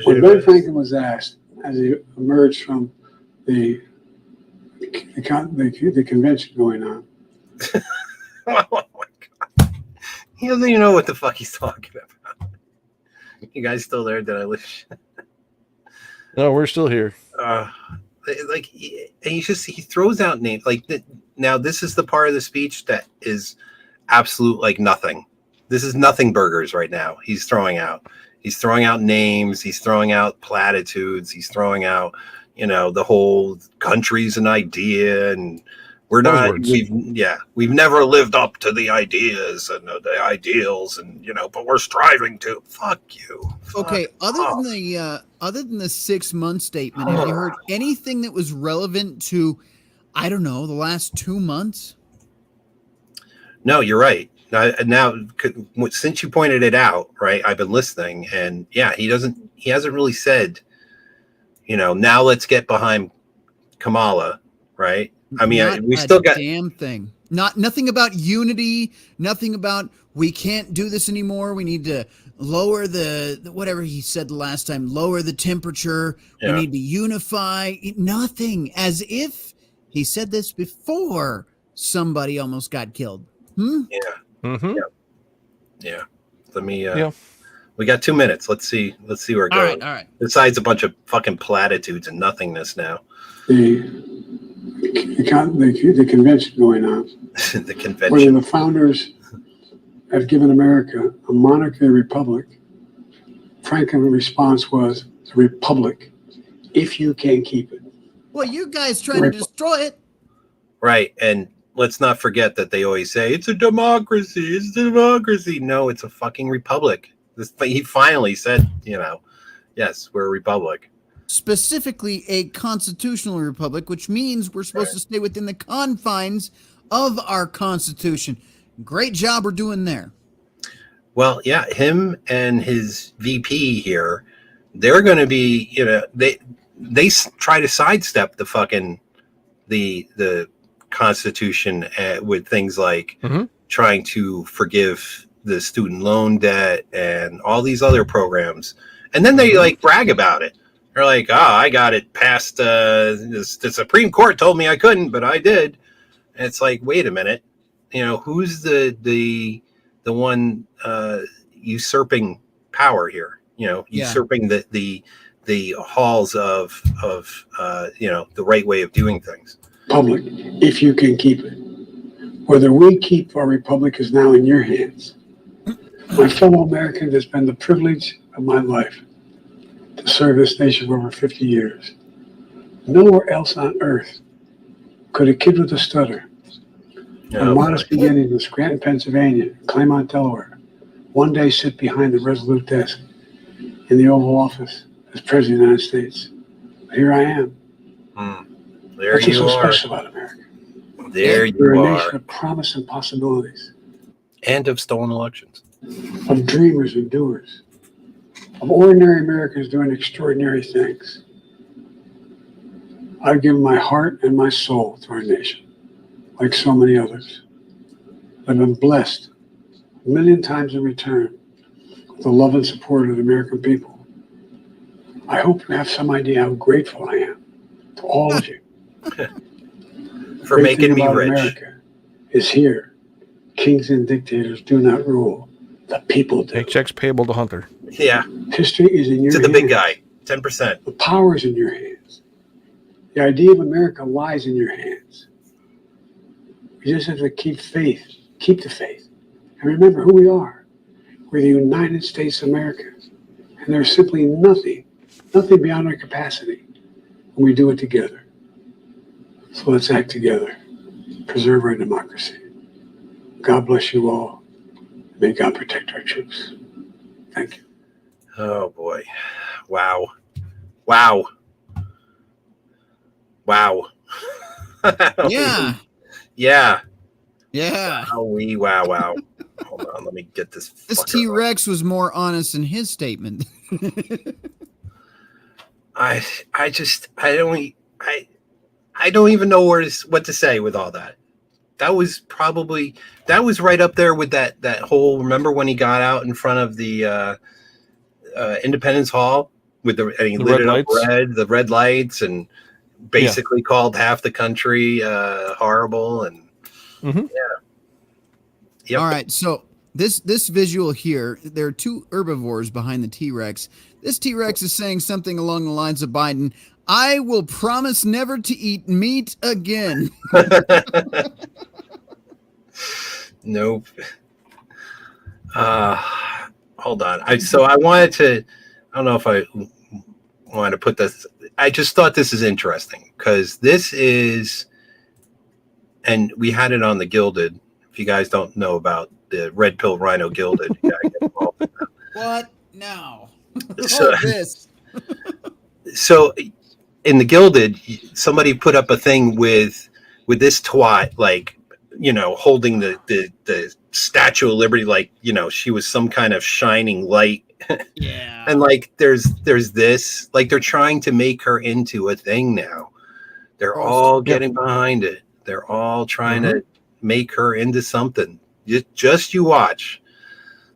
When Ben Franklin was asked, as he emerged from the convention going on, Oh my God. He doesn't even know what the fuck he's talking about. You guys still there? Did I lose? No, we're still here. Like he throws out names like that. Now this is the part of the speech that is absolute like nothing. This is nothing burgers right now. He's throwing out names. He's throwing out platitudes. He's throwing out, you know, the whole country's an idea, and we're not. We've never lived up to the ideas and the ideals, and you know, but we're striving to. Fuck you. Okay, other than the 6 month statement, have you heard anything that was relevant to, I don't know, the last 2 months? No, you're right. Now, since you pointed it out, right? I've been listening, and yeah, he hasn't really said, you know, now let's get behind Kamala, right? I mean, we still got damn thing. Nothing about unity. Nothing about we can't do this anymore. We need to lower the whatever he said the last time. Lower the temperature. Yeah. We need to unify. Nothing. As if he said this before somebody almost got killed. Yeah. Mm-hmm. Yeah. Let me. We got 2 minutes. Let's see where it goes. All right. Besides a bunch of fucking platitudes and nothingness now. the convention going on, The whether convention. the founders have given America a monarchy or republic. Franklin's response was the republic, if you can keep it. Well, you guys trying to destroy it. Right. And let's not forget that they always say it's a democracy. It's a democracy. No, it's a fucking republic. He finally said, you know, yes, we're a republic. Specifically a constitutional republic, which means we're supposed to stay within the confines of our constitution. Great job we're doing there. Well, yeah, him and his VP here, they're going to be, you know, they try to sidestep the fucking the Constitution with things like trying to forgive the student loan debt and all these other programs, and then they like brag about it. They're like, "Oh, I got it passed. The Supreme Court told me I couldn't, but I did." And it's like, wait a minute, you know, who's the one usurping power here? You know, usurping the halls of you know, the right way of doing things. Public, if you can keep it. Whether we keep our republic is now in your hands. My fellow Americans, it's been the privilege of my life to serve this nation for over 50 years. Nowhere else on earth could a kid with a stutter, a modest beginning in Scranton, Pennsylvania, Claremont, Delaware, one day sit behind the resolute desk in the Oval Office as President of the United States. Here I am. There That's what's you so are. special about America. There We're you a nation are. of promise and possibilities, And of stolen elections. of dreamers and doers, of ordinary Americans doing extraordinary things. I've given my heart and my soul to our nation, like so many others. I've been blessed a million times in return with the love and support of the American people. I hope you have some idea how grateful I am to all of you. For Great making thing me about rich. America is here. Kings and dictators do not rule. The people do. Paychecks payable to Hunter. Yeah, History is in your to hands. the big guy, 10%. The power is in your hands. The idea of America lies in your hands. We just have to keep faith, keep the faith, and remember who we are. We're the United States of America, and there's simply nothing beyond our capacity when we do it together. So let's act together, preserve our democracy. God bless you all. May God protect our troops. Thank you. Oh boy. Wow. Wow. Wow. Yeah. Yeah. Yeah. Wow. Hold on, let me get this. This fucker T Rex was more honest in his statement. I don't even know what to say with all that. That was right up there with that whole. Remember when he got out in front of the Independence Hall and he The lit red it up lights? the red lights, and basically called half the country horrible and Mhm. Yep. All right, so this visual here, there are two herbivores behind the T-Rex. This T-Rex is saying something along the lines of Biden, I will promise never to eat meat again. Nope. Hold on. I wanted to. I don't know if I wanted to put this. I just thought this is interesting because this is, and we had it on the Gilded. If you guys don't know about the Red Pill Rhino Gilded, you gotta get involved in that. What now? So- This. So in the Gilded, somebody put up a thing with this twat, like, holding the Statue of Liberty, like, she was some kind of shining light. Yeah. And like there's this, like, they're trying to make her into a thing now. They're all getting behind it. They're all trying to make her into something. Just you watch.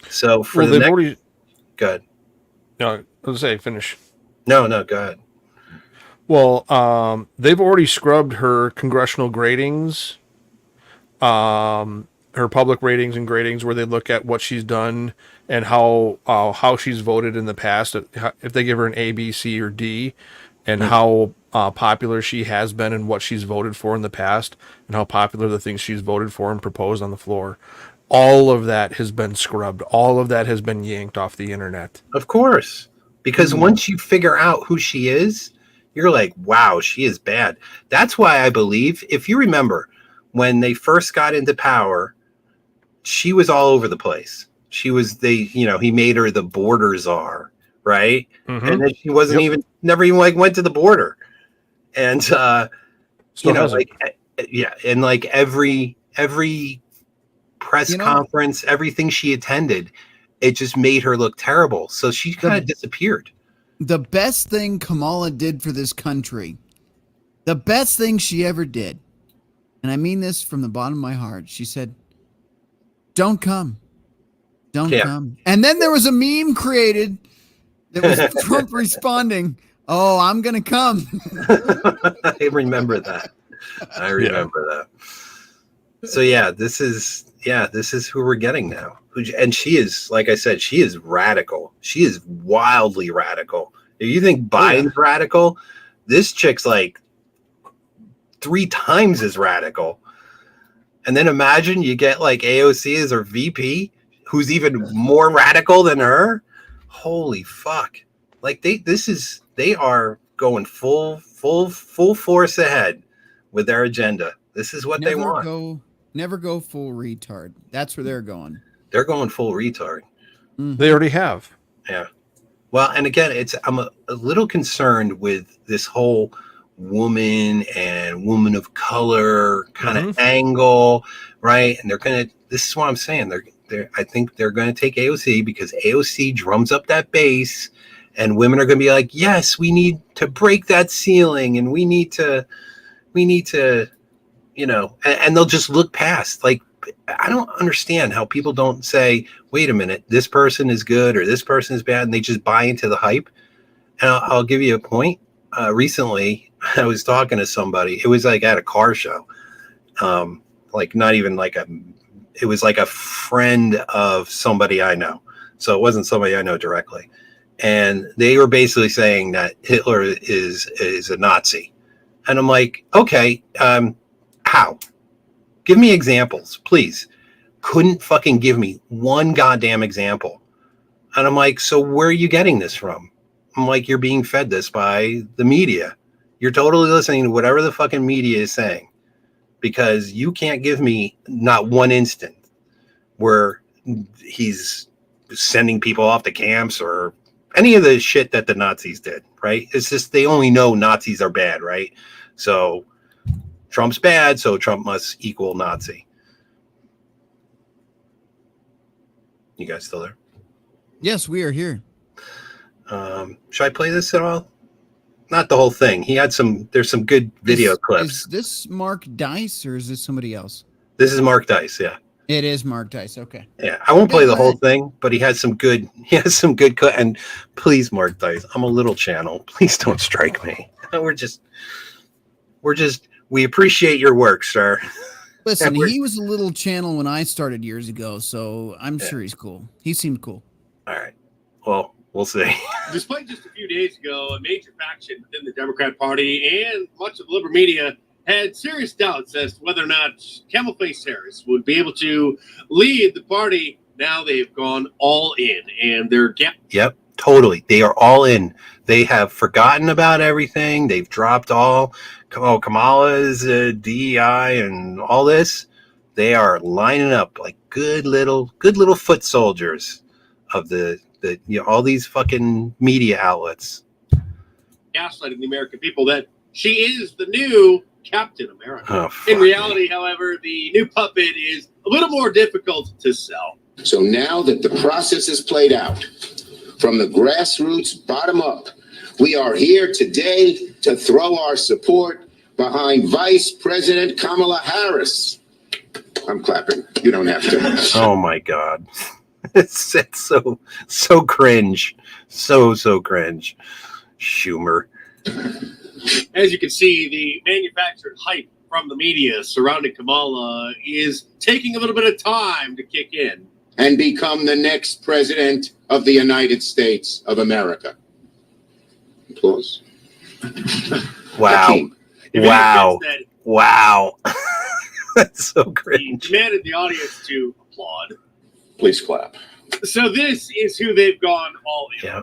So for the next, good. No, let's say finish. No, go ahead. Well, they've already scrubbed her congressional gradings, her public ratings and gradings, where they look at what she's done and how she's voted in the past. If they give her an A, B, C, or D, and how popular she has been and what she's voted for in the past, and how popular the things she's voted for and proposed on the floor. All of that has been scrubbed. All of that has been yanked off the internet. Of course. Because once you figure out who she is, you're like, wow, she is bad. That's why I believe, if you remember, when they first got into power, she was all over the place. She was, he made her the border czar, right? Mm-hmm. And then she wasn't never even went to the border. And, and like every press conference, everything she attended, it just made her look terrible. So she kind of disappeared. The best thing Kamala did for this country, the best thing she ever did, and I mean this from the bottom of my heart, she said, don't come. Don't come. And then there was a meme created that was Trump responding, oh, I'm going to come. I remember that. That. So this is who we're getting now. And she is, like I said, she is radical. She is wildly radical. If you think Biden's radical, this chick's like 3 times as radical. And then imagine you get like AOC as her VP, who's even more radical than her. Holy fuck. Like they are going full force ahead with their agenda. This is what they want. Never go full retard. That's where they're going. They're going full retard. They already have. Yeah. Well, and again, I'm a little concerned with this whole woman and woman of color kind of angle, right? And this is what I'm saying. I think they're going to take AOC because AOC drums up that base, and women are going to be like, yes, we need to break that ceiling, and we need to, and they'll just look past. Like, I don't understand how people don't say, wait a minute, this person is good or this person is bad, and they just buy into the hype. And I'll give you a point. Recently, I was talking to somebody. It was like at a car show. Like not even like it was like a friend of somebody I know. So it wasn't somebody I know directly. And they were basically saying that Hitler is a Nazi. And I'm like, okay, how? Give me examples, please. Couldn't fucking give me one goddamn example. And I'm like, so where are you getting this from? I'm like, you're being fed this by the media. You're totally listening to whatever the fucking media is saying, because you can't give me not one instant where he's sending people off to camps or any of the shit that the Nazis did, right? It's just they only know Nazis are bad, right? So Trump's bad, so Trump must equal Nazi. You guys still there? Yes, we are here. Should I play this at all? Not the whole thing. He had there's some good video clips. Is this Mark Dice or is this somebody else? This is Mark Dice, yeah. It is Mark Dice. Okay. Yeah, I won't play the whole ahead. thing, but he has some good cut. And please, Mark Dice, I'm a little channel. Please don't strike me. We appreciate your work, sir. Listen, he was a little channel when I started years ago, so I'm sure he's cool. He seemed cool. All right. Well, we'll see. Despite just a few days ago, a major faction within the Democrat Party and much of the liberal media had serious doubts as to whether or not Camel-Face Harris would be able to lead the party. Now they've gone all in, and they're Yep, totally. They are all in. They have forgotten about everything. They've dropped all. Oh, Kamala's DEI and all this. They are lining up like good little foot soldiers of the all these fucking media outlets. gaslighting the American people that she is the new Captain America. Oh, In reality, however, the new puppet is a little more difficult to sell. So now that the process is played out, from the grassroots bottom up, we are here today to throw our support behind Vice President Kamala Harris. I'm clapping. You don't have to. Oh my God. It's so cringe. So cringe. Schumer. As you can see, the manufactured hype from the media surrounding Kamala is taking a little bit of time to kick in. And become the next president of the United States of America. Applause. Wow. Hakeem. If Wow. it is Wow. That's so that he cringe. demanded the audience to applaud. Please clap. So this is who they've gone all in. Yeah.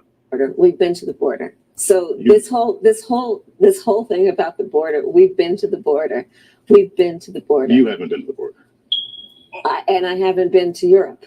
We've been to the border. So this whole thing about the border, we've been to the border. We've been to the border. You haven't been to the border. And I haven't been to Europe.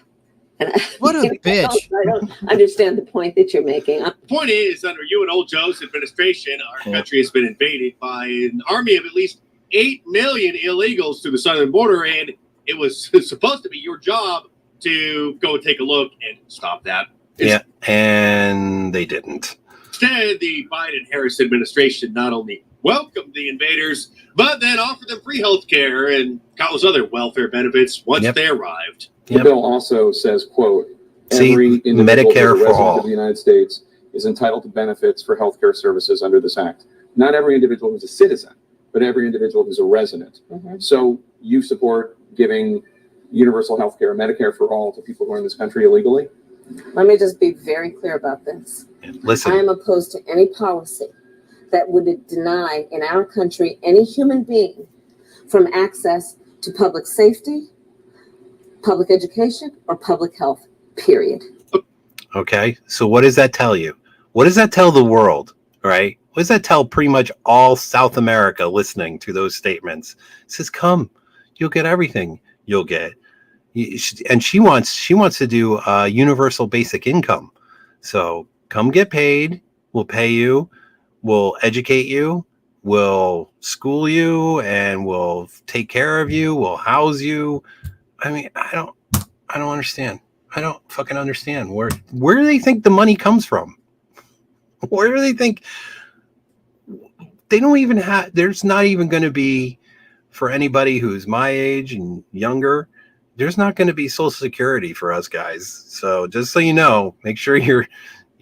And What a bitch. I don't understand the point that you're making. The point is, under you and old Joe's administration, our country has been invaded by an army of at least 8 million illegals to the southern border, and it was supposed to be your job to go and take a look and stop that. Yeah. And they didn't. Instead, the Biden-Harris administration not only welcomed the invaders, but then offered them free health care and countless other welfare benefits once Yep. they arrived. The Yep. bill also says, quote, See, every individual Medicare who is a for resident all. of the United States is entitled to benefits for healthcare services under this act. Not every individual who's a citizen, but every individual who's a resident. Mhm. So you support giving universal healthcare, Medicare for all to people who are in this country illegally? Let me just be very clear about this. I Listen. am opposed to any policy that would deny in our country any human being from access to public safety, public education, or public health, period. Okay. So what does that tell you? What does that tell the world? Right? What does that tell pretty much all South America listening to those statements? It says, come, you'll get everything you'll get. And she wants to do universal basic income. So come get paid. We'll pay you. We'll educate you. We'll school you, and we'll take care of you. We'll house you. I mean, I don't understand. I don't fucking understand where do they think the money comes from? Where do they think? They don't even have. There's not even going to be, for anybody who's my age and younger, there's not going to be Social Security for us guys. So just so you know, make sure you're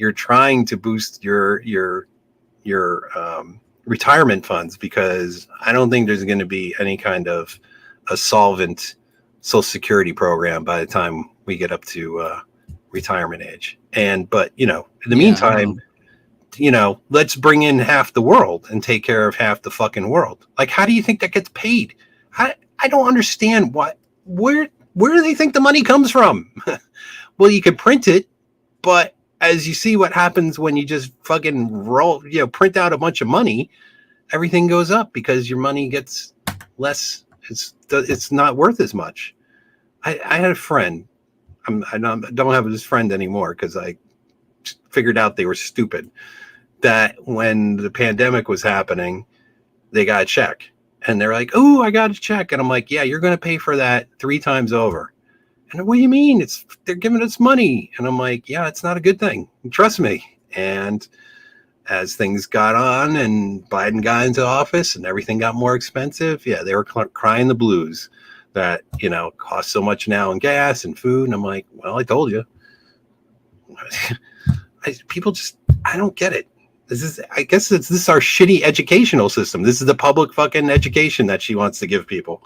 you're trying to boost your retirement funds, because I don't think there's going to be any kind of a solvent Social Security program by the time we get up to retirement age. But in the meantime, let's bring in half the world and take care of half the fucking world. Like, how do you think that gets paid? I don't understand where do they think the money comes from? Well, you could print it, but as you see what happens when you just fucking print out a bunch of money, everything goes up because your money gets less. It's not worth as much. I had a friend. I don't have this friend anymore because I figured out they were stupid. That when the pandemic was happening, they got a check and they're like, "Oh, I got a check," and I'm like, "Yeah, you're going to pay for that 3 times over." And what do you mean? They're giving us money. And I'm like, yeah, it's not a good thing. Trust me. And as things got on and Biden got into office and everything got more expensive, yeah, they were crying the blues that, costs so much now in gas and food. And I'm like, well, I told you. People just, I don't get it. I guess this is our shitty educational system. This is the public fucking education that she wants to give people.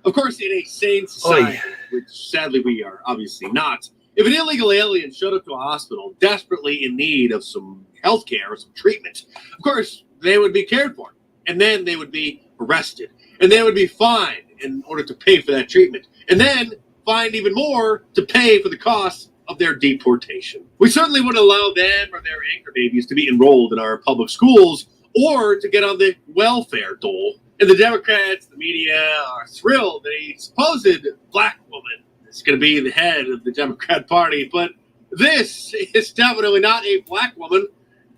Of course, in a sane society, which sadly we are obviously not, if an illegal alien showed up to a hospital desperately in need of some health care or some treatment, of course, they would be cared for. And then they would be arrested. And they would be fined in order to pay for that treatment. And then fined even more to pay for the cost of their deportation. We certainly wouldn't allow them or their anchor babies to be enrolled in our public schools or to get on the welfare dole. And the Democrats, the media are thrilled that a supposed black woman is going to be the head of the Democrat Party. But this is definitely not a black woman.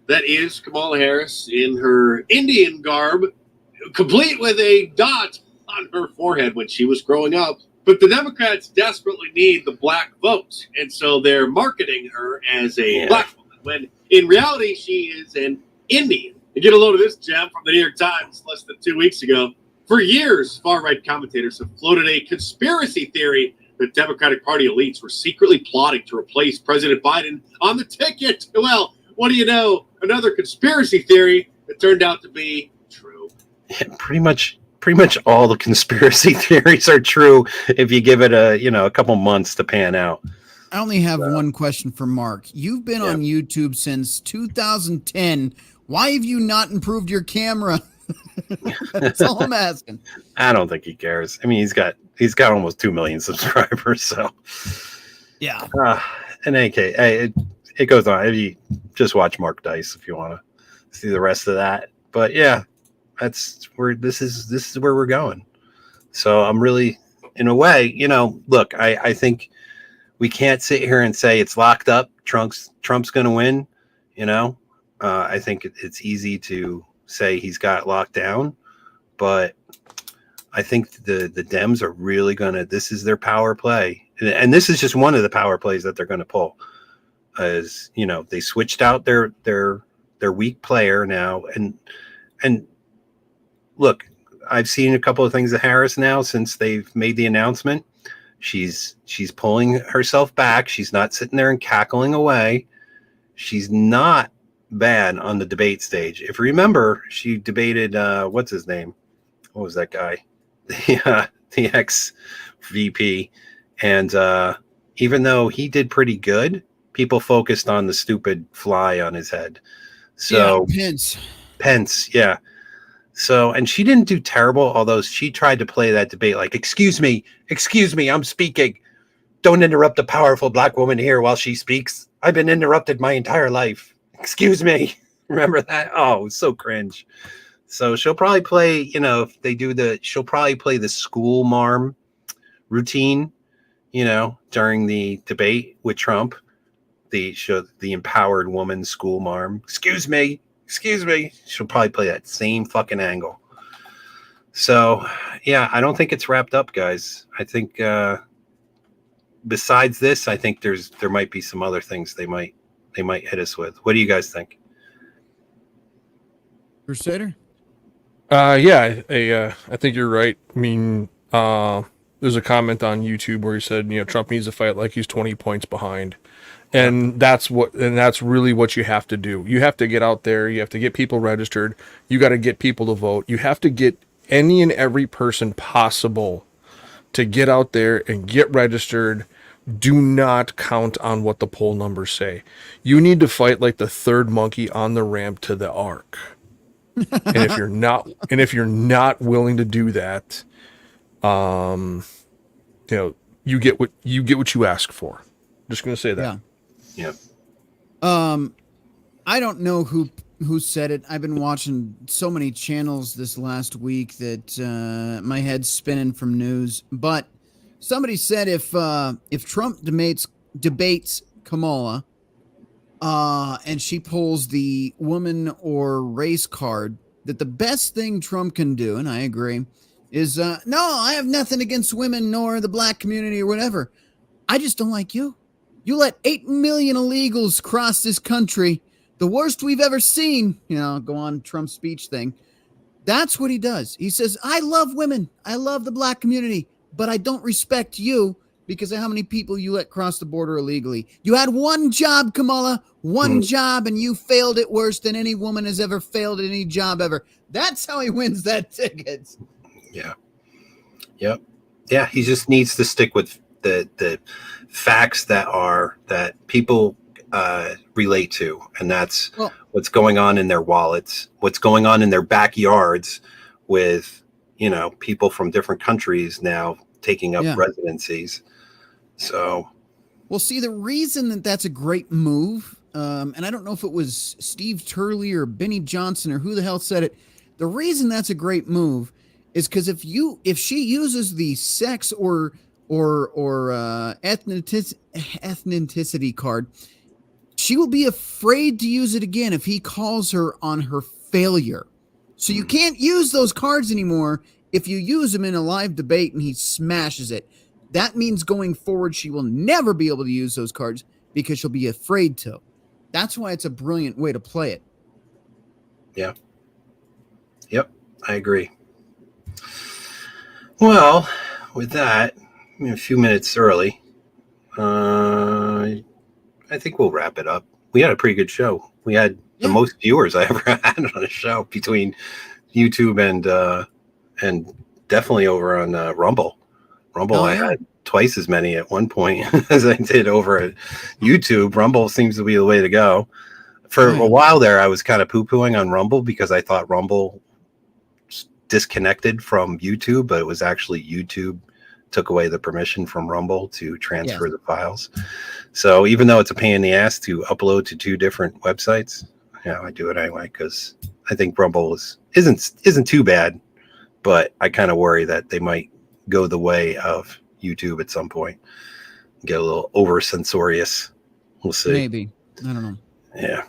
That is Kamala Harris in her Indian garb, complete with a dot on her forehead when she was growing up. But the Democrats desperately need the black vote. And so they're marketing her as a black woman, when in reality she is an Indian. To get a load of this gem from the New York Times less than 2 weeks ago. For years, far-right commentators have floated a conspiracy theory that Democratic Party elites were secretly plotting to replace President Biden on the ticket. Well, what do you know? Another conspiracy theory that turned out to be true. Yeah, pretty much all the conspiracy theories are true if you give it a couple months to pan out. I only have one question for Mark. You've been on YouTube since 2010. Why have you not improved your camera? That's all I'm asking. I don't think he cares. I mean, he's got almost 2 million subscribers. So yeah. In any case, it goes on. You just watch Mark Dice if you want to see the rest of that. But yeah, that's where this is where we're going. So I'm really, in a way, look, I think we can't sit here and say it's locked up. Trump's going to win. I think it's easy to say he's got locked down, but I think the Dems are really this is their power play. And this is just one of the power plays that they're going to pull. As they switched out their weak player now. And look, I've seen a couple of things of Harris now since they've made the announcement. She's pulling herself back. She's not sitting there and cackling away. She's not bad on the debate stage. If you remember, she debated what's his name? What was that guy? The ex VP. And even though he did pretty good, people focused on the stupid fly on his head. So Pence, yeah. So, and she didn't do terrible, although she tried to play that debate like, excuse me, I'm speaking. Don't interrupt a powerful black woman here while she speaks. I've been interrupted my entire life. Excuse me. Remember that? Oh, it's so cringe. So she'll probably play, if they do she'll probably play the school marm routine, during the debate with Trump. The empowered woman school marm. Excuse me. She'll probably play that same fucking angle. So, yeah, I don't think it's wrapped up, guys. I think besides this, I think there might be some other things they might hit us with. What do you guys think? Crusader? Yeah, I think you're right. I mean, there's a comment on YouTube where he said, Trump needs to fight like he's 20 points behind. And that's really what you have to do. You have to get out there. You have to get people registered. You got to get people to vote. You have to get any and every person possible to get out there and get registered. Do not count on what the poll numbers say. You need to fight like the third monkey on the ramp to the ark. And if you're not willing to do that, you know, you get what you ask for. Just going to say that. Yeah. I don't know who said it. I've been watching so many channels this last week that my head's spinning from news. But somebody said if Trump debates Kamala, and she pulls the woman or race card, that the best thing Trump can do, and I agree, is no, I have nothing against women nor the black community or whatever. I just don't like you. You let 8 million illegals cross this country, the worst we've ever seen. You know, go on Trump's speech thing. That's what he does. He says, I love women. I love the black community, but I don't respect you because of how many people you let cross the border illegally. You had one job, Kamala, one job, and you failed it worse than any woman has ever failed at any job ever. That's how he wins that ticket. Yeah. Yep. Yeah. He just needs to stick with the facts that people relate to, and that's what's going on in their wallets, what's going on in their backyards with, you know, people from different countries now taking up residencies. So, well, see, the reason that that's a great move, and I don't know if it was Steve Turley or Benny Johnson or who the hell said it. The reason that's a great move is because if she uses the sex or ethnicity card, she will be afraid to use it again if he calls her on her failure. So you can't use those cards anymore if you use them in a live debate and he smashes it. That means going forward, she will never be able to use those cards because she'll be afraid to. That's why it's a brilliant way to play it. Yeah. Yep, I agree. Well, with that, a few minutes early, I think we'll wrap it up. We had a pretty good show. We had the most viewers I ever had on a show between YouTube and definitely over on Rumble. I had twice as many at one point as I did over at YouTube. Rumble seems to be the way to go. For a while there, I was kind of poo-pooing on Rumble because I thought Rumble disconnected from YouTube, but it was actually YouTube took away the permission from Rumble to transfer the files. So even though it's a pain in the ass to upload to two different websites, I do it anyway because I think Rumble isn't too bad, but I kind of worry that they might go the way of YouTube at some point, get a little over censorious. We'll see. Maybe. I don't know. Yeah.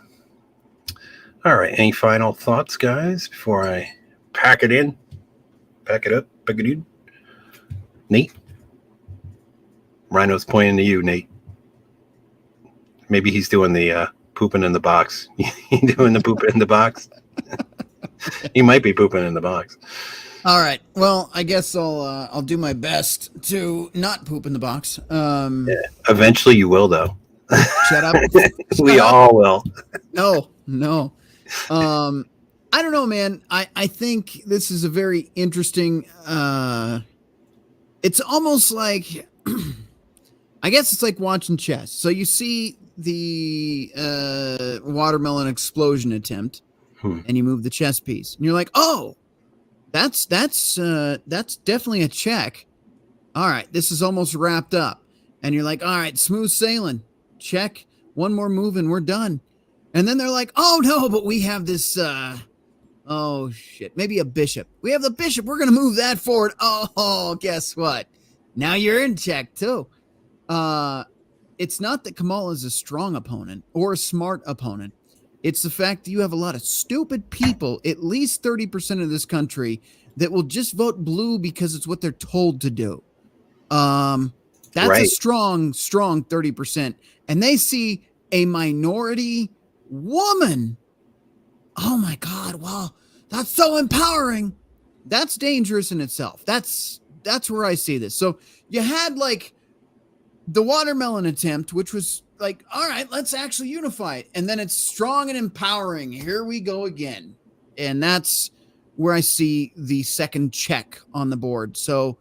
All right. Any final thoughts, guys, before I pack it in? Pack it up. Pack it in. Nate? Rhino's pointing to you, Nate. Maybe he's doing the pooping in the box. You doing the pooping in the box? He might be pooping in the box. All right. Well, I guess I'll do my best to not poop in the box. Eventually you will, though. Shut up. We all will. No. I don't know, man. I think this is a very interesting. It's almost like, I guess it's like watching chess. So you see the watermelon explosion attempt, and you move the chess piece, and you're like, oh, that's definitely a check. All right, this is almost wrapped up, and you're like, all right, smooth sailing. Check. One more move, and we're done. And then they're like, oh no, but we have this. Oh shit, maybe a bishop. We have the bishop. We're gonna move that forward. Oh, guess what? Now you're in check too. It's not that Kamala is a strong opponent or a smart opponent. It's the fact that you have a lot of stupid people, at least 30% of this country, that will just vote blue because it's what they're told to do. That's right. A strong 30%. And they see a minority woman. Oh my God, wow, that's so empowering. That's dangerous in itself. That's where I see this. So you had like the watermelon attempt, which was like, all right, let's actually unify it. And then it's strong and empowering. Here we go again. And that's where I see the second check on the board. So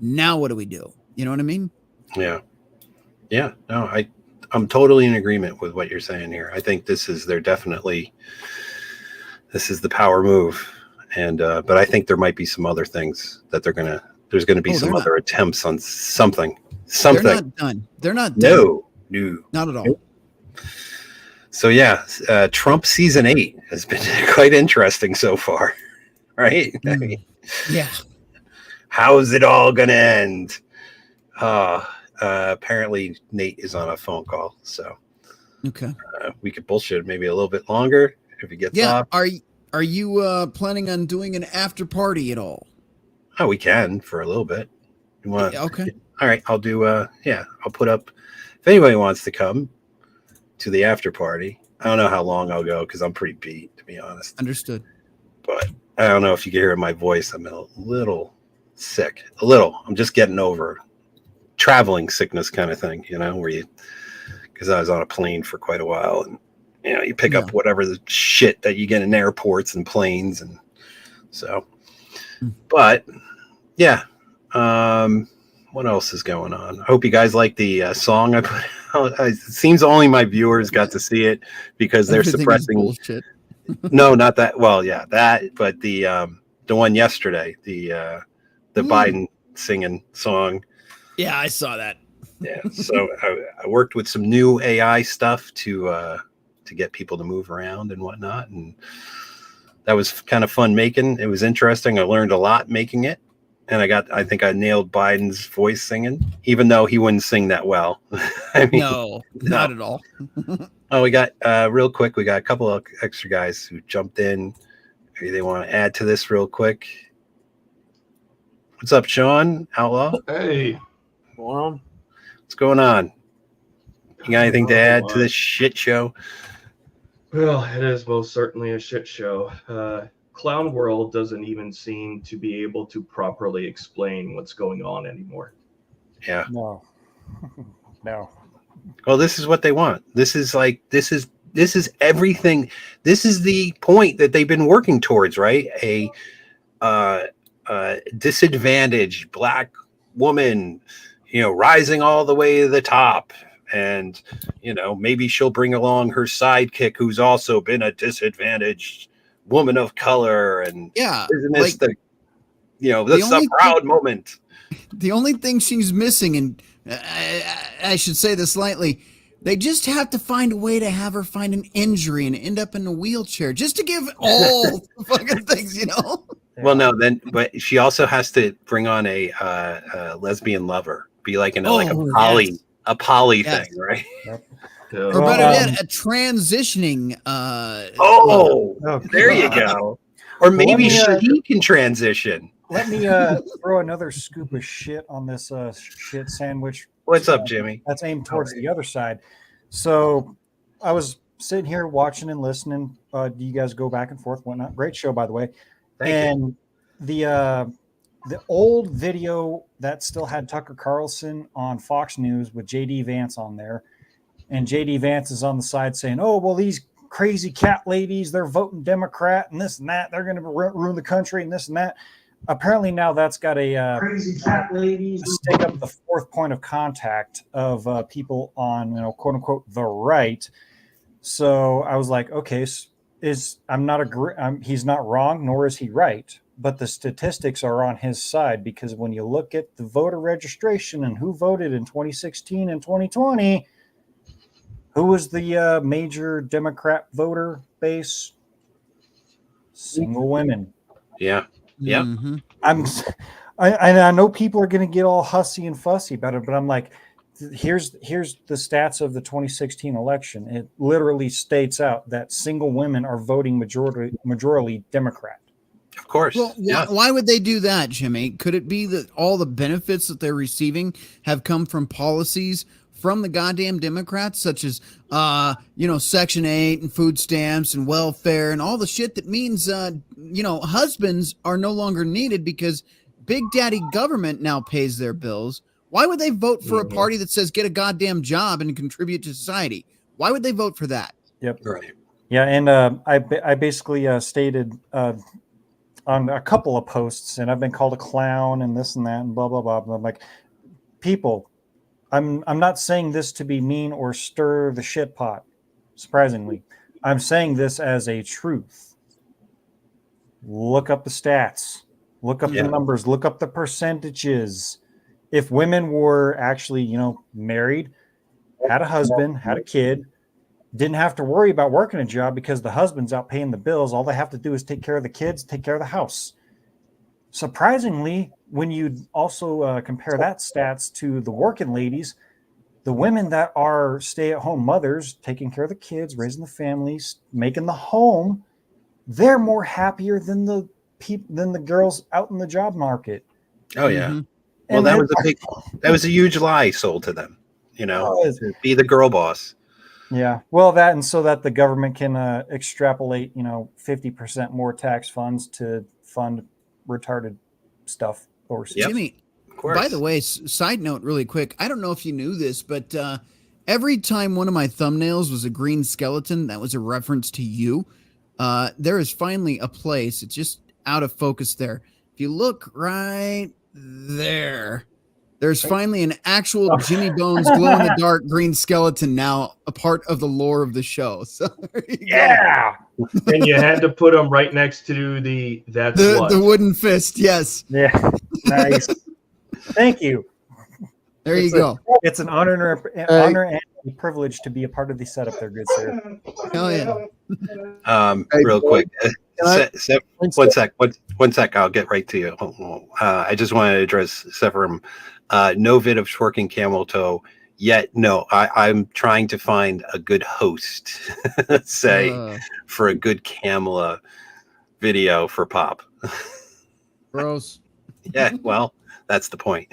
now what do we do? You know what I mean? Yeah. Yeah. No, I'm totally in agreement with what you're saying here. I think this is the power move. And, but I think there might be some other things that there's going to be some other attempts on something. They're not done. They're not done. No, not at all. So yeah, Trump season 8 has been quite interesting so far, right? I mean, Yeah. how's it all gonna end? Apparently Nate is on a phone call, so Okay. We could bullshit maybe a little bit longer if he gets off. Are you planning on doing an after party at all? Oh, we can for a little bit. You want? Okay. All right, I'll do. I'll put up if anybody wants to come to the after party. I don't know how long I'll go because I'm pretty beat, to be honest. Understood. But I don't know if you can hear in my voice. I'm a little sick. A little. I'm just getting over traveling sickness kind of thing, because I was on a plane for quite a while, and you pick up whatever the shit that you get in airports and planes, and so. But yeah. What else is going on? I hope you guys like the song I put out. It seems only my viewers got to see it because they're suppressing bullshit. No, not that. Well, yeah, that, but the one yesterday, the Biden singing song. Yeah, I saw that. Yeah, so I worked with some new AI stuff to get people to move around and whatnot, and that was kind of fun making. It was interesting. I learned a lot making it. And I think I nailed Biden's voice singing, even though he wouldn't sing that well. I mean, No, not at all. Oh, we got real quick. We got a couple of extra guys who jumped in. Maybe they want to add to this real quick. What's up, Sean Outlaw? Hey, well, what's going on? You got anything to add to this shit show? Well, it is most certainly a shit show. Clown World doesn't even seem to be able to properly explain what's going on anymore. Yeah. No. Well, this is what they want. This is everything. This is the point that they've been working towards, right? A disadvantaged Black woman, rising all the way to the top. And, maybe she'll bring along her sidekick who's also been a disadvantaged woman of color, and isn't this the proud moment? The only thing she's missing, and I should say this lightly, they just have to find a way to have her find an injury and end up in a wheelchair, just to give all the fucking things, Well, no, but she also has to bring on a lesbian lover, be like a poly thing, right? Yep. Or better yet, a transitioning. There you go. Or maybe she can transition. Let me throw another scoop of shit on this shit sandwich. What's up, Jimmy? That's aimed towards the other side. So I was sitting here watching and listening. You guys go back and forth, whatnot. Great show, by the way. Thank you. The old video that still had Tucker Carlson on Fox News with JD Vance on there. And JD Vance is on the side saying, oh, well, these crazy cat ladies, they're voting Democrat and this and that. They're going to ruin the country and this and that. Apparently now that's got a crazy cat ladies stake up the fourth point of contact of people on, quote unquote, the right. So I was like, okay, he's not wrong, nor is he right. But the statistics are on his side, because when you look at the voter registration and who voted in 2016 and 2020, who was the major Democrat voter base? Single women. Yeah. Yeah. Mm-hmm. I know people are going to get all hussy and fussy about it, but I'm like, here's the stats of the 2016 election. It literally states out that single women are voting majority Democrat. Of course. Well, why would they do that, Jimmy? Could it be that all the benefits that they're receiving have come from policies from the goddamn Democrats, such as, Section 8 and food stamps and welfare and all the shit that means, husbands are no longer needed because Big Daddy government now pays their bills, Why would they vote for a Mhm. party that says get a goddamn job and contribute to society? Why would they vote for that? Yep. Right. Yeah, and I basically stated on a couple of posts, and I've been called a clown and this and that and blah blah blah. But I'm like, people, I'm not saying this to be mean or stir the shit pot. Surprisingly, I'm saying this as a truth. Look up the stats. Look up Yeah. the numbers. Look up the percentages. If women were actually, married, had a husband, had a kid, didn't have to worry about working a job because the husband's out paying the bills. All they have to do is take care of the kids, take care of the house. Surprisingly, when you also compare that stats to the working ladies, the women that are stay-at-home mothers, taking care of the kids, raising the families, making the home, they're more happier than the girls out in the job market. Oh yeah. Mhm. Well, And that was a huge lie sold to them. Oh, To be the girl boss. yeah, well, that and so that the government can extrapolate, 50% more tax funds to fund retarded stuff overseas. Yep. Jimmy, Of course. by the way, side note really quick, I don't know if you knew this, but every time one of my thumbnails was a green skeleton, that was a reference to you. There is finally a place, it's just out of focus there. If you look right there, there's finally an actual Jimmy Bones glow-in-the-dark green skeleton now, a part of the lore of the show. So there you Yeah, And you had to put them right next to that's go. what. The wooden fist, yes. yeah, nice. Thank you. There you It's go. It's an honor and a privilege to be a part of the setup there, good sir. Hell yeah. Real quick. I- One sec. I'll get right to you. I just wanted to address Severum. No vid of twerking camel toe yet. No, I'm trying to find a good host, for a good Kamala video for Pop. Gross. Yeah, well, that's the point.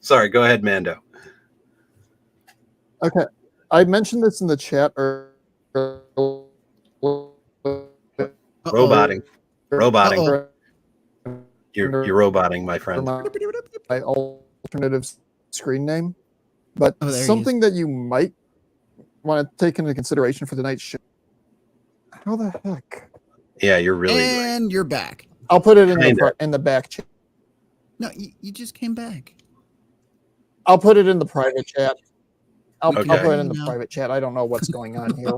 Sorry, go ahead, Mando. Okay, I mentioned this in the chat earlier. Roboting. Uh-oh. You're roboting, my friend. My alternative screen name, but Oh, there he something that you might want to take into consideration for tonight's show. How the heck? Yeah, you're really. And you're back. I'll put it in Kinda. in the back chat. No, you just came back. I'll put it in the private chat. I'll Okay. put it in the No. private chat. I don't know what's going on here.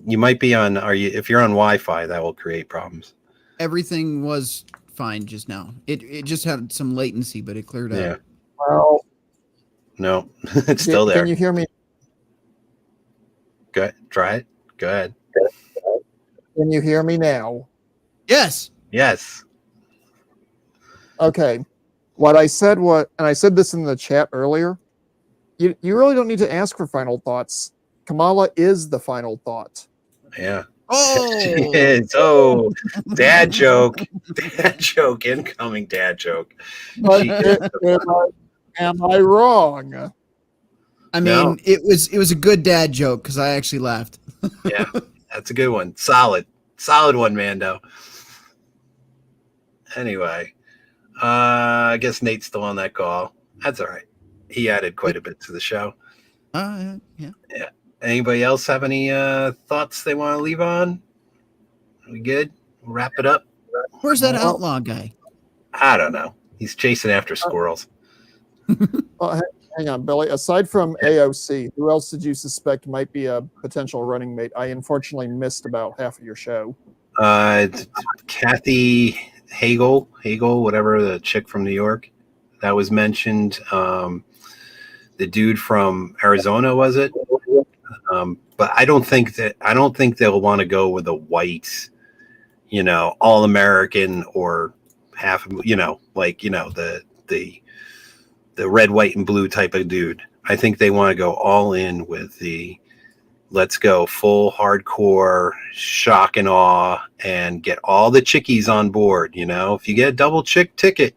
You might be on. If you're on Wi-Fi, that will create problems. Everything was fine just now. It just had some latency, but it cleared Yeah. up. Well, No, it's still there. Can you hear me? Go ahead. Try it. Go ahead. Can you hear me now? Yes. Yes. Okay. What I said and I said this in the chat earlier, you really don't need to ask for final thoughts. Kamala is the final thought. Yeah. Oh. She is. Oh, dad joke. Dad joke. Incoming dad joke. But She is am I wrong? I mean, No. it was a good dad joke because I actually laughed. Yeah, that's a good one. Solid one, Mando. Anyway, I guess Nate's still on that call. That's all right. He added quite a bit to the show. Yeah. Anybody else have any thoughts they want to leave on? We good? We'll wrap it up. Where's that Well- outlaw guy? I don't know. He's chasing after squirrels. Well, hang on, Billy. Aside from AOC, who else did you suspect might be a potential running mate? I unfortunately missed about half of your show. Kathy Hagel, whatever, the chick from New York, that was mentioned. The dude from Arizona, was it? But I don't think they'll want to go with a white, all American or half, the red, white, and blue type of dude. I think they want to go all in with the let's go full hardcore shock and awe and get all the chickies on board. If you get a double chick ticket,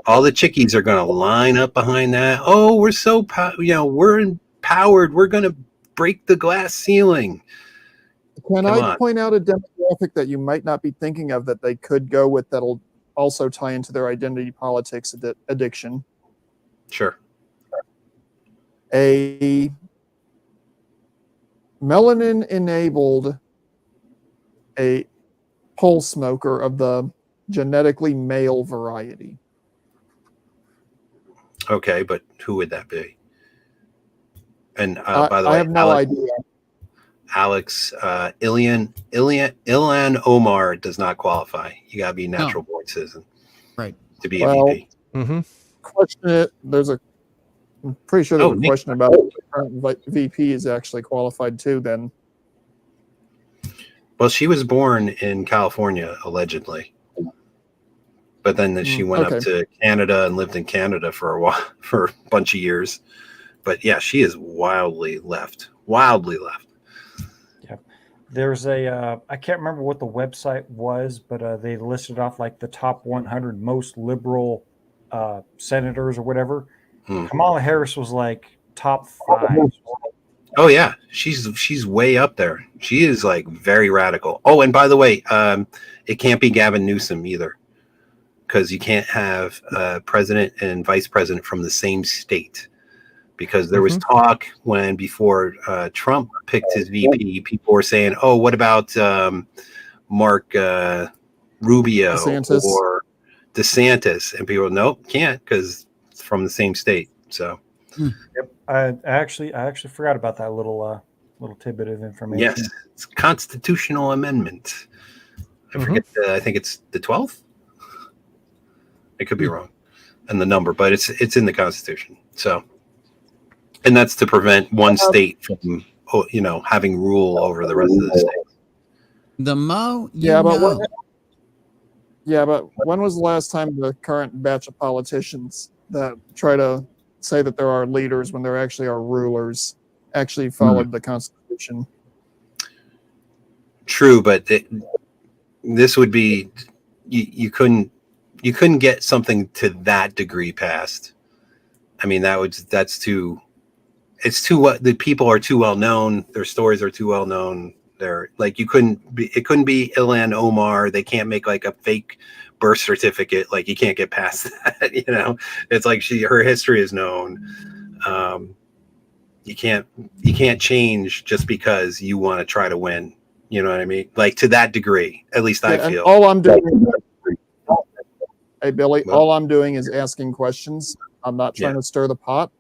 all the chickies are going to line up behind that. Oh, we're so, we're empowered. We're going to break the glass ceiling. Can Come I on. point out a demographic that you might not be thinking of that they could go with that'll also tie into their identity politics addiction? Sure. a melanin-enabled a pole smoker of the genetically male variety. Okay, but who would that be? And by the I way, have no idea. Alex, Ilhan Omar does not qualify. You gotta be a natural born citizen, right, to be a VP. Question it. I'm pretty sure there's a question about if the current VP is actually qualified too. Then, well, she was born in California allegedly, but then she went up to Canada and lived in Canada for a while, for a bunch of years. But yeah, she is wildly left. Yep. There's a I can't remember what the website was, but they listed off like the top 100 most liberal senators or whatever. Kamala Harris was like top 5. Oh yeah, she's way up there. She is like very radical. Oh, and by the way, it can't be Gavin Newsom either, because you can't have president and vice president from the same state. Because there was talk before Trump picked his VP, people were saying, "Oh, what about Mark Rubio or DeSantis?" And people, nope, can't, because it's from the same state. So, yep, I actually forgot about that little tidbit of information. Yes, it's a constitutional amendment. I forget. I think it's the 12th. I could be wrong, and the number, but it's in the Constitution. So. And that's to prevent one state from, having rule over the rest of the states. The Mo, but when was the last time the current batch of politicians that try to say that there are leaders when there actually are rulers actually followed the Constitution? True, but this would be you couldn't get something to that degree passed. I mean, that's too. It's too what the people are too well known. Their stories are too well known. They're like it couldn't be Ilhan Omar. They can't make like a fake birth certificate. Like you can't get past that. It's like her history is known. You can't change just because you want to try to win. You know what I mean? Like to that degree, at least I feel. All I'm doing, hey Billy, all I'm doing is asking questions. I'm not trying to stir the pot.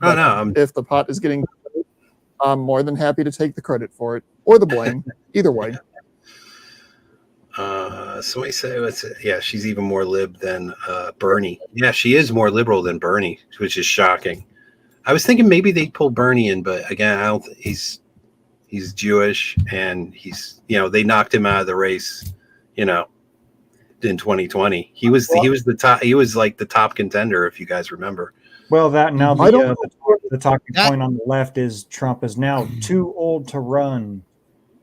Oh, no. If the pot is getting, I'm more than happy to take the credit for it or the blame. Either way. Somebody said, she's even more lib than Bernie. Yeah, she is more liberal than Bernie, which is shocking. I was thinking maybe they pulled Bernie in, but again, I don't. He's Jewish, and they knocked him out of the race. In 2020, he was the top. He was like the top contender, if you guys remember. Well, that now the talking point on the left is Trump is now too old to run.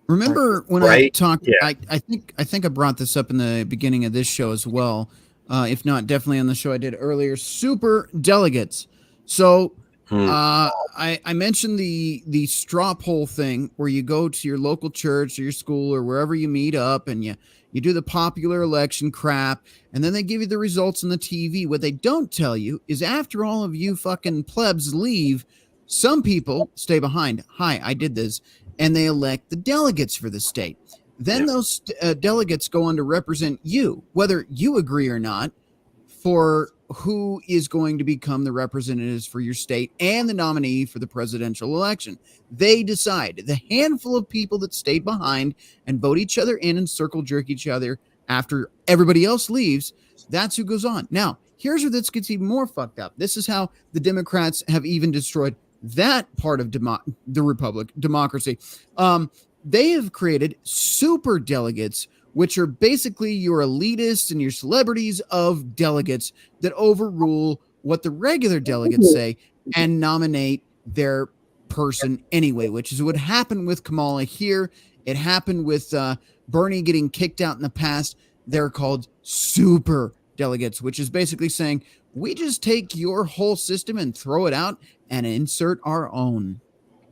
Remember when I talked? Yeah. I think I brought this up in the beginning of this show as well. If not, definitely on the show I did earlier. Super delegates. So I mentioned the straw poll thing where you go to your local church or your school or wherever you meet up and you do the popular election crap, and then they give you the results on the TV. What they don't tell you is after all of you fucking plebs leave, some people stay behind. Hi, I did this. And they elect the delegates for the state. Then those delegates go on to represent you, whether you agree or not, for who is going to become the representatives for your state and the nominee for the presidential election. They decide. The handful of people that stayed behind and vote each other in and circle jerk each other after everybody else leaves, that's who goes on. Now, here's where this gets even more fucked up. This is how the Democrats have even destroyed that part of the democracy. They have created super delegates, which are basically your elitists and your celebrities of delegates that overrule what the regular delegates say and nominate their person anyway, which is what happened with Kamala here. It happened with Bernie getting kicked out in the past. They're called super delegates, which is basically saying we just take your whole system and throw it out and insert our own.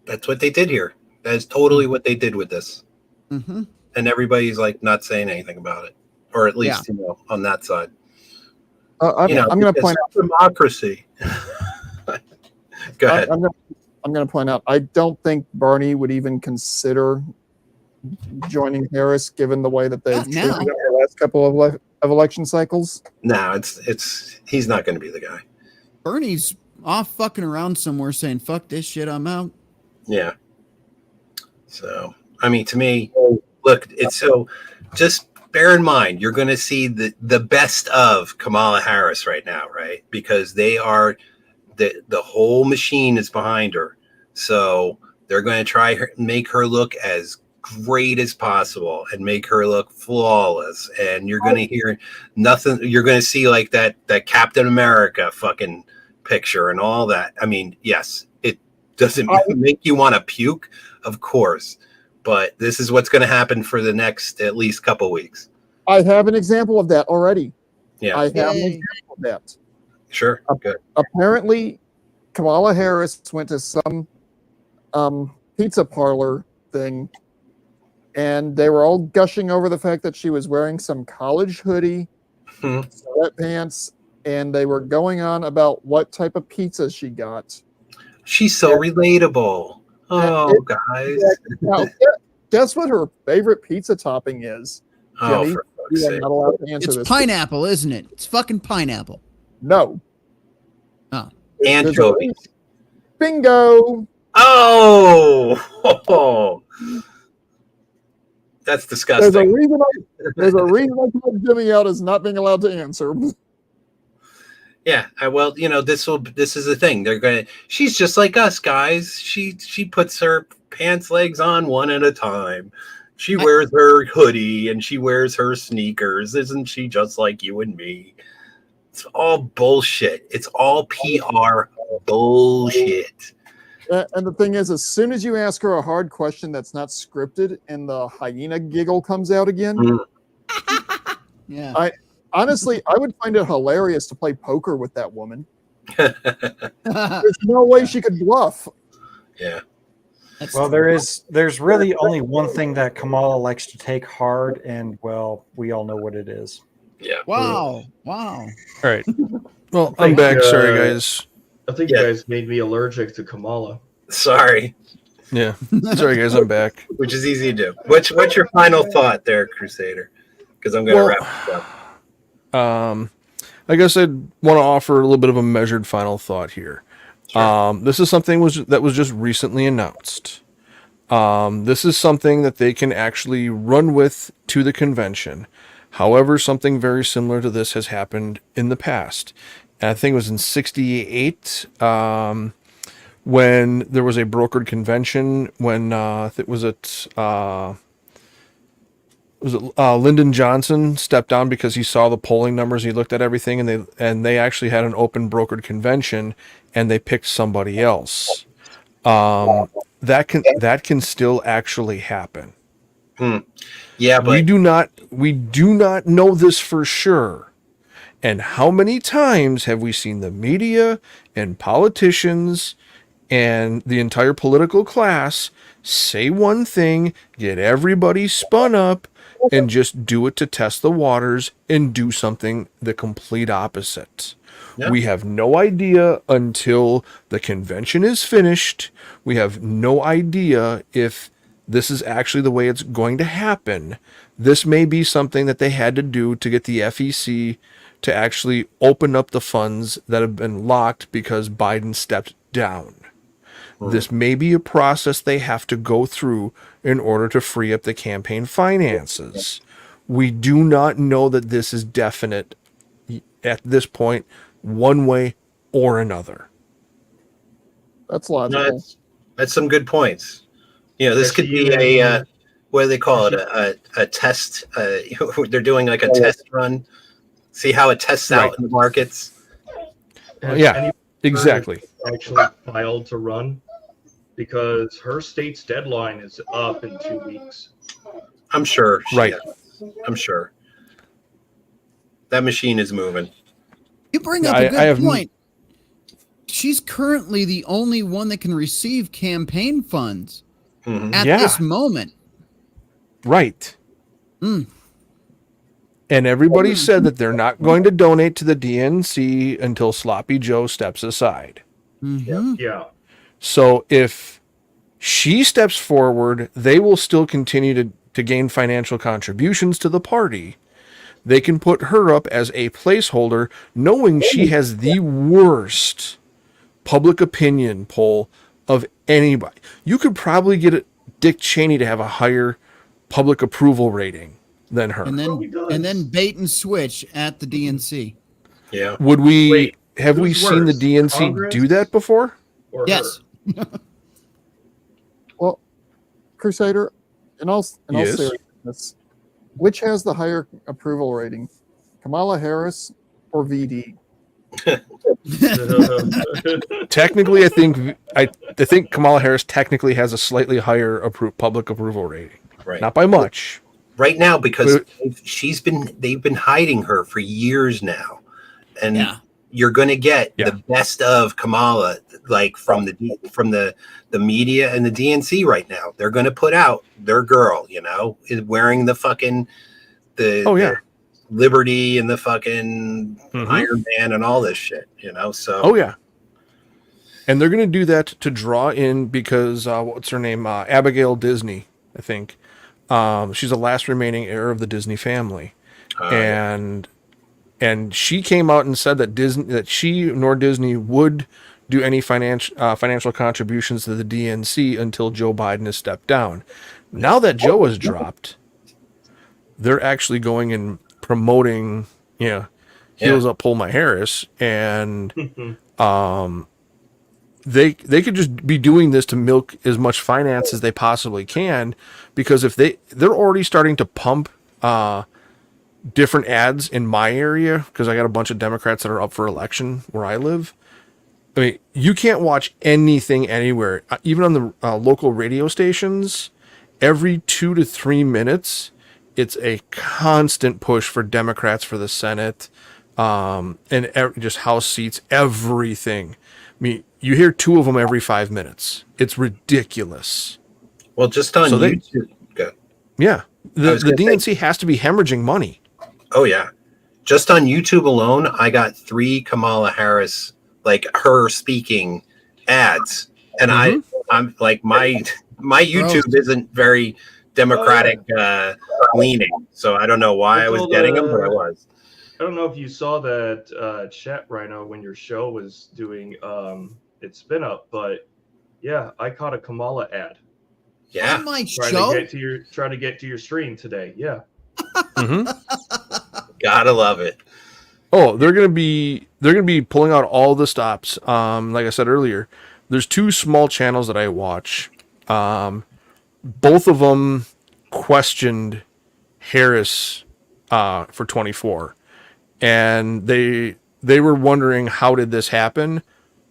That's what they did here. That is totally what they did with this. Mm-hmm. And everybody's like not saying anything about it, or at least on that side. I'm going to point out democracy. Go ahead. I'm going to point out, I don't think Bernie would even consider joining Harris, given the way that they've treated him the last couple of election cycles. No, he's not going to be the guy. Bernie's off fucking around somewhere saying, fuck this shit, I'm out. Yeah. So, I mean, to me, look, it's so just bear in mind, you're going to see the best of Kamala Harris right now, right? Because they are the whole machine is behind her. So they're going to make her look as great as possible and make her look flawless. And you're going to hear nothing. You're going to see like that Captain America fucking picture and all that. I mean, yes, it doesn't make you want to puke, of course, but this is what's going to happen for the next at least couple weeks. I have an example of that already. Yeah, I have an example of that. Sure. Good. Apparently, Kamala Harris went to some pizza parlor thing, and they were all gushing over the fact that she was wearing some college hoodie, sweatpants, and they were going on about what type of pizza she got. She's so relatable. Oh, guys. Now, guess what her favorite pizza topping is? Oh, Jimmy, for fuck's you are sake. not allowed to answer It's this. pineapple, isn't it? It's fucking pineapple. No. Oh. Anchovy. Bingo. Oh. That's disgusting. There's a reason I called Jimmy out as not being allowed to answer. Yeah, well, this is the thing. She's just like us, guys. She puts her pants legs on one at a time. She wears her hoodie and she wears her sneakers. Isn't she just like you and me? It's all bullshit. It's all PR bullshit. And the thing is, as soon as you ask her a hard question that's not scripted and the hyena giggle comes out again, Yeah. Honestly, I would find it hilarious to play poker with that woman. There's no way she could bluff. Yeah. Well, there's really only one thing that Kamala likes to take hard, and well, we all know what it is. Yeah. Wow. All right. Well, I'm back. Sorry, guys. I think you guys made me allergic to Kamala. Sorry. Yeah. Sorry, guys. I'm back. Which is easy to do. What's your final thought there, Crusader? Because I'm going to wrap this up. I guess I'd want to offer a little bit of a measured final thought here. Sure. This is something that was just recently announced. This is something that they can actually run with to the convention. However, something very similar to this has happened in the past. And I think it was in '68 when there was a brokered convention when it was at Lyndon Johnson stepped down because he saw the polling numbers. He looked at everything, and they actually had an open brokered convention, and they picked somebody else. That can still actually happen. Yeah, but we do not know this for sure. And how many times have we seen the media and politicians and the entire political class say one thing, get everybody spun up, and just do it to test the waters and do something the complete opposite. Yeah. We have no idea until the convention is finished. We have no idea if this is actually the way it's going to happen. This may be something that they had to do to get the FEC to actually open up the funds that have been locked because Biden stepped down. This may be a process they have to go through in order to free up the campaign finances. We do not know that this is definite at this point, one way or another. That's logical. No, that's some good points. This could be a what do they call it? A test. They're doing like a test run. See how it tests out in the markets. Yeah, exactly. Actually filed to run because her state's deadline is up in 2 weeks. I'm sure. Right. I'm sure. That machine is moving. You bring up a good point. She's currently the only one that can receive campaign funds at this moment. Right. And everybody said that they're not going to donate to the DNC until Sloppy Joe steps aside. Yeah. So if she steps forward, they will still continue to gain financial contributions to the party. They can put her up as a placeholder, knowing she has the worst public opinion poll of anybody. You could probably get Dick Cheney to have a higher public approval rating than her. And then bait and switch at the DNC. Yeah. Would we have we who's seen the worse, DNC Congress do that before? Or Yes. Well, Crusader, in all Yes. seriousness, which has the higher approval rating, Kamala Harris or VD? Technically, I think Kamala Harris technically has a slightly higher public approval rating. Right. Not by much. Right now, because But- they've been hiding her for years now, and Yeah. you're going to get the best of Kamala, like from the media and the DNC right now. They're going to put out their girl, you know, wearing the fucking the Liberty and the fucking Iron Man and all this shit, you know. So Oh yeah. And they're going to do that to draw in because what's her name? Abigail Disney, I think. She's the last remaining heir of the Disney family, and she came out and said that she nor Disney would do any financial contributions to the DNC until Joe Biden has stepped down. Now that Joe has dropped, they're actually going and promoting, heels up, pull my Harris, and they could just be doing this to milk as much finance as they possibly can, because if they're already starting to pump different ads in my area, because I got a bunch of Democrats that are up for election where I live. I mean, you can't watch anything anywhere, even on the local radio stations. Every 2 to 3 minutes, it's a constant push for Democrats for the Senate, and just House seats, everything. I mean, you hear 2 of them every 5 minutes. It's ridiculous. Well, just on YouTube. The DNC has to be hemorrhaging money. Oh yeah, just on YouTube alone, I got 3 Kamala Harris, like her speaking ads, and I'm like my YouTube isn't very Democratic leaning, so I don't know why I was getting them, but I was. I don't know if you saw that chat, Rhino, when your show was doing its spin up, but yeah, I caught a Kamala ad. Yeah, on my trying to get to your stream today. Yeah, gotta love it. Oh, they're gonna be pulling out all the stops. Like I said earlier, there's 2 small channels that I watch. Both of them questioned Harris for 24, and they were wondering, how did this happen?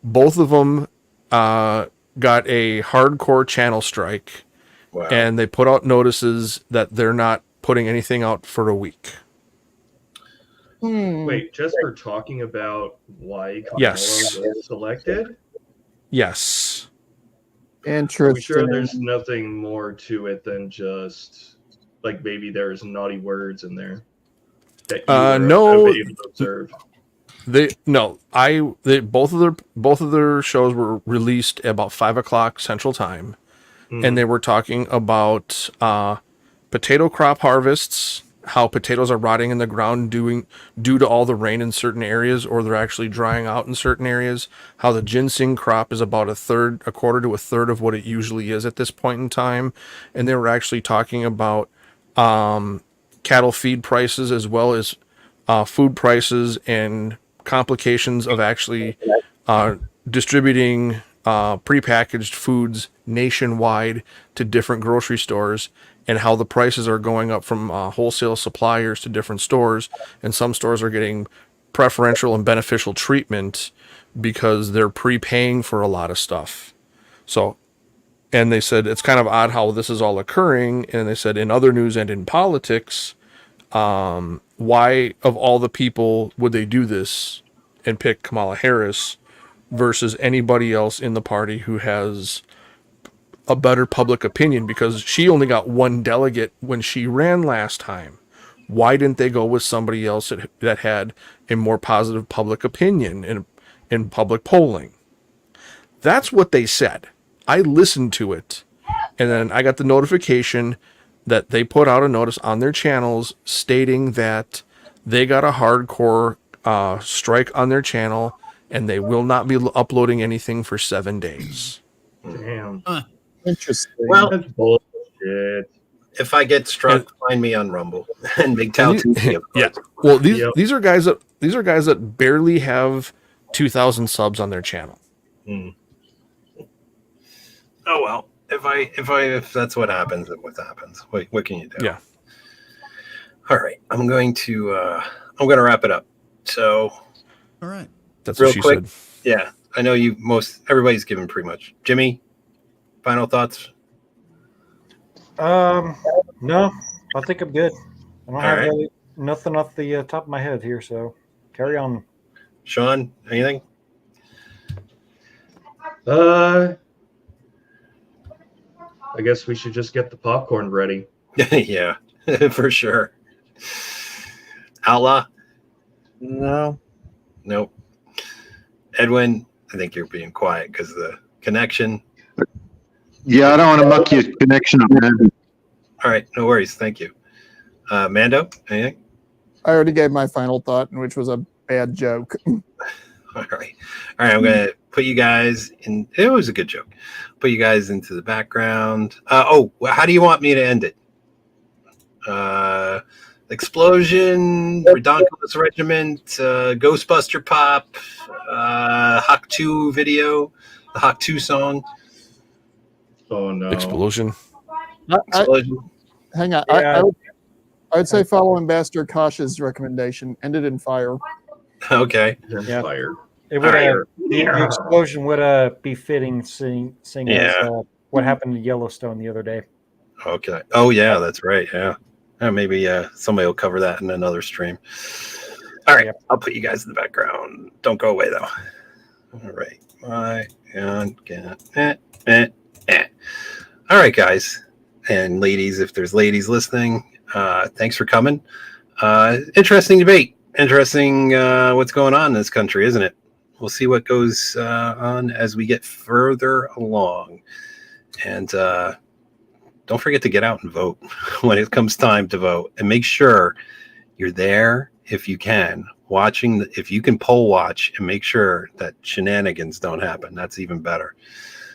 Both of them got a hardcore channel strike. Wow. And they put out notices that they're not putting anything out for a week. Wait, just for talking about why Kamala was selected? Yes. Interesting. Are we sure there's nothing more to it than just like maybe there's naughty words in there that you were able to observe? Both of their shows were released at about 5:00 Central Time, and they were talking about potato crop harvests, how potatoes are rotting in the ground due to all the rain in certain areas, or they're actually drying out in certain areas. How the ginseng crop is about a quarter to a third of what it usually is at this point in time, and they were actually talking about cattle feed prices as well as food prices and complications of actually distributing prepackaged foods nationwide to different grocery stores, and how the prices are going up from wholesale suppliers to different stores, and some stores are getting preferential and beneficial treatment because they're prepaying for a lot of stuff. So, and they said it's kind of odd how this is all occurring, and they said in other news and in politics, why of all the people would they do this and pick Kamala Harris versus anybody else in the party who has a better public opinion, because she only got 1 delegate when she ran last time. Why didn't they go with somebody else that had a more positive public opinion in public polling? That's what they said. I listened to it, and then I got the notification that they put out a notice on their channels stating that they got a hardcore strike on their channel, and they will not be uploading anything for 7 days. Damn. Interesting. Well, That's bullshit. if I get struck, find me on Rumble and Big Town TV. Of course. Yeah. Well, these Yep. these are guys that barely have 2,000 subs on their channel. Hmm. Oh well. If that's what happens, then what happens? What can you do? Yeah. All right. I'm going to wrap it up. So All right. That's real what she quick. said. Yeah. I know everybody's given pretty much. Jimmy, final thoughts? No, I think I'm good. I don't have right. really nothing off the top of my head here, so carry on. Sean, anything? I guess we should just get the popcorn ready. Yeah, for sure. Outlaw? No. Nope. Edwin, I think you're being quiet because of the connection. Yeah, I don't want to muck your connection up, man. All right, no worries. Thank you. Mando, anything? I already gave my final thought, which was a bad joke. All right. I'm going to put you guys in. It was a good joke. Put you guys into the background. How do you want me to end it? Explosion, Redonkulous Regiment, Ghostbuster Pop, Hawk 2 video, the Hawk 2 song. Oh no! Explosion. Explosion. Hang on. Yeah. I would say follow Ambassador Kosh's recommendation. End it in fire. Okay. Yeah. Fire. It would Fire. the explosion would be fitting, seeing Yeah. as what happened in Yellowstone the other day. Okay. Oh, yeah, that's right. Yeah. Maybe somebody will cover that in another stream. All right. Yep. I'll put you guys in the background. Don't go away, though. All right. All right, guys and ladies, if there's ladies listening, thanks for coming. Interesting debate. Interesting what's going on in this country, isn't it? We'll see what goes on as we get further along. And don't forget to get out and vote when it comes time to vote. And make sure you're there if you can, if you can poll watch and make sure that shenanigans don't happen. That's even better.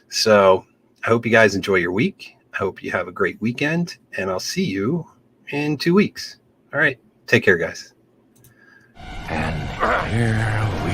So I hope you guys enjoy your week. I hope you have a great weekend, and I'll see you in 2 weeks. All right. Take care, guys. And here we